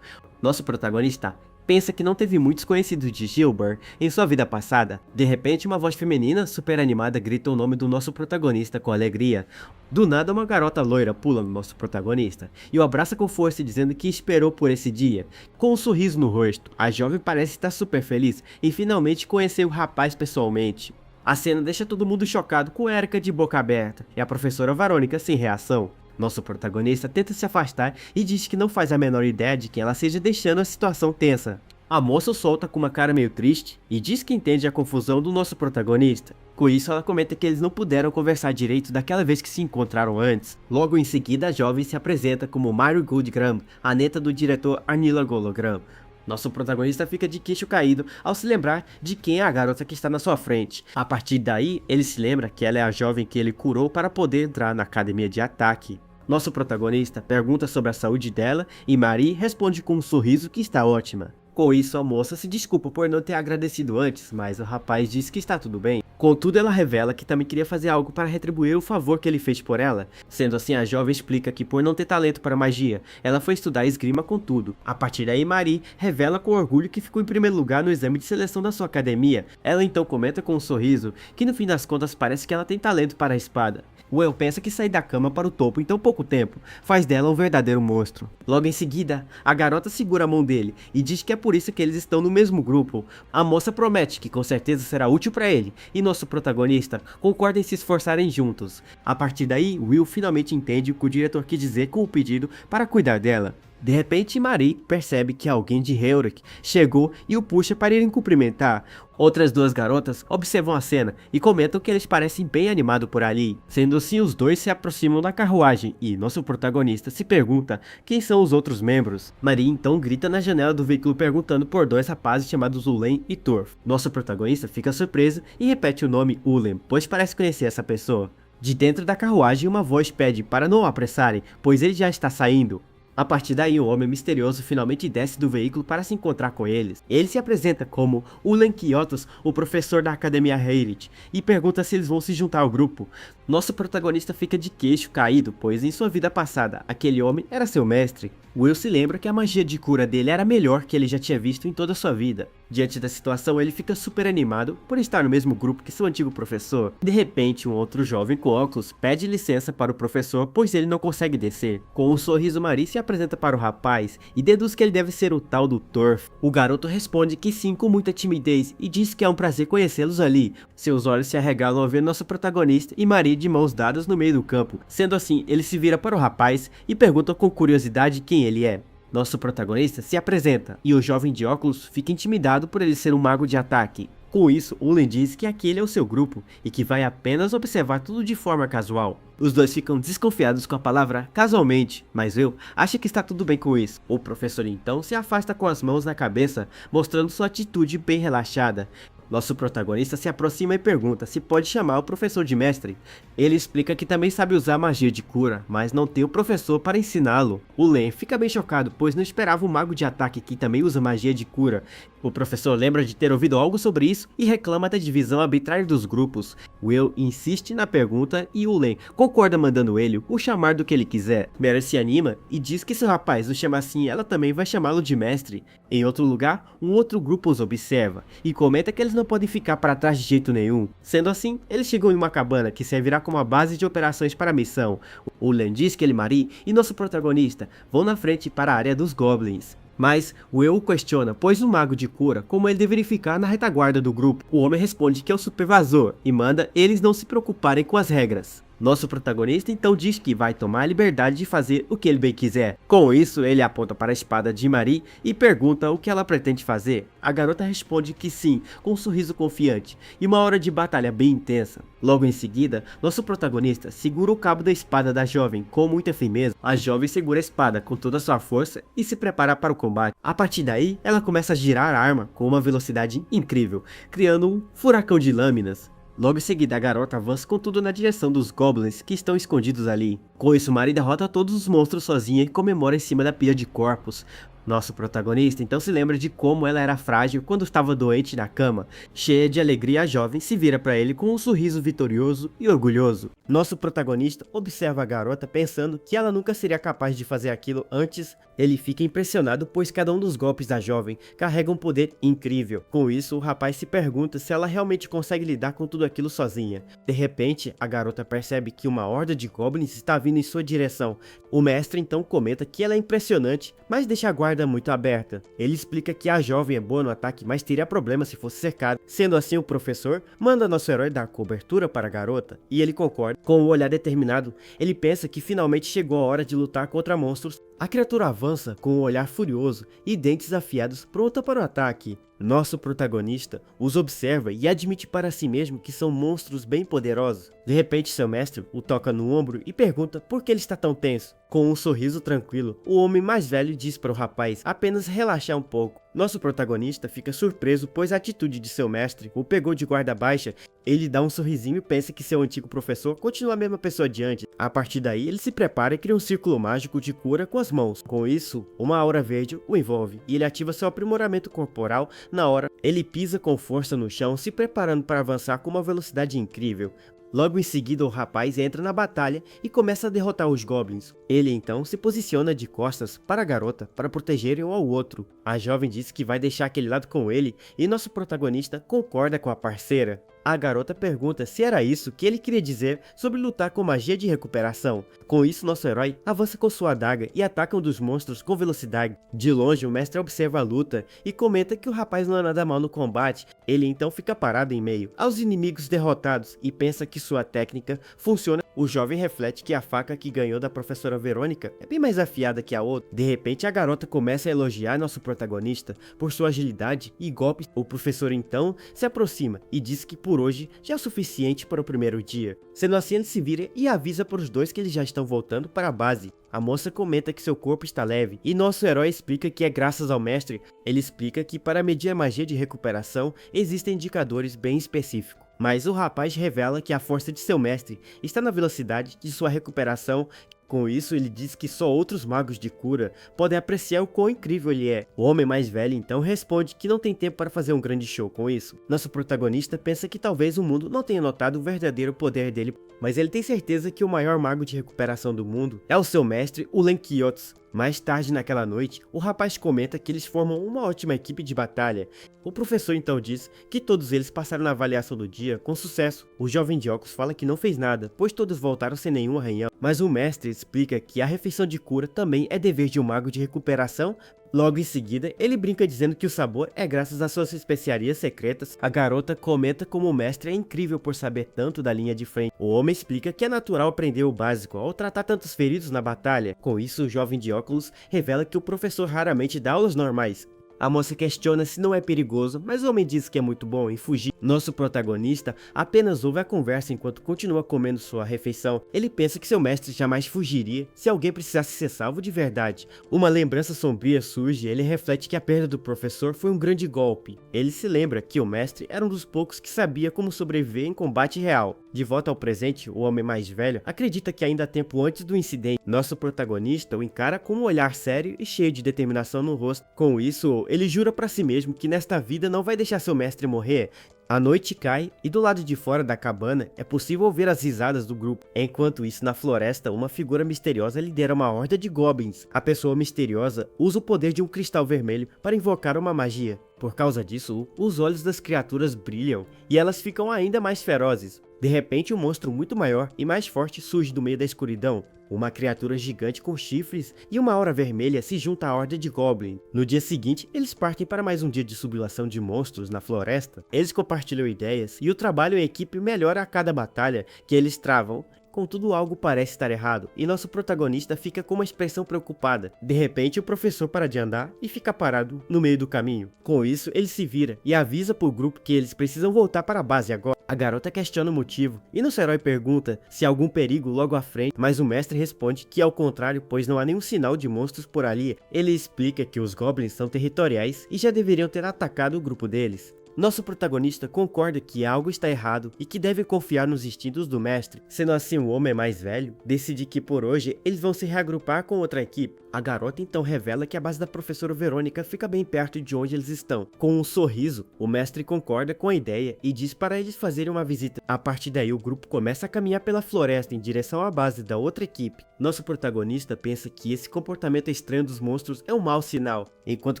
Nosso protagonista pensa que não teve muitos conhecidos de Gilbert em sua vida passada. De repente, uma voz feminina super animada grita o nome do nosso protagonista com alegria. Do nada, uma garota loira pula no nosso protagonista e o abraça com força dizendo que esperou por esse dia. Com um sorriso no rosto, a jovem parece estar super feliz em finalmente conhecer o rapaz pessoalmente. A cena deixa todo mundo chocado com Erica de boca aberta e a professora Verônica sem reação. Nosso protagonista tenta se afastar e diz que não faz a menor ideia de quem ela seja, deixando a situação tensa. A moça o solta com uma cara meio triste e diz que entende a confusão do nosso protagonista. Com isso, ela comenta que eles não puderam conversar direito daquela vez que se encontraram antes. Logo em seguida, a jovem se apresenta como Mary Goldgram, a neta do diretor Anila Gologram. Nosso protagonista fica de queixo caído ao se lembrar de quem é a garota que está na sua frente. A partir daí, ele se lembra que ela é a jovem que ele curou para poder entrar na academia de ataque. Nosso protagonista pergunta sobre a saúde dela e Marie responde com um sorriso que está ótima. Com isso, a moça se desculpa por não ter agradecido antes, mas o rapaz diz que está tudo bem. Contudo, ela revela que também queria fazer algo para retribuir o favor que ele fez por ela. Sendo assim, a jovem explica que por não ter talento para magia, ela foi estudar esgrima com tudo. A partir daí, Marie revela com orgulho que ficou em primeiro lugar no exame de seleção da sua academia. Ela então comenta com um sorriso que no fim das contas parece que ela tem talento para a espada. Will pensa que sair da cama para o topo em tão pouco tempo faz dela um verdadeiro monstro. Logo em seguida, a garota segura a mão dele e diz que é por isso que eles estão no mesmo grupo. A moça promete que com certeza será útil para ele e nosso protagonista concorda em se esforçarem juntos. A partir daí, Will finalmente entende o que o diretor quis dizer com o pedido para cuidar dela. De repente, Marie percebe que alguém de Heurek chegou e o puxa para irem cumprimentar. Outras duas garotas observam a cena e comentam que eles parecem bem animados por ali. Sendo assim, os dois se aproximam da carruagem e nosso protagonista se pergunta quem são os outros membros. Marie então grita na janela do veículo perguntando por dois rapazes chamados Ulen e Turf. Nosso protagonista fica surpreso e repete o nome Ulen, pois parece conhecer essa pessoa. De dentro da carruagem, uma voz pede para não o apressarem, pois ele já está saindo. A partir daí, um homem misterioso finalmente desce do veículo para se encontrar com eles. Ele se apresenta como Ulen Kiotos, o professor da Academia Heirit, e pergunta se eles vão se juntar ao grupo. Nosso protagonista fica de queixo caído, pois em sua vida passada, aquele homem era seu mestre. Will se lembra que a magia de cura dele era a melhor que ele já tinha visto em toda a sua vida. Diante da situação, ele fica super animado por estar no mesmo grupo que seu antigo professor. De repente, um outro jovem com óculos pede licença para o professor, pois ele não consegue descer. Com um sorriso, Marie se apresenta para o rapaz e deduz que ele deve ser o tal do Turf. O garoto responde que sim com muita timidez e diz que é um prazer conhecê-los ali. Seus olhos se arregalam ao ver nosso protagonista e Marie de mãos dadas no meio do campo. Sendo assim, ele se vira para o rapaz e pergunta com curiosidade quem ele é. Nosso protagonista se apresenta e o jovem de óculos fica intimidado por ele ser um mago de ataque. Com isso, Ulen diz que aquele é o seu grupo e que vai apenas observar tudo de forma casual. Os dois ficam desconfiados com a palavra casualmente, mas Will acha que está tudo bem com isso. O professor então se afasta com as mãos na cabeça, mostrando sua atitude bem relaxada. Nosso protagonista se aproxima e pergunta se pode chamar o professor de mestre. Ele explica que também sabe usar magia de cura, mas não tem o professor para ensiná-lo. O Len fica bem chocado, pois não esperava um mago de ataque que também usa magia de cura. O professor lembra de ter ouvido algo sobre isso e reclama da divisão arbitrária dos grupos. Will insiste na pergunta e o Len concorda mandando ele o chamar do que ele quiser. Mary se anima e diz que se o rapaz o chama assim, ela também vai chamá-lo de mestre. Em outro lugar, um outro grupo os observa e comenta que eles não podem ficar para trás de jeito nenhum. Sendo assim, eles chegam em uma cabana que servirá como a base de operações para a missão. O Len diz que ele, Marie e nosso protagonista vão na frente para a área dos Goblins. Mas Will o questiona, pois o mago de cura, como ele deveria ficar na retaguarda do grupo. O homem responde que é o supervisor e manda eles não se preocuparem com as regras. Nosso protagonista então diz que vai tomar a liberdade de fazer o que ele bem quiser. Com isso, ele aponta para a espada de Marie e pergunta o que ela pretende fazer. A garota responde que sim, com um sorriso confiante, e uma hora de batalha bem intensa. Logo em seguida, nosso protagonista segura o cabo da espada da jovem com muita firmeza. A jovem segura a espada com toda a sua força e se prepara para o combate. A partir daí, ela começa a girar a arma com uma velocidade incrível, criando um furacão de lâminas. Logo em seguida, a garota avança com tudo na direção dos Goblins que estão escondidos ali. Com isso, Marie derrota todos os monstros sozinha e comemora em cima da pilha de corpos. Nosso protagonista então se lembra de como ela era frágil quando estava doente na cama. Cheia de alegria, a jovem se vira para ele com um sorriso vitorioso e orgulhoso. Nosso protagonista observa a garota pensando que ela nunca seria capaz de fazer aquilo antes. Ele fica impressionado pois cada um dos golpes da jovem carrega um poder incrível. Com isso, o rapaz se pergunta se ela realmente consegue lidar com tudo aquilo sozinha. De repente, a garota percebe que uma horda de goblins está vindo em sua direção. O mestre então comenta que ela é impressionante, mas deixa a guarda muito aberta. Ele explica que a jovem é boa no ataque, mas teria problema se fosse cercada. Sendo assim, o professor manda nosso herói dar cobertura para a garota, e ele concorda. Com um olhar determinado, ele pensa que finalmente chegou a hora de lutar contra monstros. A criatura avança com um olhar furioso e dentes afiados, pronta para o ataque. Nosso protagonista os observa e admite para si mesmo que são monstros bem poderosos. De repente, seu mestre o toca no ombro e pergunta por que ele está tão tenso. Com um sorriso tranquilo, o homem mais velho diz para o rapaz apenas relaxar um pouco. Nosso protagonista fica surpreso pois a atitude de seu mestre o pegou de guarda baixa. Ele dá um sorrisinho e pensa que seu antigo professor continua a mesma pessoa de antes. A partir daí, ele se prepara e cria um círculo mágico de cura com as mãos. Com isso, uma aura verde o envolve e ele ativa seu aprimoramento corporal. Na hora, ele pisa com força no chão, se preparando para avançar com uma velocidade incrível. Logo em seguida, o rapaz entra na batalha e começa a derrotar os Goblins. Ele então se posiciona de costas para a garota para protegerem um ao outro. A jovem diz que vai deixar aquele lado com ele e nosso protagonista concorda com a parceira. A garota pergunta se era isso que ele queria dizer sobre lutar com magia de recuperação. Com isso, nosso herói avança com sua adaga e ataca um dos monstros com velocidade. De longe, o mestre observa a luta e comenta que o rapaz não é nada mal no combate. Ele então fica parado em meio aos inimigos derrotados e pensa que sua técnica funciona. O jovem reflete que a faca que ganhou da professora Verônica é bem mais afiada que a outra. De repente, a garota começa a elogiar nosso protagonista por sua agilidade e golpes. O professor então se aproxima e diz que por hoje já é o suficiente para o primeiro dia. Sendo assim, ele se vira e avisa para os dois que eles já estão voltando para a base. A moça comenta que seu corpo está leve e nosso herói explica que é graças ao mestre. Ele explica que para medir a magia de recuperação existem indicadores bem específicos. Mas o rapaz revela que a força de seu mestre está na velocidade de sua recuperação. Com isso, ele diz que só outros magos de cura podem apreciar o quão incrível ele é. O homem mais velho então responde que não tem tempo para fazer um grande show com isso. Nosso protagonista pensa que talvez o mundo não tenha notado o verdadeiro poder dele, mas ele tem certeza que o maior mago de recuperação do mundo é o seu mestre, o Len Quiotes. Mais tarde naquela noite, o rapaz comenta que eles formam uma ótima equipe de batalha. O professor então diz que todos eles passaram na avaliação do dia com sucesso. O jovem de óculos fala que não fez nada, pois todos voltaram sem nenhum arranhão. Mas o mestre explica que a refeição de cura também é dever de um mago de recuperação. Logo em seguida, ele brinca dizendo que o sabor é graças às suas especiarias secretas. A garota comenta como o mestre é incrível por saber tanto da linha de frente. O homem explica que é natural aprender o básico ao tratar tantos feridos na batalha. Com isso, o jovem de óculos revela que o professor raramente dá aulas normais. A moça questiona se não é perigoso, mas o homem diz que é muito bom em fugir. Nosso protagonista apenas ouve a conversa enquanto continua comendo sua refeição. Ele pensa que seu mestre jamais fugiria se alguém precisasse ser salvo de verdade. Uma lembrança sombria surge e ele reflete que a perda do professor foi um grande golpe. Ele se lembra que o mestre era um dos poucos que sabia como sobreviver em combate real. De volta ao presente, o homem mais velho acredita que ainda há tempo antes do incidente. Nosso protagonista o encara com um olhar sério e cheio de determinação no rosto. Com isso, ele jura para si mesmo que nesta vida não vai deixar seu mestre morrer. A noite cai e do lado de fora da cabana é possível ouvir as risadas do grupo. Enquanto isso, na floresta, uma figura misteriosa lidera uma horda de goblins. A pessoa misteriosa usa o poder de um cristal vermelho para invocar uma magia. Por causa disso, os olhos das criaturas brilham e elas ficam ainda mais ferozes. De repente, um monstro muito maior e mais forte surge do meio da escuridão. Uma criatura gigante com chifres e uma aura vermelha se junta à horda de Goblin. No dia seguinte, eles partem para mais um dia de sublevação de monstros na floresta. Eles compartilham ideias e o trabalho em equipe melhora a cada batalha que eles travam. Contudo, algo parece estar errado e nosso protagonista fica com uma expressão preocupada. De repente, o professor para de andar e fica parado no meio do caminho. Com isso, ele se vira e avisa para o grupo que eles precisam voltar para a base agora. A garota questiona o motivo e nosso herói pergunta se há algum perigo logo à frente, mas o mestre responde que ao contrário, pois não há nenhum sinal de monstros por ali. Ele explica que os goblins são territoriais e já deveriam ter atacado o grupo deles. Nosso protagonista concorda que algo está errado e que deve confiar nos instintos do mestre. Sendo assim, o homem mais velho decide que por hoje eles vão se reagrupar com outra equipe. A garota então revela que a base da professora Verônica fica bem perto de onde eles estão. Com um sorriso, o mestre concorda com a ideia e diz para eles fazerem uma visita. A partir daí, o grupo começa a caminhar pela floresta em direção à base da outra equipe. Nosso protagonista pensa que esse comportamento estranho dos monstros é um mau sinal. Enquanto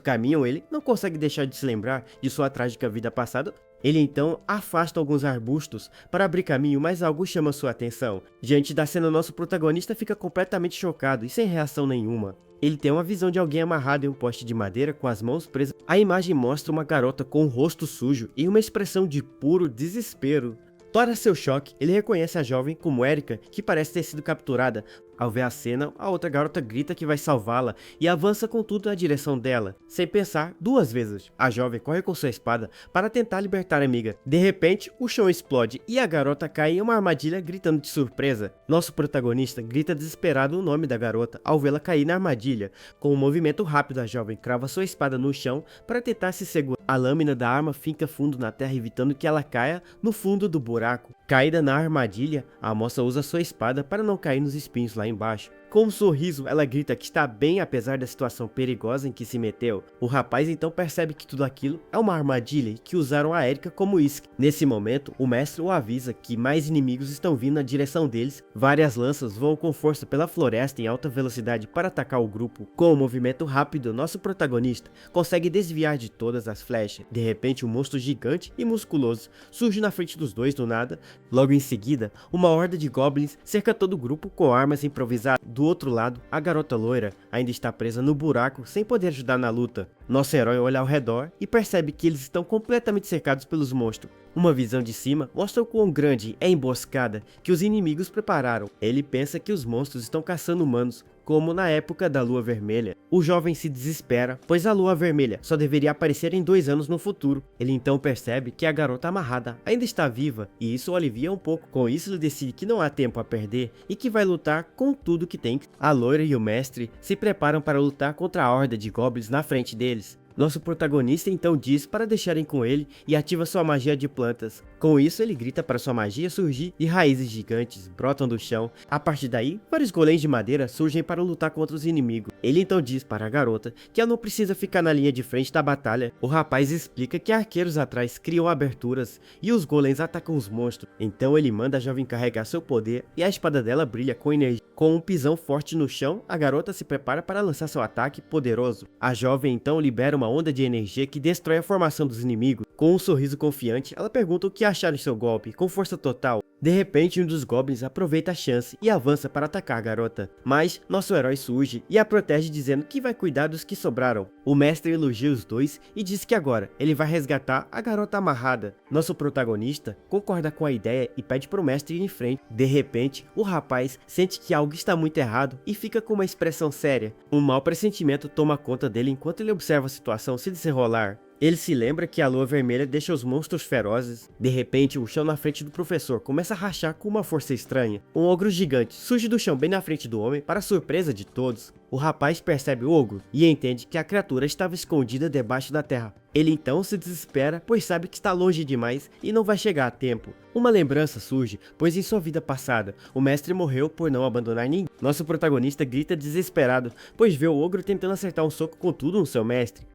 caminham, ele não consegue deixar de se lembrar de sua trágica vida passada. Ele então afasta alguns arbustos para abrir caminho, mas algo chama sua atenção. Diante da cena, nosso protagonista fica completamente chocado e sem reação nenhuma. Ele tem uma visão de alguém amarrado em um poste de madeira com as mãos presas. A imagem mostra uma garota com o rosto sujo e uma expressão de puro desespero. Para seu choque, ele reconhece a jovem como Erika, que parece ter sido capturada. Ao ver a cena, a outra garota grita que vai salvá-la e avança com tudo na direção dela. Sem pensar duas vezes, a jovem corre com sua espada para tentar libertar a amiga. De repente, o chão explode e a garota cai em uma armadilha gritando de surpresa. Nosso protagonista grita desesperado o nome da garota ao vê-la cair na armadilha. Com um movimento rápido, a jovem crava sua espada no chão para tentar se segurar. A lâmina da arma finca fundo na terra, evitando que ela caia no fundo do buraco. Caída na armadilha, a moça usa sua espada para não cair nos espinhos lá embaixo. Com um sorriso, ela grita que está bem apesar da situação perigosa em que se meteu. O rapaz então percebe que tudo aquilo é uma armadilha e que usaram a Erika como isca. Nesse momento, o mestre o avisa que mais inimigos estão vindo na direção deles. Várias lanças voam com força pela floresta em alta velocidade para atacar o grupo. Com um movimento rápido, nosso protagonista consegue desviar de todas as flechas. De repente, um monstro gigante e musculoso surge na frente dos dois do nada. Logo em seguida, uma horda de goblins cerca todo o grupo com armas improvisadas. Do outro lado, a garota loira ainda está presa no buraco sem poder ajudar na luta. Nosso herói olha ao redor e percebe que eles estão completamente cercados pelos monstros. Uma visão de cima mostra o quão grande é a emboscada que os inimigos prepararam. Ele pensa que os monstros estão caçando humanos, como na época da Lua Vermelha. O jovem se desespera, pois a Lua Vermelha só deveria aparecer em 2 anos no futuro. Ele então percebe que a garota amarrada ainda está viva, e isso o alivia um pouco. Com isso, ele decide que não há tempo a perder e que vai lutar com tudo que tem. A loira e o mestre se preparam para lutar contra a horda de goblins na frente deles. Nosso protagonista então diz para deixarem com ele e ativa sua magia de plantas. Com isso, ele grita para sua magia surgir e raízes gigantes brotam do chão. A partir daí, vários golems de madeira surgem para lutar contra os inimigos. Ele então diz para a garota que ela não precisa ficar na linha de frente da batalha. O rapaz explica que arqueiros atrás criam aberturas e os golems atacam os monstros. Então ele manda a jovem carregar seu poder e a espada dela brilha com energia. Com um pisão forte no chão, a garota se prepara para lançar seu ataque poderoso. A jovem então libera uma onda de energia que destrói a formação dos inimigos. Com um sorriso confiante, ela pergunta o que acharam de seu golpe, com força total. De repente, um dos goblins aproveita a chance e avança para atacar a garota. Mas nosso herói surge e a protege dizendo que vai cuidar dos que sobraram. O mestre elogia os dois e diz que agora ele vai resgatar a garota amarrada. Nosso protagonista concorda com a ideia e pede para o mestre ir em frente. De repente, o rapaz sente que algo está muito errado e fica com uma expressão séria. Um mau pressentimento toma conta dele enquanto ele observa a situação se desenrolar. Ele se lembra que a lua vermelha deixa os monstros ferozes. De repente, o chão na frente do professor começa a rachar com uma força estranha. Um ogro gigante surge do chão bem na frente do homem para surpresa de todos. O rapaz percebe o ogro e entende que a criatura estava escondida debaixo da terra. Ele então se desespera, pois sabe que está longe demais e não vai chegar a tempo. Uma lembrança surge, pois em sua vida passada, o mestre morreu por não abandonar ninguém. Nosso protagonista grita desesperado, pois vê o ogro tentando acertar um soco com tudo no seu mestre.